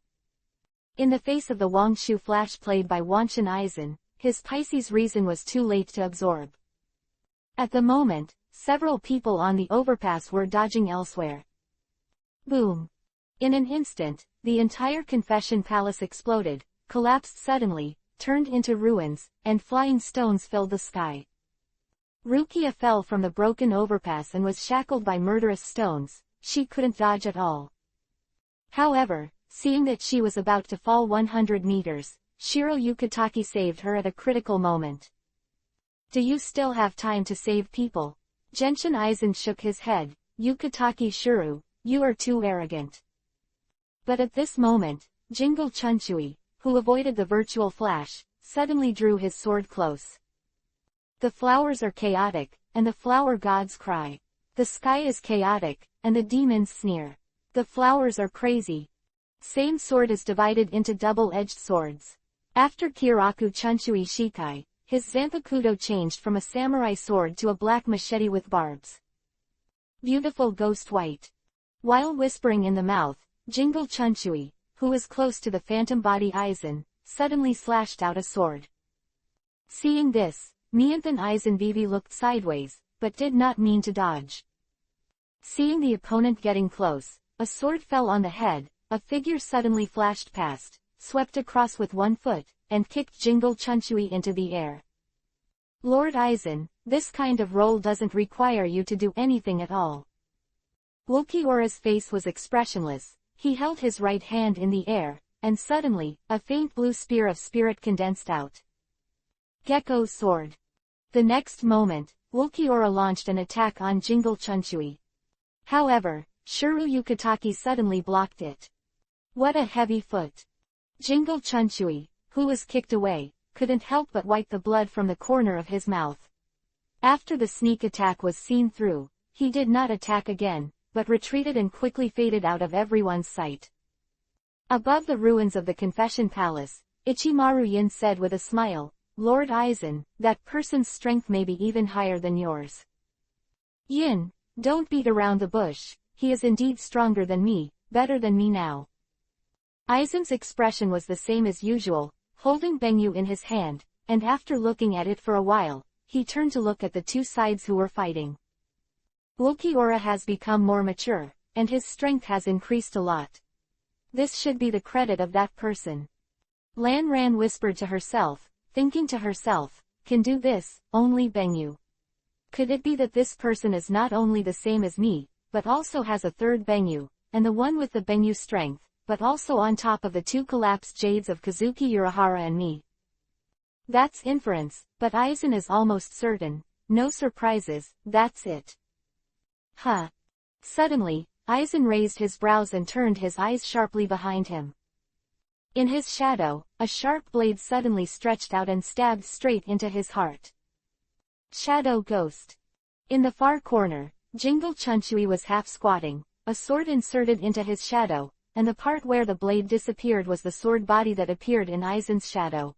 In the face of the Wangshu flash played by Wanshin Aizen, his Pisces reason was too late to absorb. At the moment, several people on the overpass were dodging elsewhere. Boom! In an instant, the entire confession palace exploded, collapsed suddenly, turned into ruins, and flying stones filled the sky. Rukia fell from the broken overpass and was shackled by murderous stones. She couldn't dodge at all. However, seeing that she was about to fall 100 meters, Shiro Yukitake saved her at a critical moment. Do you still have time to save people? Genshin Aizen shook his head. Yukitake Shuru, you are too arrogant. But at this moment, Jingle Chunchui, who avoided the virtual flash, suddenly drew his sword close. The flowers are chaotic, and the flower gods cry. The sky is chaotic, and the demons sneer. The flowers are crazy. Same sword is divided into double-edged swords. After Kiraku Chunchui Shikai, his Zanpakuto changed from a samurai sword to a black machete with barbs. Beautiful ghost white. While whispering in the mouth, Jingle Chunchui, who was close to the phantom body Aizen, suddenly slashed out a sword. Seeing this, Mianthan Aizen Vivi looked sideways, but did not mean to dodge. Seeing the opponent getting close, a sword fell on the head, a figure suddenly flashed past, swept across with one foot, and kicked Jingle Chunchui into the air. Lord Aizen, this kind of role doesn't require you to do anything at all. Ulquiorra's face was expressionless. He held his right hand in the air, and suddenly, a faint blue spear of spirit condensed out. Gecko's sword. The next moment, Ulquiorra launched an attack on Jingle Chunchui. However, Shuru Yukitake suddenly blocked it. What a heavy foot! Jingle Chunchui, who was kicked away, couldn't help but wipe the blood from the corner of his mouth. After the sneak attack was seen through, he did not attack again, but retreated and quickly faded out of everyone's sight. Above the ruins of the Confession Palace, Ichimaru Yin said with a smile, Lord Aizen, that person's strength may be even higher than yours. Yin, don't beat around the bush, he is indeed stronger than me, better than me now. Aizen's expression was the same as usual, holding Bengyu in his hand, and after looking at it for a while, he turned to look at the two sides who were fighting. Ulquiorra has become more mature, and his strength has increased a lot. This should be the credit of that person. Lan Ran whispered to herself, thinking to herself, can do this, only Bengyu. Could it be that this person is not only the same as me, but also has a third Bengyu, and the one with the Bengyu strength, but also on top of the two collapsed jades of Kazuki Urahara and me? That's inference, but Aizen is almost certain. No surprises, that's it. Huh. Suddenly, Aizen raised his brows and turned his eyes sharply behind him. In his shadow, a sharp blade suddenly stretched out and stabbed straight into his heart. Shadow Ghost. In the far corner, Jingle Chunchui was half squatting, a sword inserted into his shadow, and the part where the blade disappeared was the sword body that appeared in Aizen's shadow.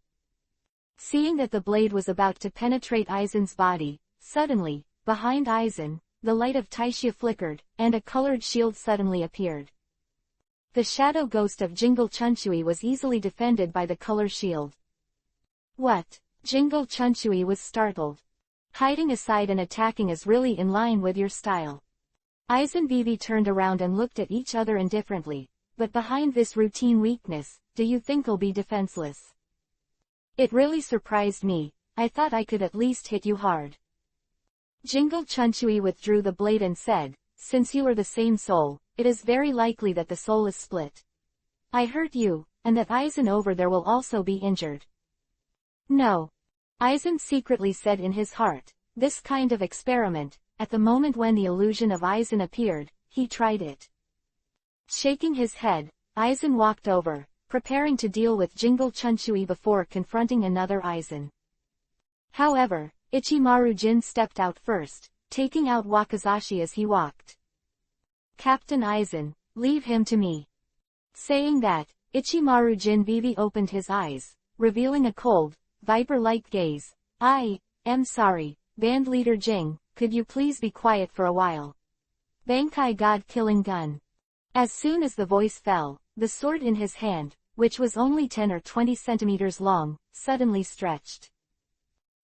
Seeing that the blade was about to penetrate Aizen's body, suddenly, behind Aizen, the light of Taishia flickered, and a colored shield suddenly appeared. The shadow ghost of Jingle Chunchui was easily defended by the color shield. What? Jingle Chunchui was startled. Hiding aside and attacking is really in line with your style. Aizen Vivi turned around and looked at each other indifferently, but behind this routine weakness, do you think I'll be defenseless? It really surprised me, I thought I could at least hit you hard. Jingle Chunchui withdrew the blade and said, since you are the same soul, it is very likely that the soul is split. I hurt you, and that Aizen over there will also be injured. No. Aizen secretly said in his heart, this kind of experiment, at the moment when the illusion of Aizen appeared, he tried it. Shaking his head, Aizen walked over, preparing to deal with Jingle Chunchui before confronting another Aizen. However, Ichimaru Jin stepped out first, taking out Wakazashi as he walked. Captain Aizen, leave him to me. Saying that, Ichimaru Jin Vivi opened his eyes, revealing a cold, viper-like gaze. I am sorry, band leader Jing, could you please be quiet for a while? Bankai God-killing gun. As soon as the voice fell, the sword in his hand, which was only 10 or 20 centimeters long, suddenly stretched.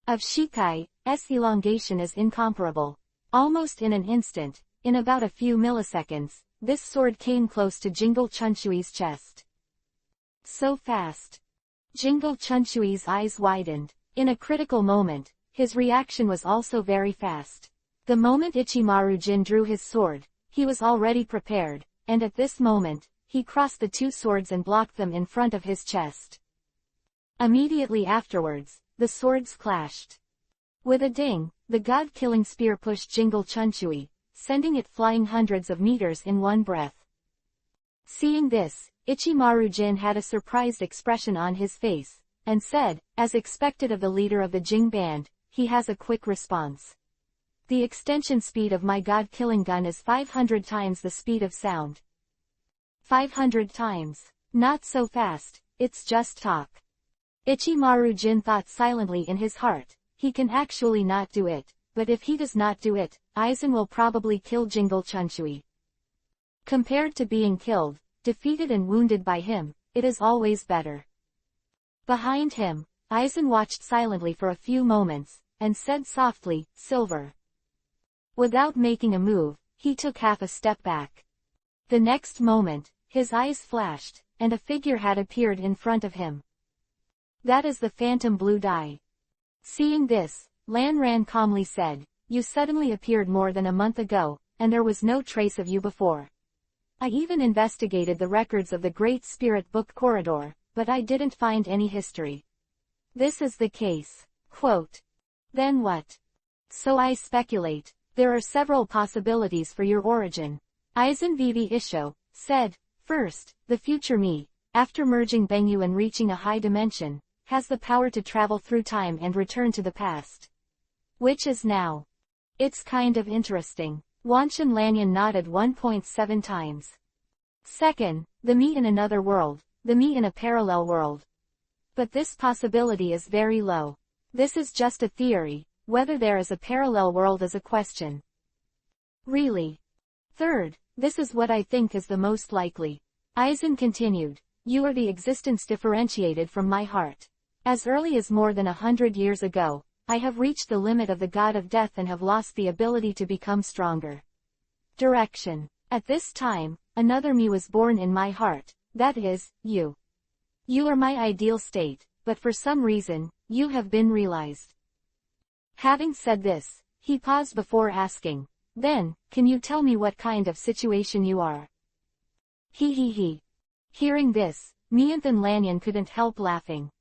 Of Shikai's elongation is incomparable. Almost in an instant, in about a few milliseconds, this sword came close to Jingle Chunchui's chest. So fast. Jingle Chunchui's eyes widened. In a critical moment, his reaction was also very fast. The moment Ichimaru Jin drew his sword, he was already prepared, and at this moment, he crossed the two swords and blocked them in front of his chest. Immediately afterwards, the swords clashed. With a ding, the god-killing spear pushed Jingle Chunchui, sending it flying hundreds of meters in one breath. Seeing this, Ichimaru Jin had a surprised expression on his face, and said, as expected of the leader of the Jing band, he has a quick response. The extension speed of my god-killing gun is 500 times the speed of sound. 500 times. Not so fast, it's just talk. Ichimaru Jin thought silently in his heart, he can actually not do it, but if he does not do it, Aizen will probably kill Jingle Chunchui. Compared to being killed, defeated and wounded by him, it is always better. Behind him, Aizen watched silently for a few moments, and said softly, Silver. Without making a move, he took half a step back. The next moment, his eyes flashed, and a figure had appeared in front of him. That is the phantom blue dye. Seeing this, Lan Ran calmly said, You suddenly appeared more than a month ago, and there was no trace of you before. I even investigated the records of the Great Spirit Book Corridor, but I didn't find any history. This is the case. Quote. Then what? So I speculate. There are several possibilities for your origin. Aizen Vivi Isho said, First, the future me, after merging Bengyu and reaching a high dimension, has the power to travel through time and return to the past. Which is now. It's kind of interesting. Wanshan Lanyan nodded 1.7 times. Second, the me in another world, the me in a parallel world. But this possibility is very low. This is just a theory. Whether there is a parallel world is a question. Really? Third, this is what I think is the most likely. Aizen continued, You are the existence differentiated from my heart. As early as more than 100 years ago, I have reached the limit of the god of death and have lost the ability to become stronger. Direction. At this time, another me was born in my heart, that is, you. You are my ideal state, but for some reason, you have been realized. Having said this, he paused before asking, Then, can you tell me what kind of situation you are? He. Hearing this, Mianthan Lanyan couldn't help laughing.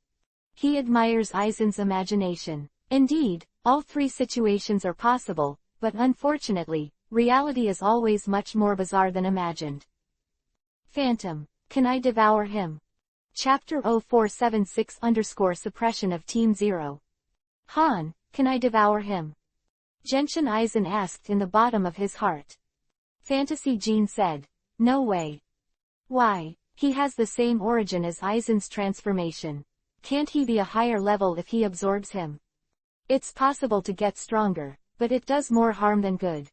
He admires Aizen's imagination. Indeed, all three situations are possible, but unfortunately, reality is always much more bizarre than imagined. Phantom. Can I devour him? Chapter 0476_suppression of Team Zero. Han. Can I devour him? Genshin Aizen asked in the bottom of his heart. Fantasy Jean said, No way. Why? He has the same origin as Aizen's transformation. Can't he be a higher level if he absorbs him? It's possible to get stronger, but it does more harm than good.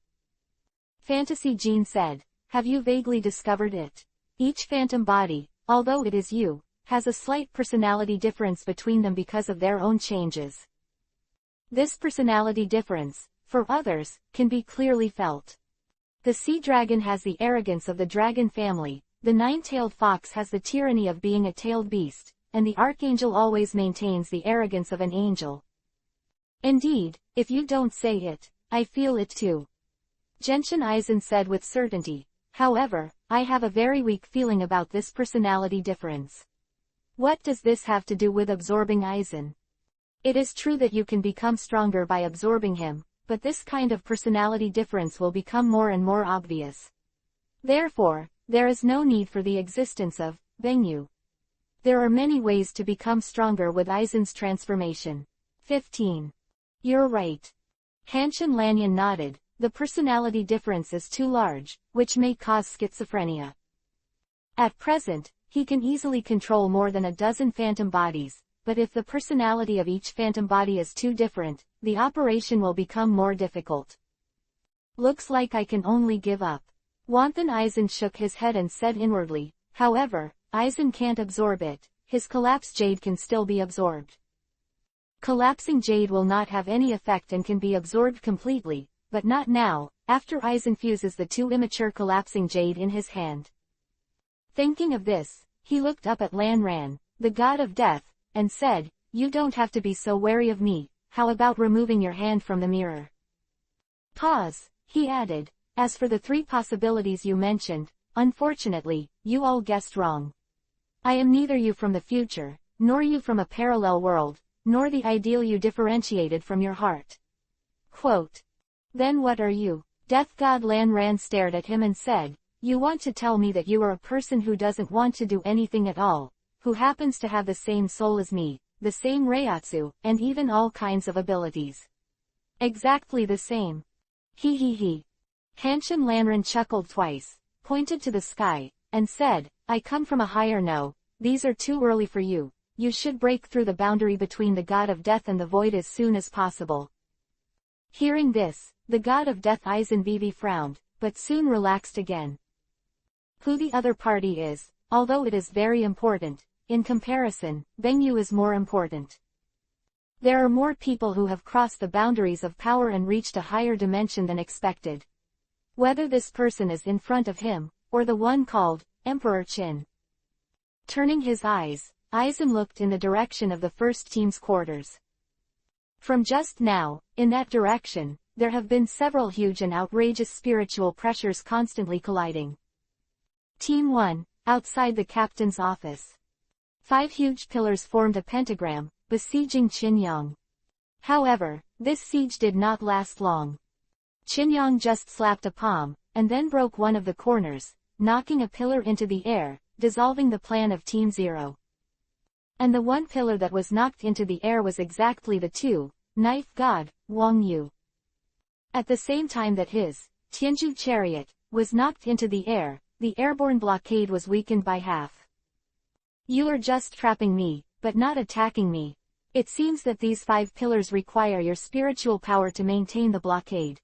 Fantasy Jean said, Have you vaguely discovered it? Each phantom body, although it is you, has a slight personality difference between them because of their own changes. This personality difference, for others, can be clearly felt. The sea dragon has the arrogance of the dragon family, the nine-tailed fox has the tyranny of being a tailed beast, and the archangel always maintains the arrogance of an angel. Indeed, if you don't say it, I feel it too. Genshin Aizen said with certainty, However, I have a very weak feeling about this personality difference. What does this have to do with absorbing Aizen? It is true that you can become stronger by absorbing him, but this kind of personality difference will become more and more obvious. Therefore, there is no need for the existence of Bengyu. There are many ways to become stronger with Aizen's transformation. 15. You're right. Hanshin Lanyan nodded, the personality difference is too large, which may cause schizophrenia. At present, he can easily control more than a dozen phantom bodies, but if the personality of each phantom body is too different, the operation will become more difficult. Looks like I can only give up. Wanton Eisen shook his head and said inwardly, however, Eisen can't absorb it, his collapsed jade can still be absorbed. Collapsing jade will not have any effect and can be absorbed completely, but not now, after Eisen fuses the two immature collapsing jade in his hand. Thinking of this, he looked up at Lan Ran, the god of death, and said, you don't have to be so wary of me, how about removing your hand from the mirror? Pause, he added, as for the three possibilities you mentioned, unfortunately, you all guessed wrong. I am neither you from the future, nor you from a parallel world, nor the ideal you differentiated from your heart. Quote. Then what are you? Death god Lan Ran stared at him and said, you want to tell me that you are a person who doesn't want to do anything at all, who happens to have the same soul as me, the same Reiatsu, and even all kinds of abilities. Exactly the same. He he he. Hanshin Lanran chuckled twice, pointed to the sky, and said, I come from a higher no, these are too early for you, you should break through the boundary between the god of death and the void as soon as possible. Hearing this, the god of death Eisen Vivi frowned, but soon relaxed again. Who the other party is, although it is very important, in comparison, Bengyu is more important. There are more people who have crossed the boundaries of power and reached a higher dimension than expected. Whether this person is in front of him, or the one called Emperor Qin. Turning his eyes, Eisen looked in the direction of the first team's quarters. From just now, in that direction, there have been several huge and outrageous spiritual pressures constantly colliding. Team 1, outside the captain's office. 5 huge pillars formed a pentagram, besieging Qinyang. However, this siege did not last long. Qinyang just slapped a palm, and then broke one of the corners, knocking a pillar into the air, dissolving the plan of Team 0. And the one pillar that was knocked into the air was exactly the two-knife god, Wang Yu. At the same time that his Tianju chariot was knocked into the air, the airborne blockade was weakened by half. You are just trapping me, but not attacking me. It seems that these 5 pillars require your spiritual power to maintain the blockade.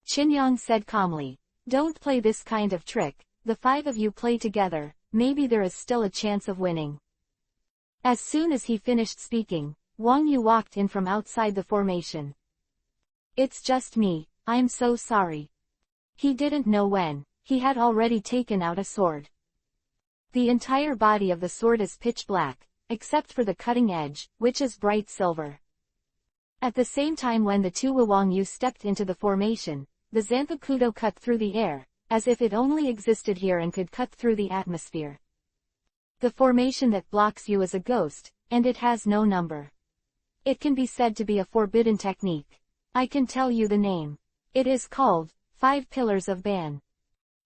Qinyang said calmly, don't play this kind of trick, the 5 of you play together, maybe there is still a chance of winning. As soon as he finished speaking, Wang Yu walked in from outside the formation. It's just me, I'm so sorry. He didn't know when, he had already taken out a sword. The entire body of the sword is pitch black, except for the cutting edge, which is bright silver. At the same time when the two Wang Yu stepped into the formation, the Zanpakudo cut through the air, as if it only existed here and could cut through the atmosphere. The formation that blocks you is a ghost, and it has no number. It can be said to be a forbidden technique. I can tell you the name. It is called 5 Pillars of Ban.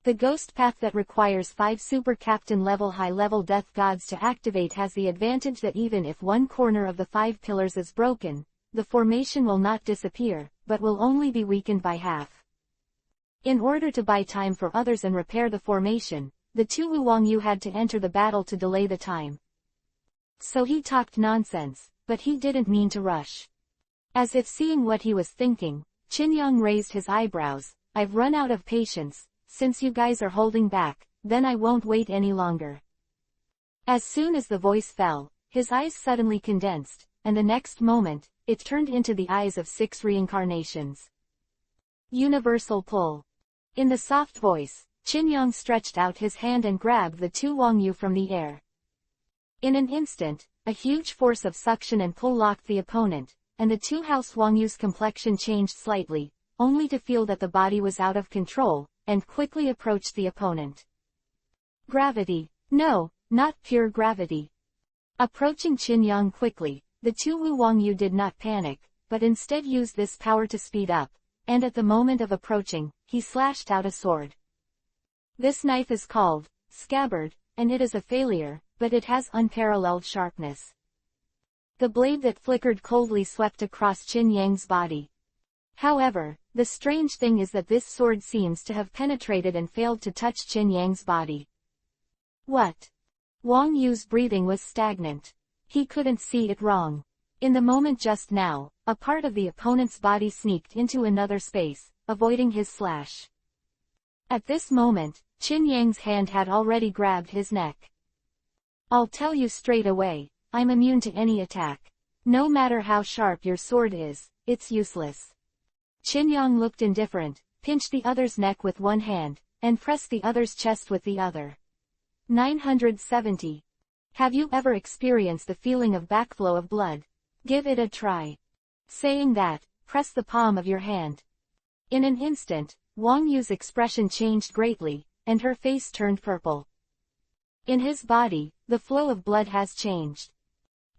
The ghost path that requires 5 super captain level high-level death gods to activate has the advantage that even if one corner of the 5 pillars is broken, the formation will not disappear, but will only be weakened by half. In order to buy time for others and repair the formation, the two Wang Yu had to enter the battle to delay the time. So he talked nonsense, but he didn't mean to rush. As if seeing what he was thinking, Qinyang raised his eyebrows. I've run out of patience, since you guys are holding back, then I won't wait any longer. As soon as the voice fell, his eyes suddenly condensed, and the next moment, it turned into the eyes of 6 reincarnations. Universal pull. In the soft voice, Qinyang stretched out his hand and grabbed the two Wang Yu from the air. In an instant, a huge force of suction and pull locked the opponent, and the two House Wang Yu's complexion changed slightly, only to feel that the body was out of control, and quickly approached the opponent. Gravity. No, not pure gravity. Approaching Qinyang quickly, the two Wang Yu did not panic, but instead used this power to speed up, and at the moment of approaching, he slashed out a sword. This knife is called Scabbard, and it is a failure, but it has unparalleled sharpness. The blade that flickered coldly swept across Qinyang's body. However, the strange thing is that this sword seems to have penetrated and failed to touch Qinyang's body. What? Wang Yu's breathing was stagnant. He couldn't see it wrong. In the moment just now, a part of the opponent's body sneaked into another space, avoiding his slash. At this moment, Qin Yang's hand had already grabbed his neck. I'll tell you straight away, I'm immune to any attack. No matter how sharp your sword is, it's useless. Qin Yang looked indifferent, pinched the other's neck with one hand, and pressed the other's chest with the other. 970. Have you ever experienced the feeling of backflow of blood? Give it a try. Saying that, press the palm of your hand. In an instant, Wang Yu's expression changed greatly, and her face turned purple. In his body, the flow of blood has changed.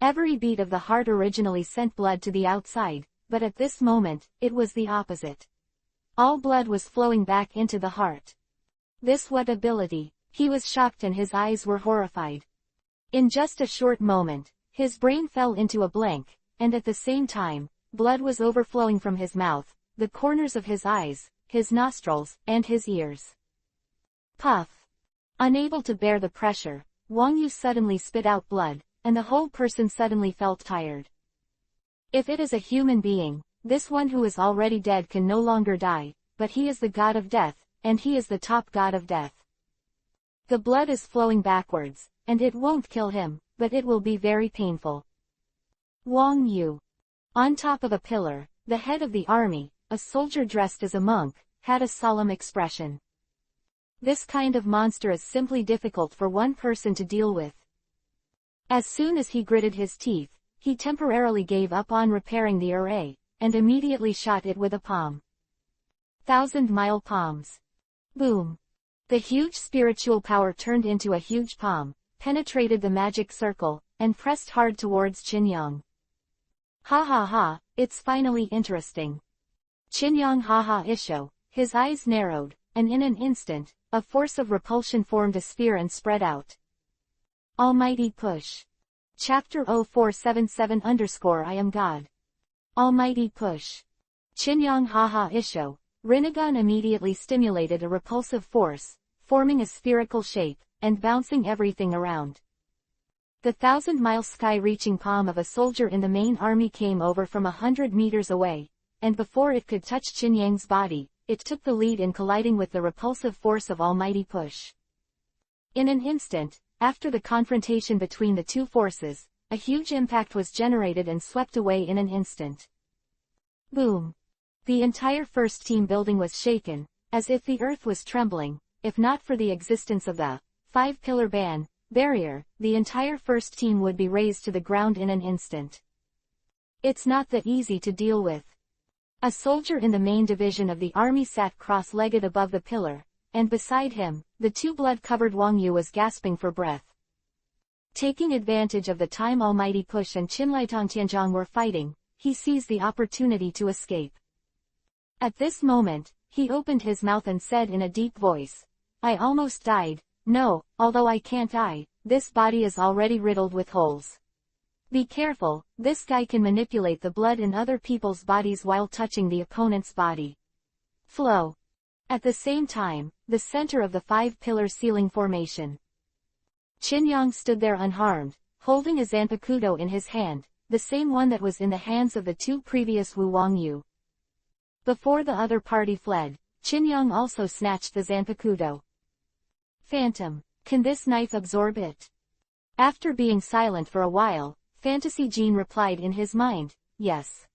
Every beat of the heart originally sent blood to the outside, but at this moment, it was the opposite. All blood was flowing back into the heart. This what ability? He was shocked and his eyes were horrified. In just a short moment, his brain fell into a blank, and at the same time, blood was overflowing from his mouth, the corners of his eyes, his nostrils, and his ears. Puff! Unable to bear the pressure, Wang Yu suddenly spit out blood, and the whole person suddenly felt tired. If it is a human being, this one who is already dead can no longer die, but he is the god of death, and he is the top god of death. The blood is flowing backwards, and it won't kill him, but it will be very painful. Wang Yu. On top of a pillar, the head of the army, a soldier dressed as a monk, had a solemn expression. This kind of monster is simply difficult for one person to deal with. As soon as he gritted his teeth, he temporarily gave up on repairing the array, and immediately shot it with a palm. 1,000-mile palms. Boom! The huge spiritual power turned into a huge palm, penetrated the magic circle, and pressed hard towards Qin Yang. Ha ha ha, it's finally interesting. Qin Yang ha ha isho, his eyes narrowed, and in an instant, a force of repulsion formed a sphere and spread out. Almighty push. Chapter-467 I am God. Almighty push. Qin Yang ha ha isho. Rinnegan immediately stimulated a repulsive force, forming a spherical shape, and bouncing everything around. The 1,000-mile sky-reaching palm of a soldier in the main army came over from 100 meters away, and before it could touch Qin Yang's body, it took the lead in colliding with the repulsive force of Almighty Push. In an instant, after the confrontation between the two forces, a huge impact was generated and swept away in an instant. Boom! The entire first team building was shaken, as if the earth was trembling. If not for the existence of the 5-pillar barrier, the entire first team would be razed to the ground in an instant. It's not that easy to deal with. A soldier in the main division of the army sat cross-legged above the pillar, and beside him, the two blood-covered Wang Yu was gasping for breath. Taking advantage of the time Almighty Push and Qinlai Tongtianzhong were fighting, he seized the opportunity to escape. At this moment, he opened his mouth and said in a deep voice, I almost died. No, although I can't die, this body is already riddled with holes. Be careful, this guy can manipulate the blood in other people's bodies while touching the opponent's body. Flow. At the same time, the center of the 5-pillar ceiling formation. Qin Yang stood there unharmed, holding a Zanpakudo in his hand, the same one that was in the hands of the two previous Wu Wang Yu. Before the other party fled, Qin Yang also snatched the Zanpakudo. Phantom, can this knife absorb it? After being silent for a while, Fantasy Jean replied in his mind, yes.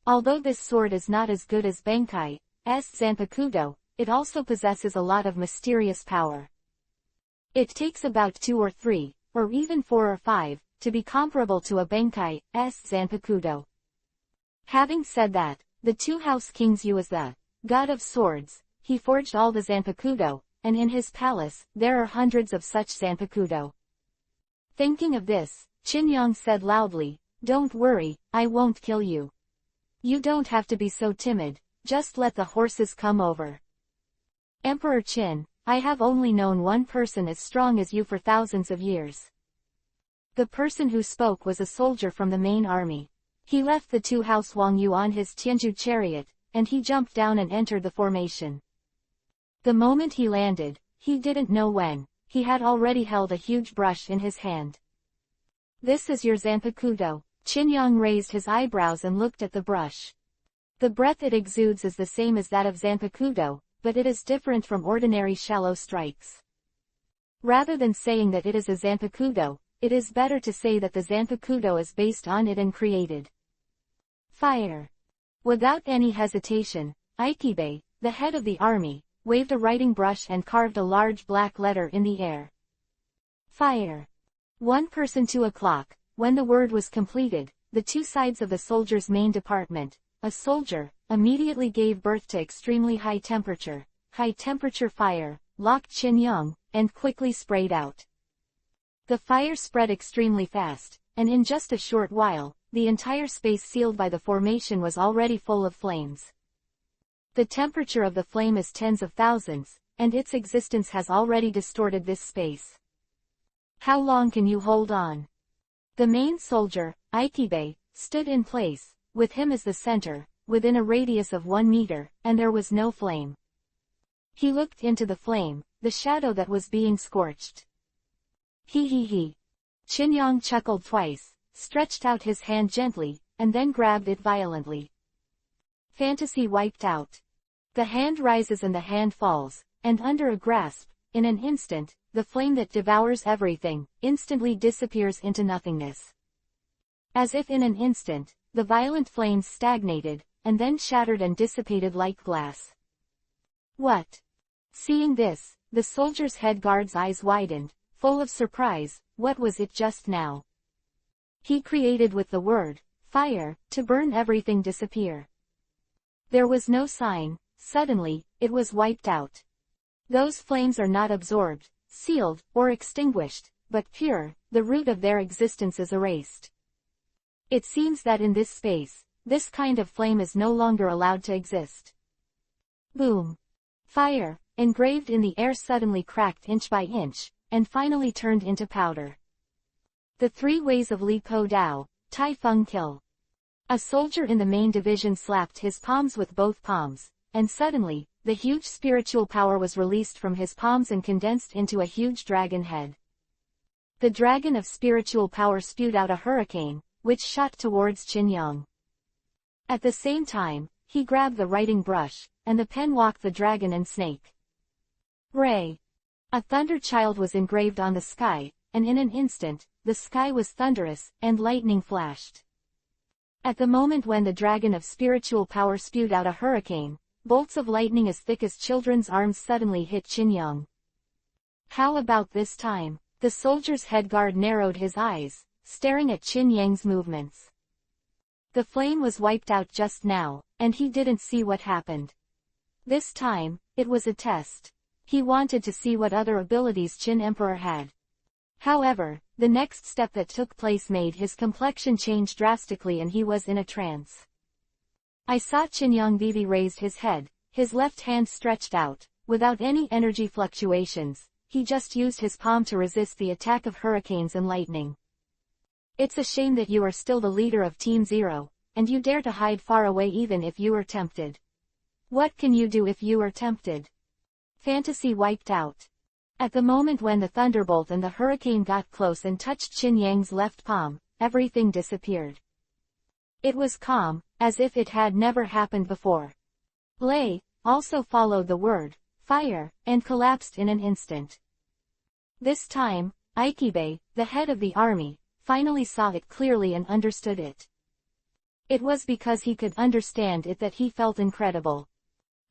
Although this sword is not as good as Benkai's Zanpakudo, it also possesses a lot of mysterious power. It takes about 2 or 3, or even 4 or 5, to be comparable to a Benkai's Zanpakudo. Having said that, the two house kings Yu is the god of swords, he forged all the Zanpakudo, and in his palace, there are hundreds of such Zanpakudo. Thinking of this, Qin Yang said loudly, don't worry, I won't kill you. You don't have to be so timid, just let the horses come over. Emperor Qin, I have only known one person as strong as you for thousands of years. The person who spoke was a soldier from the main army. He left the two house Wang Yu on his Tianju chariot, and he jumped down and entered the formation. The moment he landed, he didn't know when, he had already held a huge brush in his hand. "This is your Zanpakuto." Qin Yang raised his eyebrows and looked at the brush. The breath it exudes is the same as that of Zanpakuto, but it is different from ordinary shallow strikes. Rather than saying that it is a Zanpakuto, it is better to say that the Zanpakuto is based on it and created. Fire. Without any hesitation, Ikibe, the head of the army, waved a writing brush and carved a large black letter in the air. Fire. 1 person 2 o'clock, when the word was completed, the two sides of the soldier's main department, a soldier, immediately gave birth to extremely high temperature fire, locked Qin Yang, and quickly sprayed out. The fire spread extremely fast, and in just a short while, the entire space sealed by the formation was already full of flames. The temperature of the flame is tens of thousands, and its existence has already distorted this space. How long can you hold on? The main soldier, Ikibe, stood in place, with him as the center, within a radius of 1 meter, and there was no flame. He looked into the flame, the shadow that was being scorched. He. Qin Yang chuckled twice, stretched out his hand gently, and then grabbed it violently. Fantasy wiped out. The hand rises and the hand falls, and under a grasp, in an instant, the flame that devours everything, instantly disappears into nothingness. As if in an instant, the violent flames stagnated, and then shattered and dissipated like glass. What? Seeing this, the soldier's head guard's eyes widened, full of surprise. What was it just now? He created with the word, fire, to burn everything disappear. There was no sign, suddenly, it was wiped out. Those flames are not absorbed, sealed, or extinguished, but pure, the root of their existence is erased. It seems that in this space, this kind of flame is no longer allowed to exist. Boom. Fire, engraved in the air suddenly cracked inch by inch, and finally turned into powder. The 3 ways of Li Po Dao, Tai Feng Kill. A soldier in the main division slapped his palms with both palms, and suddenly, the huge spiritual power was released from his palms and condensed into a huge dragon head. The dragon of spiritual power spewed out a hurricane, which shot towards Qin Yang. At the same time, he grabbed the writing brush, and the pen walked the dragon and snake. Ray. A thunder child was engraved on the sky, and in an instant, the sky was thunderous, and lightning flashed. At the moment when the dragon of spiritual power spewed out a hurricane, bolts of lightning as thick as children's arms suddenly hit Qin Yang. How about this time? The soldier's head guard narrowed his eyes, staring at Qin Yang's movements. The flame was wiped out just now, and he didn't see what happened. This time, it was a test. He wanted to see what other abilities Qin Emperor had. However, the next step that took place made his complexion change drastically and he was in a trance. I saw Qin Yang Vivi raised his head, his left hand stretched out, without any energy fluctuations, he just used his palm to resist the attack of hurricanes and lightning. It's a shame that you are still the leader of Team Zero, and you dare to hide far away even if you are tempted. What can you do if you are tempted? Fantasy wiped out. At the moment when the thunderbolt and the hurricane got close and touched Qin Yang's left palm, everything disappeared. It was calm, as if it had never happened before. Lei also followed the word, fire, and collapsed in an instant. This time, Ikibe, the head of the army, finally saw it clearly and understood it. It was because he could understand it that he felt incredible.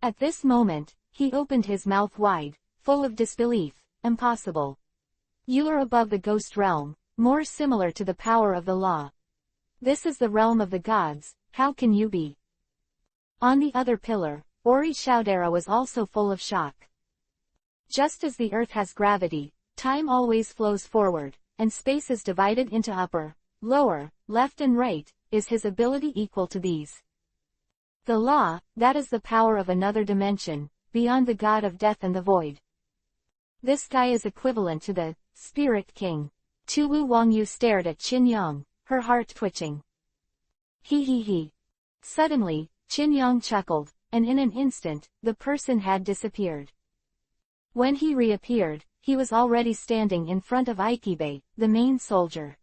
At this moment, he opened his mouth wide, full of disbelief. Impossible. You are above the ghost realm, more similar to the power of the law. This is the realm of the gods, how can you be? On the other pillar, Ori Shoudera was also full of shock. Just as the earth has gravity, time always flows forward, and space is divided into upper, lower, left and right, is his ability equal to these? The law, that is the power of another dimension, beyond the god of death and the void. This guy is equivalent to the Spirit King. Wu Wangyu stared at Qin Yang, her heart twitching. He. Suddenly, Qin Yang chuckled, and in an instant, the person had disappeared. When he reappeared, he was already standing in front of Ikibe, the main soldier.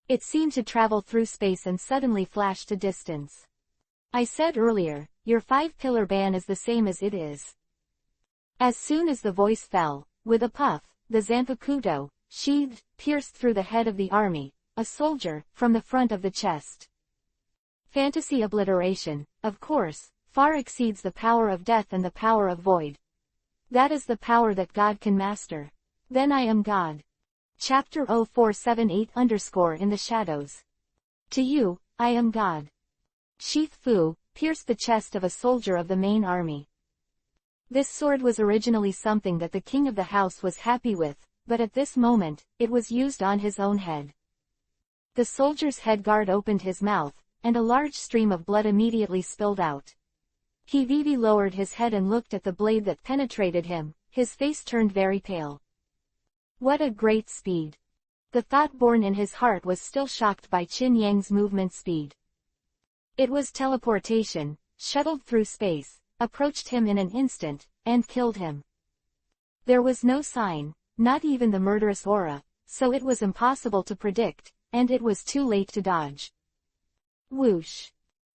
It seemed to travel through space and suddenly flash to distance. I said earlier, your 5-pillar ban is the same as it is. As soon as the voice fell, with a puff, the Zanpakuto, sheathed, pierced through the head of the army, a soldier, from the front of the chest. Fantasy obliteration, of course, far exceeds the power of death and the power of void. That is the power that God can master. Then I am God. Chapter 0478 _ in the shadows. To you, I am God. Sheath Fu pierced the chest of a soldier of the main army. This sword was originally something that the king of the house was happy with, but at this moment, it was used on his own head. The soldier's head guard opened his mouth, and a large stream of blood immediately spilled out. He lowered his head and looked at the blade that penetrated him, his face turned very pale. What a great speed! The thought born in his heart was still shocked by Qin Yang's movement speed. It was teleportation, shuttled through space, approached him in an instant, and killed him. There was no sign, not even the murderous aura, so it was impossible to predict, and it was too late to dodge. Whoosh!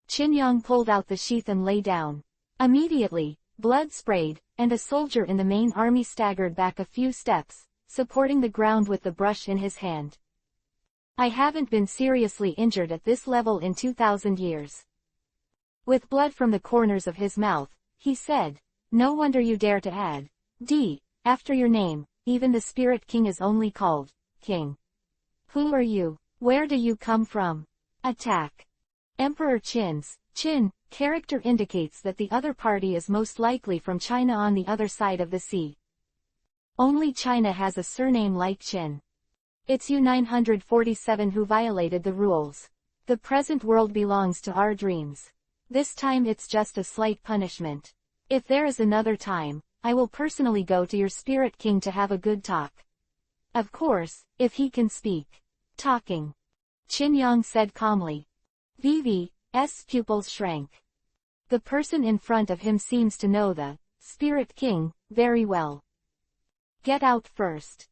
Qin Yang pulled out the sheath and lay down. Immediately, blood sprayed, and a soldier in the main army staggered back a few steps, supporting the ground with the brush in his hand. I haven't been seriously injured at this level in 2,000 years. With blood from the corners of his mouth, he said, no wonder you dare to add D after your name, even the Spirit King is only called King. Who are you? Where do you come from? Attack. Emperor Qin's Qin character indicates that the other party is most likely from China on the other side of the sea. Only China has a surname like Qin. It's U-947 who violated the rules. The present world belongs to our dreams. This time it's just a slight punishment. If there is another time, I will personally go to your Spirit King to have a good talk. Of course, if he can speak. Talking. Qin Yang said calmly. V's pupils shrank. The person in front of him seems to know the Spirit King very well. Get out first.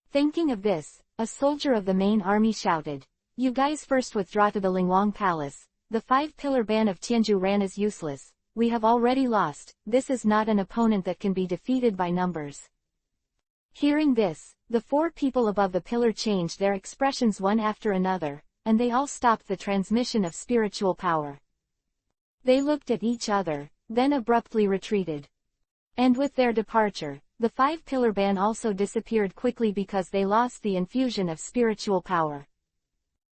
Thinking of this, a soldier of the main army shouted, you guys first withdraw to the Lingwang Palace. The 5-pillar ban of Tianzhu Ran is useless. We have already lost. This is not an opponent that can be defeated by numbers. Hearing this, the 4 people above the pillar changed their expressions one after another, and they all stopped the transmission of spiritual power. They looked at each other, then abruptly retreated. And with their departure, the 5-pillar ban also disappeared quickly because they lost the infusion of spiritual power.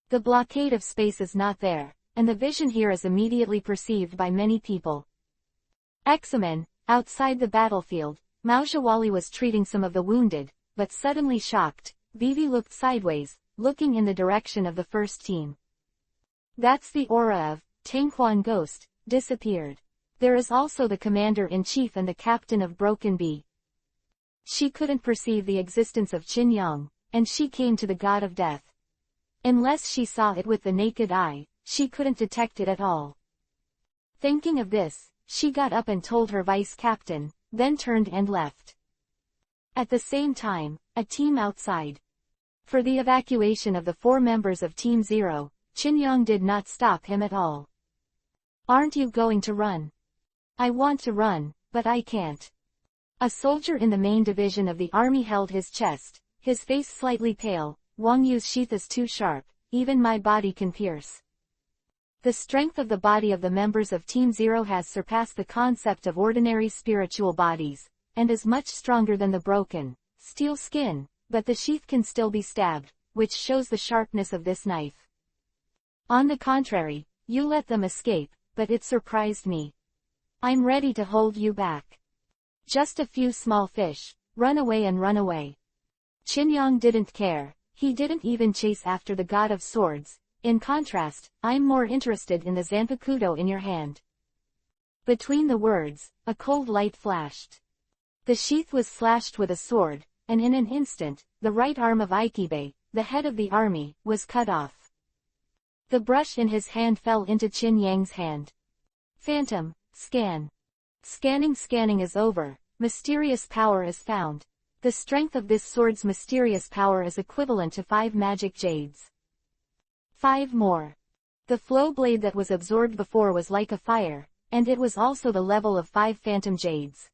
The blockade of space is not there, and the vision here is immediately perceived by many people. Examen, outside the battlefield, Maojawali was treating some of the wounded, but suddenly shocked, Vivi looked sideways, looking in the direction of the first team. That's the aura of Tanghuan Ghost, disappeared. There is also the commander-in-chief and the captain of Broken Bee. She couldn't perceive the existence of Qin Yang, and she came to the god of death. Unless she saw it with the naked eye, she couldn't detect it at all. Thinking of this, she got up and told her vice-captain, then turned and left. At the same time, a team outside. For the evacuation of the 4 members of Team 0, Qin Yang did not stop him at all. Aren't you going to run? I want to run, but I can't. A soldier in the main division of the army held his chest, his face slightly pale. Wang Yu's sheath is too sharp, even my body can pierce. The strength of the body of the members of Team 0 has surpassed the concept of ordinary spiritual bodies, and is much stronger than the broken steel skin, but the sheath can still be stabbed, which shows the sharpness of this knife. On the contrary, you let them escape, but it surprised me. I'm ready to hold you back. Just a few small fish, run away and run away. Qin Yang didn't care, he didn't even chase after the god of swords. In contrast, I'm more interested in the Zanpakuto in your hand. Between the words, a cold light flashed. The sheath was slashed with a sword, and in an instant, the right arm of Ikibe, the head of the army, was cut off. The brush in his hand fell into Qin Yang's hand. Phantom, scan. Scanning is over, mysterious power is found. The strength of this sword's mysterious power is equivalent to 5 magic jades. 5 more. The flow blade that was absorbed before was like a fire, and it was also the level of 5 phantom jades.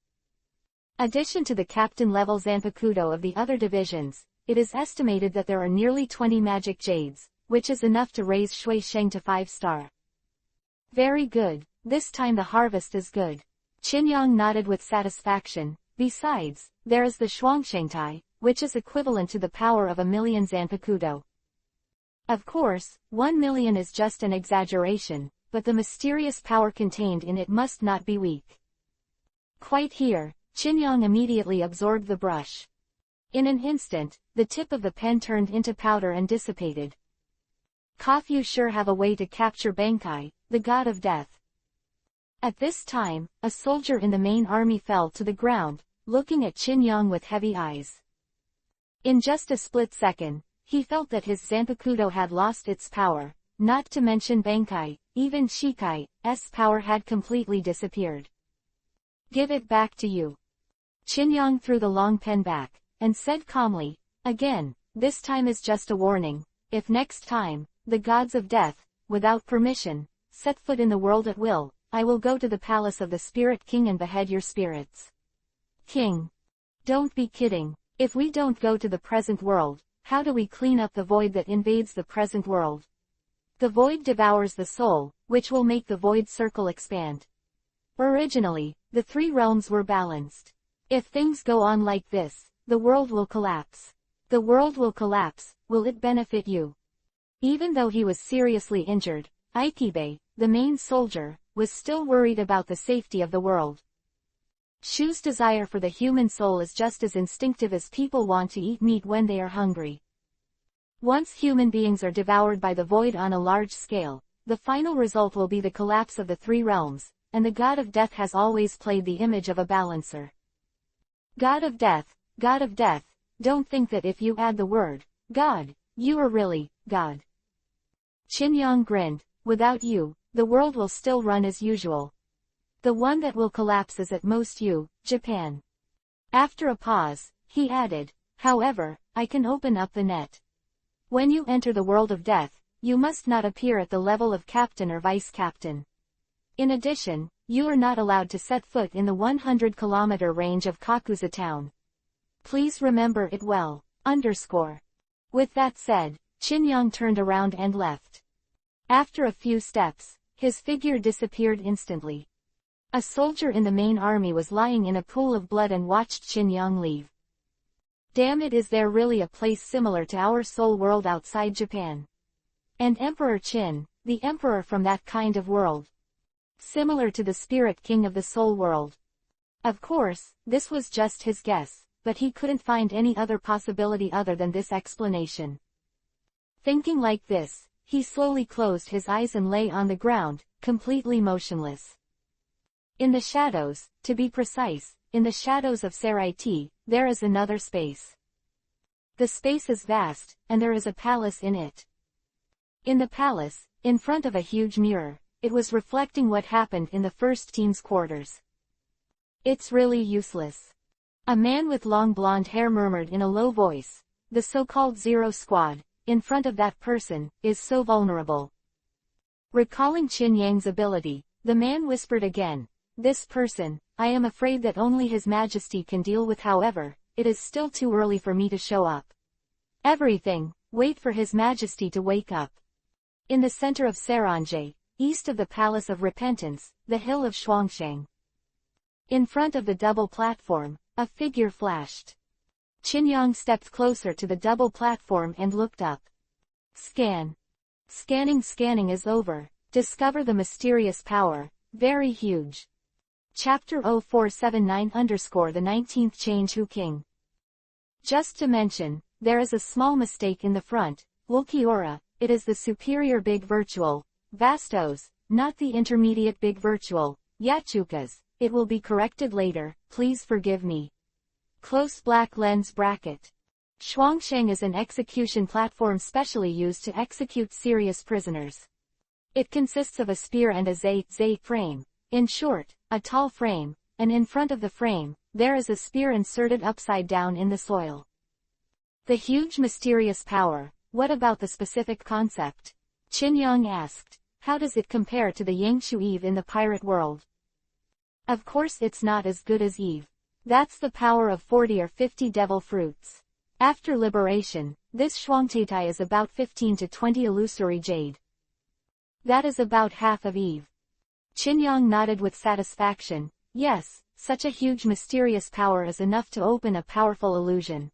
Addition to the captain level Zanpakuto of the other divisions, it is estimated that there are nearly 20 magic jades, which is enough to raise Shui Sheng to 5-star. Very good, this time the harvest is good. Qinyang nodded with satisfaction. Besides, there is the Shuangshengtai, which is equivalent to the power of 1,000,000 Zanpakuto. Of course, 1,000,000 is just an exaggeration, but the mysterious power contained in it must not be weak. Quite here, Qinyang immediately absorbed the brush. In an instant, the tip of the pen turned into powder and dissipated. You sure have a way to capture Bankai, the god of death. At this time, a soldier in the main army fell to the ground, looking at Qinyang with heavy eyes. In just a split second, he felt that his Zanpakuto had lost its power, not to mention Bankai, even Shikai's power had completely disappeared. Give it back to you. Qinyang threw the long pen back, and said calmly, again, this time is just a warning, if next time, the gods of death, without permission, set foot in the world at will, I will go to the palace of the Spirit King and behead your spirits. King. Don't be kidding. If we don't go to the present world, how do we clean up the void that invades the present world? The void devours the soul, which will make the void circle expand. Originally, the 3 realms were balanced. If things go on like this, the world will collapse. The world will collapse, will it benefit you? Even though he was seriously injured, Ikibe, the main soldier, was still worried about the safety of the world. Shu's desire for the human soul is just as instinctive as people want to eat meat when they are hungry. Once human beings are devoured by the void on a large scale, the final result will be the collapse of the 3 realms, and the god of death has always played the image of a balancer. God of death, don't think that if you add the word, God, you are really, God. Qinyang grinned, without you, the world will still run as usual. The one that will collapse is at most you, Japan. After a pause, he added, however, I can open up the net. When you enter the world of death, you must not appear at the level of captain or vice-captain. In addition, you are not allowed to set foot in the 100-kilometer range of Kakusa town. Please remember it well. With that said, Qinyang turned around and left. After a few steps, his figure disappeared instantly. A soldier in the main army was lying in a pool of blood and watched Qinyang leave. Damn it, is there really a place similar to our soul world outside Japan? And Emperor Qin, the emperor from that kind of world. Similar to the spirit king of the soul world. Of course, this was just his guess, but he couldn't find any other possibility other than this explanation. Thinking like this, he slowly closed his eyes and lay on the ground, completely motionless. In the shadows, to be precise, in the shadows of Saraiti, there is another space. The space is vast, and there is a palace in it. In the palace, in front of a huge mirror, it was reflecting what happened in the first team's quarters. It's really useless. A man with long blonde hair murmured in a low voice, the so-called Zero Squad, in front of that person, is so vulnerable. Recalling Qinyang's ability, the man whispered again, this person, I am afraid that only His Majesty can deal with, however, it is still too early for me to show up. Everything, wait for His Majesty to wake up. In the center of Saranje, east of the Palace of Repentance, the hill of Shuangsheng. In front of the double platform, a figure flashed. Qinyang stepped closer to the double platform and looked up. Scan. Scanning is over. Discover the mysterious power, very huge. Chapter 0479_the 19th Change Hu King. Just to mention, there is a small mistake in the front, Wulkiora, it is the superior big virtual, Vastos, not the intermediate big virtual, Yachukas, it will be corrected later, please forgive me. Close black lens bracket. Shuangsheng is an execution platform specially used to execute serious prisoners. It consists of a spear and a zay frame. In short, a tall frame, and in front of the frame, there is a spear inserted upside down in the soil. The huge mysterious power, what about the specific concept? Qin Yang asked. How does it compare to the Yangshu Eve in the pirate world? Of course it's not as good as Eve. That's the power of 40 or 50 devil fruits. After liberation, this Shuangtaitai is about 15 to 20 illusory jade. That is about half of Eve. Qin Yang nodded with satisfaction. Yes, such a huge mysterious power is enough to open a powerful illusion.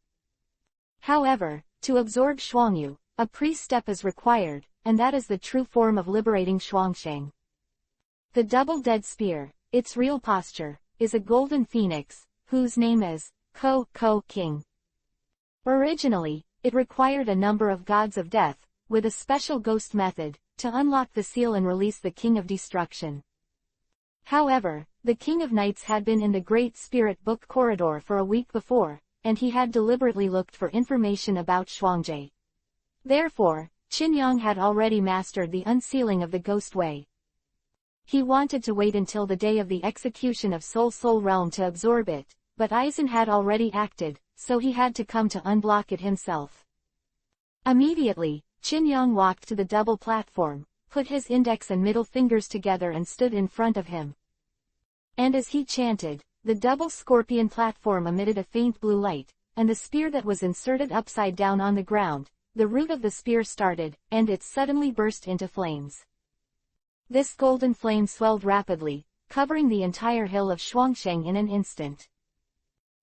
However, to absorb Shuangyu, a pre-step is required, and that is the true form of liberating Shuangsheng. The double-dead spear, its real posture, is a golden phoenix, whose name is Ko King. Originally, it required a number of gods of death, with a special ghost method, to unlock the seal and release the King of Destruction. However, the King of Knights had been in the Great Spirit Book corridor for a week before, and he had deliberately looked for information about Shuangjie. Therefore, Qin Yang had already mastered the unsealing of the Ghost Way. He wanted to wait until the day of the execution of Soul Realm to absorb it, but Aizen had already acted, so he had to come to unblock it himself. Immediately, Qin Yang walked to the double platform, put his index and middle fingers together and stood in front of him. And as he chanted, the double scorpion platform emitted a faint blue light, and the spear that was inserted upside down on the ground, the root of the spear started, and it suddenly burst into flames. This golden flame swelled rapidly, covering the entire hill of Shuangsheng in an instant.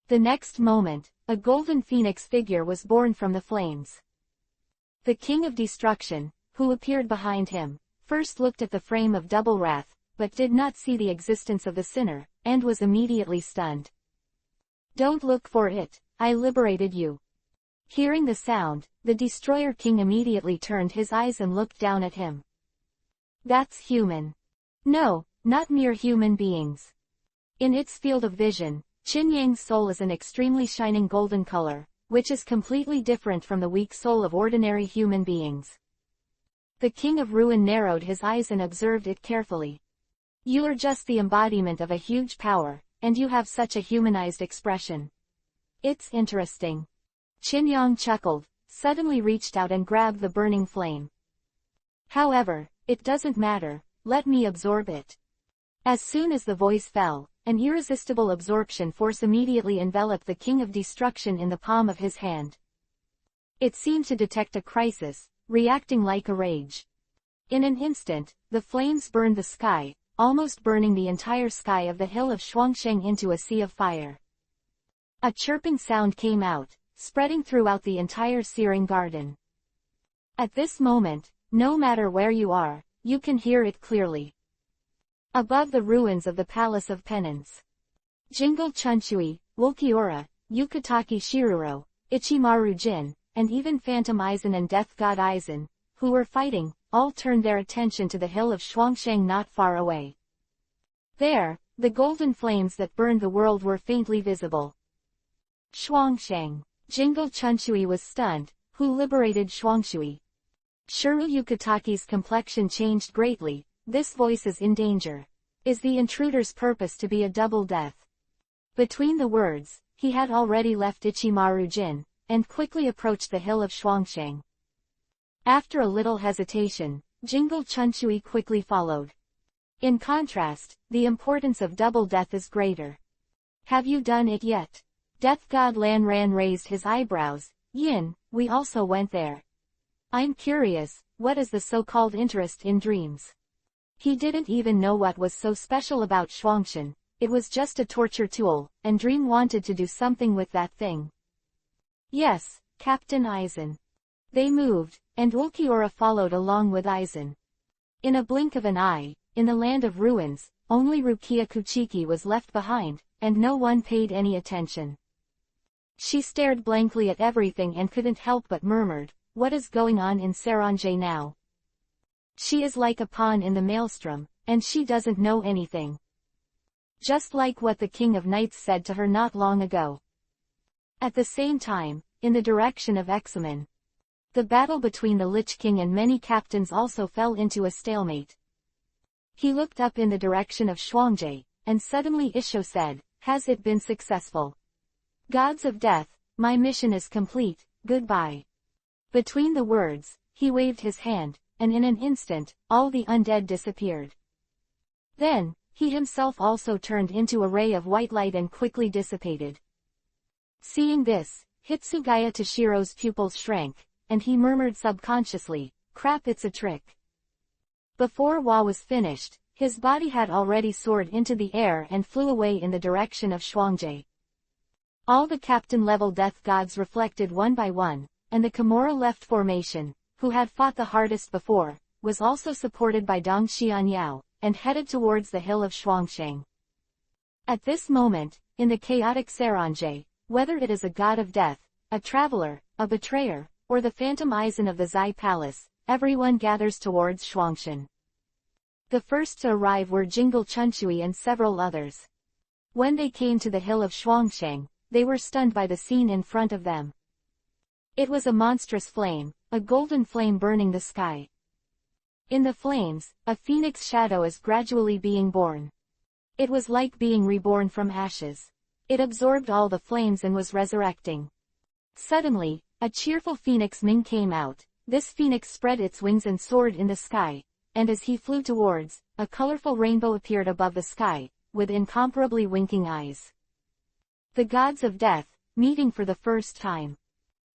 The next moment, a golden phoenix figure was born from the flames. The King of Destruction, who appeared behind him, first looked at the frame of double wrath, but did not see the existence of the sinner, and was immediately stunned. Don't look for it, I liberated you. Hearing the sound, the Destroyer King immediately turned his eyes and looked down at him. That's human. No, not mere human beings. In its field of vision, Qin Yang's soul is an extremely shining golden color, which is completely different from the weak soul of ordinary human beings. The King of Ruin narrowed his eyes and observed it carefully. You are just the embodiment of a huge power, and you have such a humanized expression. It's interesting. Qin Yang chuckled, suddenly reached out and grabbed the burning flame. However, it doesn't matter, let me absorb it. As soon as the voice fell, an irresistible absorption force immediately enveloped the King of Destruction in the palm of his hand. It seemed to detect a crisis, reacting like a rage. In an instant, the flames burned the sky, almost burning the entire sky of the hill of Shuangsheng into a sea of fire. A chirping sound came out, spreading throughout the entire searing garden. At this moment, no matter where you are, you can hear it clearly. Above the ruins of the Palace of Penance, Jingle Chunshui, Wolkiora, Yukataki Shiruro, Ichimaru Jin, and even Phantom Aizen and Death God Aizen, who were fighting, all turned their attention to the hill of Shuangsheng not far away. There, the golden flames that burned the world were faintly visible. Shuangsheng. Jingle Chunshui was stunned. Who liberated Shuangshui? Shuru Yukataki's complexion changed greatly. This voice is in danger. Is the intruder's purpose to be a double death? Between the words, he had already left Ichimaru Jin, and quickly approached the hill of Shuangsheng. After a little hesitation, Jingle Chunshui quickly followed. In contrast, the importance of double death is greater. Have you done it yet? Death God Lan Ran raised his eyebrows. Yin, we also went there. I'm curious, what is the so-called interest in dreams? He didn't even know what was so special about Shuangshen. It was just a torture tool, and Dream wanted to do something with that thing. Yes, Captain Aizen. They moved, and Wolkiora followed along with Aizen. In a blink of an eye, in the land of ruins, only Rukia Kuchiki was left behind, and no one paid any attention. She stared blankly at everything and couldn't help but murmured, what is going on in Saranjay now? She is like a pawn in the maelstrom, and she doesn't know anything. Just like what the King of Knights said to her not long ago. At the same time, in the direction of Examen, the battle between the Lich King and many captains also fell into a stalemate. He looked up in the direction of Shuangjie, and suddenly Isho said, Has it been successful? Gods of death, my mission is complete, goodbye. Between the words, he waved his hand, and in an instant, all the undead disappeared. Then, he himself also turned into a ray of white light and quickly dissipated. Seeing this, Hitsugaya Toshiro's pupils shrank, and he murmured subconsciously, crap, it's a trick. Before Wa was finished, his body had already soared into the air and flew away in the direction of Shuangji. All the captain-level death gods reflected one by one, and the Kimura left formation, who had fought the hardest before, was also supported by Dong Xianyao, and headed towards the hill of Shuangsheng. At this moment, in the chaotic Saranjie, whether it is a god of death, a traveler, a betrayer, or the phantom Aizen of the Zai Palace, everyone gathers towards Shuangshan. The first to arrive were Jingle Chunchui and several others. When they came to the hill of Shuangsheng, they were stunned by the scene in front of them. It was a monstrous flame, a golden flame burning the sky. In the flames, a phoenix shadow is gradually being born. It was like being reborn from ashes. It absorbed all the flames and was resurrecting. Suddenly, a cheerful phoenix Ming came out. This phoenix spread its wings and soared in the sky, and as he flew towards, a colorful rainbow appeared above the sky, with incomparably winking eyes. The gods of death, meeting for the first time.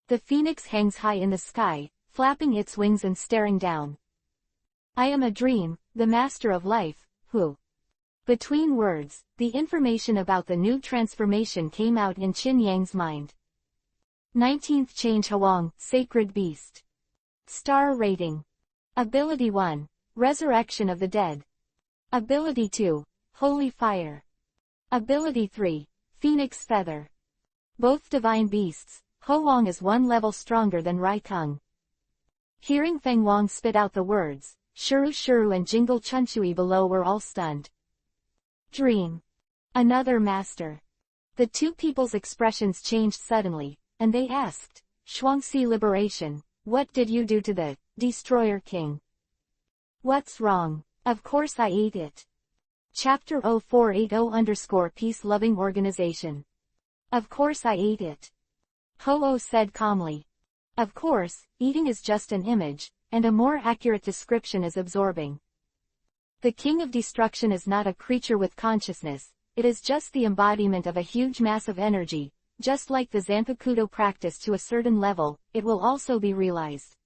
The phoenix hangs high in the sky, flapping its wings and staring down. I am a dream, the master of life, who? Between words, the information about the new transformation came out in Qin Yang's mind. 19th Change Huang, Sacred Beast. Star Rating. Ability 1. Resurrection of the Dead. Ability 2. Holy Fire. Ability 3. Phoenix Feather. Both divine beasts, Huang is one level stronger than Raikung. Hearing Feng Wang spit out the words, Shuru and Jingle Chunchui below were all stunned. Dream. Another master. The two people's expressions changed suddenly, and they asked, Shuangxi Liberation, what did you do to the Destroyer King? What's wrong? Of course I ate it. Chapter 0480 Peace Loving Organization. Of course I ate it. Ho-Oh said calmly. Of course, eating is just an image, and a more accurate description is absorbing. The King of Destruction is not a creature with consciousness, it is just the embodiment of a huge mass of energy, just like the Zanpakuto practice to a certain level, it will also be realized.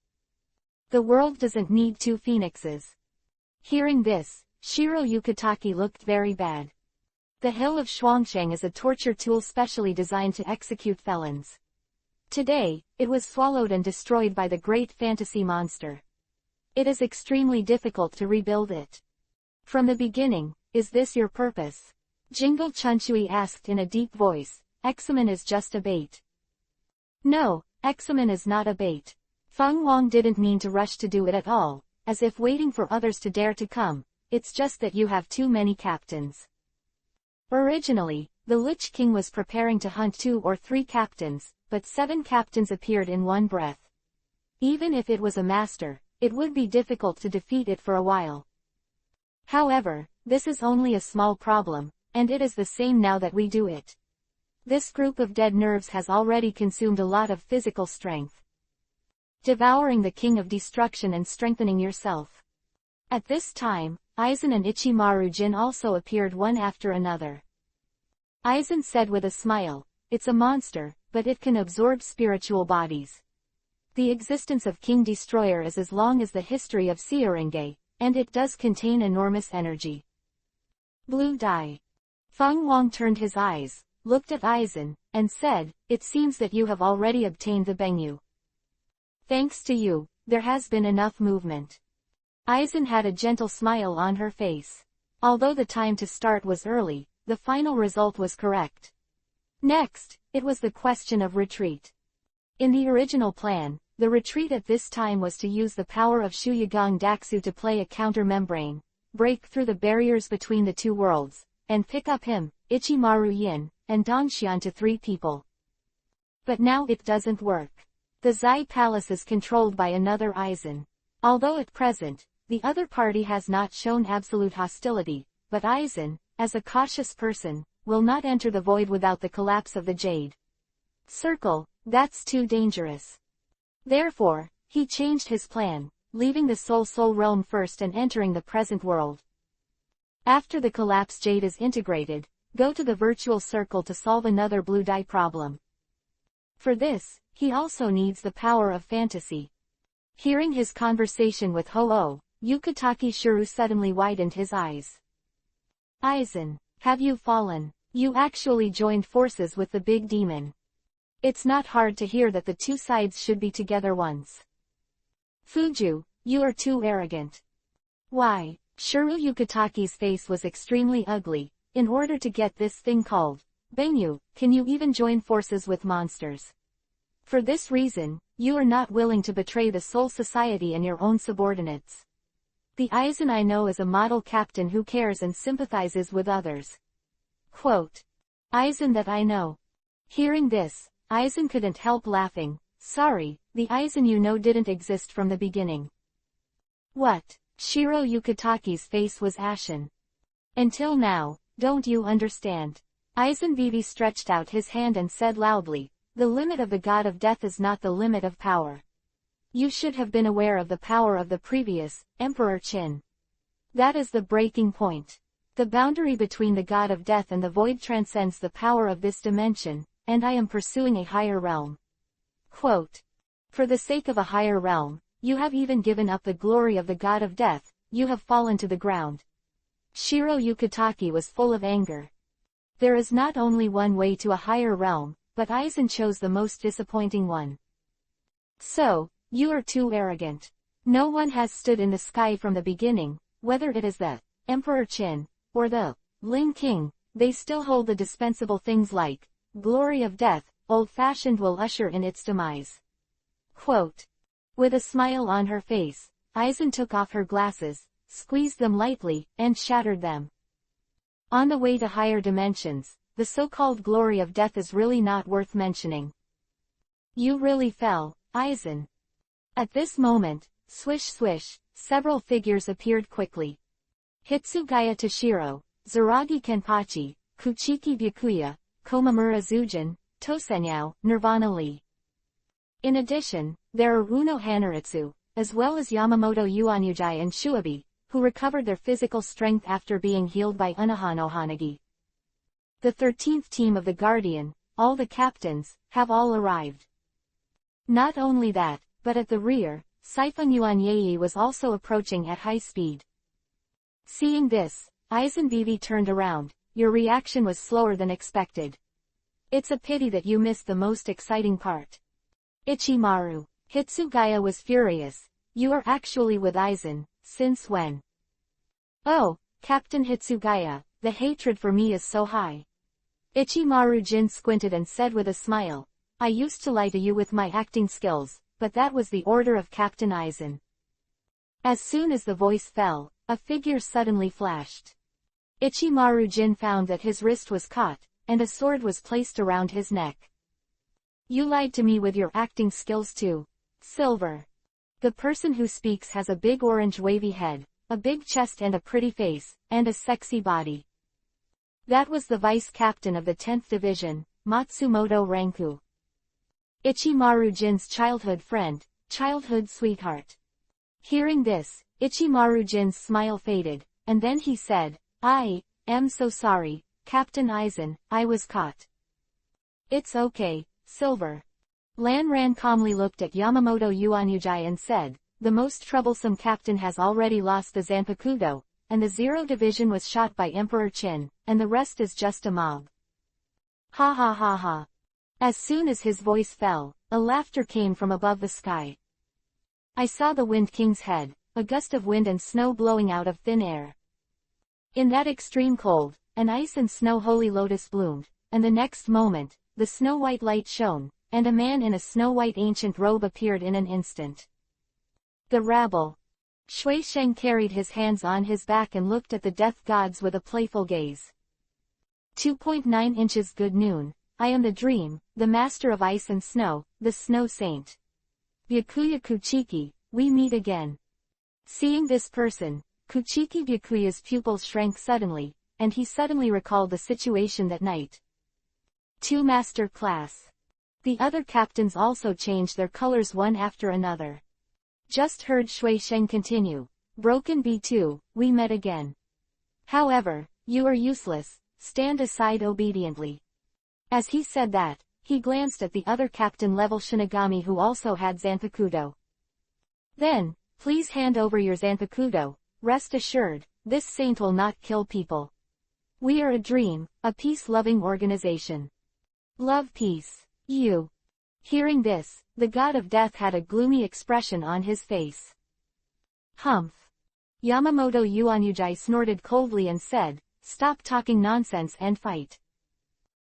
The world doesn't need two phoenixes. Hearing this, Shiro Yukitaki looked very bad. The hill of Shuangsheng is a torture tool specially designed to execute felons. Today, it was swallowed and destroyed by the great fantasy monster. It is extremely difficult to rebuild it. From the beginning, is this your purpose? Jingle Chunchui asked in a deep voice, Examen is just a bait. No, Examen is not a bait. Feng Wang didn't mean to rush to do it at all, as if waiting for others to dare to come, it's just that you have too many captains. Originally, the Lich King was preparing to hunt 2 or 3 captains, but 7 captains appeared in one breath. Even if it was a master, it would be difficult to defeat it for a while. However, this is only a small problem, and it is the same now that we do it. This group of dead nerves has already consumed a lot of physical strength. Devouring the King of Destruction and strengthening yourself. At this time, Aizen and Ichimaru Jin also appeared one after another. Aizen said with a smile, it's a monster, but it can absorb spiritual bodies. The existence of King Destroyer is as long as the history of Seirenge, and it does contain enormous energy. Blue dye. Feng Wang turned his eyes, looked at Aizen, and said, it seems that you have already obtained the Bengyu. Thanks to you, there has been enough movement. Aizen had a gentle smile on her face. Although the time to start was early, the final result was correct. Next, it was the question of retreat. In the original plan, the retreat at this time was to use the power of Shuyagang Daxu to play a counter-membrane, break through the barriers between the two worlds, and pick up him, Ichimaru Yin, and Dongxian to 3 people. But now it doesn't work. The Zai Palace is controlled by another Aizen. Although at present, the other party has not shown absolute hostility, but Aizen, as a cautious person, will not enter the void without the collapse of the jade circle. That's too dangerous. Therefore, he changed his plan, leaving the soul realm first and entering the present world. After the collapsed jade is integrated, go to the virtual circle to solve another blue dye problem. For this, he also needs the power of fantasy. Hearing his conversation with Ho-Oh, Yukitake Shuru suddenly widened his eyes. Aizen, have you fallen? You actually joined forces with the big demon. It's not hard to hear that the two sides should be together once. Fuju, you are too arrogant. Why? Shuru Yukitake's face was extremely ugly. In order to get this thing called Benyu, can you even join forces with monsters? For this reason, you are not willing to betray the Soul Society and your own subordinates. The Aizen I know is a model captain who cares and sympathizes with others. Quote. Aizen that I know. Hearing this, Aizen couldn't help laughing. Sorry, the Aizen you know didn't exist from the beginning. What? Shiro Yukitake's face was ashen. Until now, don't you understand? Aizen Vivi stretched out his hand and said loudly, the limit of the god of death is not the limit of power. You should have been aware of the power of the previous, Emperor Qin. That is the breaking point. The boundary between the god of death and the void transcends the power of this dimension, and I am pursuing a higher realm. Quote. For the sake of a higher realm, you have even given up the glory of the god of death, you have fallen to the ground. Shiro Yukitake was full of anger. There is not only one way to a higher realm, but Aizen chose the most disappointing one. So, you are too arrogant. No one has stood in the sky from the beginning, whether it is the Emperor Qin, or the Ling King, they still hold the dispensable things like glory of death, old-fashioned will usher in its demise. Quote. With a smile on her face, Aizen took off her glasses, squeezed them lightly, and shattered them. On the way to higher dimensions, the so-called glory of death is really not worth mentioning. You really fell, Aizen. At this moment, swish swish, several figures appeared quickly. Hitsugaya Toshiro, Zaragi Kenpachi, Kuchiki Byakuya, Komamura Zujin, Tosenyao, Nirvana Lee. In addition, there are Uno Hanaritsu, as well as Yamamoto Yuanyujai and Shuabi, who recovered their physical strength after being healed by Unohan Ohanagi. The 13th team of the Guardian, all the captains, have all arrived. Not only that, but at the rear, Siphon Yuanyei was also approaching at high speed. Seeing this, Aizen Vivi turned around. Your reaction was slower than expected. It's a pity that you missed the most exciting part. Ichimaru. Hitsugaya was furious. You are actually with Aizen, since when? Oh, Captain Hitsugaya, the hatred for me is so high. Ichimaru Jin squinted and said with a smile, I used to lie to you with my acting skills, but that was the order of Captain Aizen. As soon as the voice fell, a figure suddenly flashed. Ichimaru Jin found that his wrist was caught, and a sword was placed around his neck. You lied to me with your acting skills too. Silver. The person who speaks has a big orange wavy head, a big chest and a pretty face, and a sexy body. That was the vice captain of the 10th Division, Matsumoto Ranku. Ichimaru Jin's childhood friend, childhood sweetheart. Hearing this, Ichimaru Jin's smile faded, and then he said, I am so sorry, Captain Aizen, I was caught. It's okay, Silver. Lan Ran calmly looked at Yamamoto Yuanyujai and said, the most troublesome captain has already lost the Zanpakudo, and the 0 division was shot by Emperor Qin, and the rest is just a mob. Ha ha ha ha. As soon as his voice fell, a laughter came from above the sky. I saw the Wind King's head, a gust of wind and snow blowing out of thin air. In that extreme cold, an ice and snow holy lotus bloomed, and the next moment, the snow-white light shone, and a man in a snow-white ancient robe appeared in an instant. The rabble. Shui Sheng carried his hands on his back and looked at the death gods with a playful gaze. 2.9 inches good noon, I am the dream, the master of ice and snow, the snow saint. Byakuya Kuchiki, we meet again. Seeing this person, Kuchiki Byakuya's pupils shrank suddenly, and he suddenly recalled the situation that night. 2 Master Class. The other captains also changed their colors one after another. Just heard Shui Sheng continue. Broken B2, we met again. However, you are useless, stand aside obediently. As he said that, he glanced at the other captain-level Shinigami who also had Zanpakuto. Then, please hand over your Zanpakuto, rest assured, this saint will not kill people. We are a dream, a peace-loving organization. Love peace. You. Hearing this, the god of death had a gloomy expression on his face. Humph. Yamamoto Yuanyujai snorted coldly and said, stop talking nonsense and fight.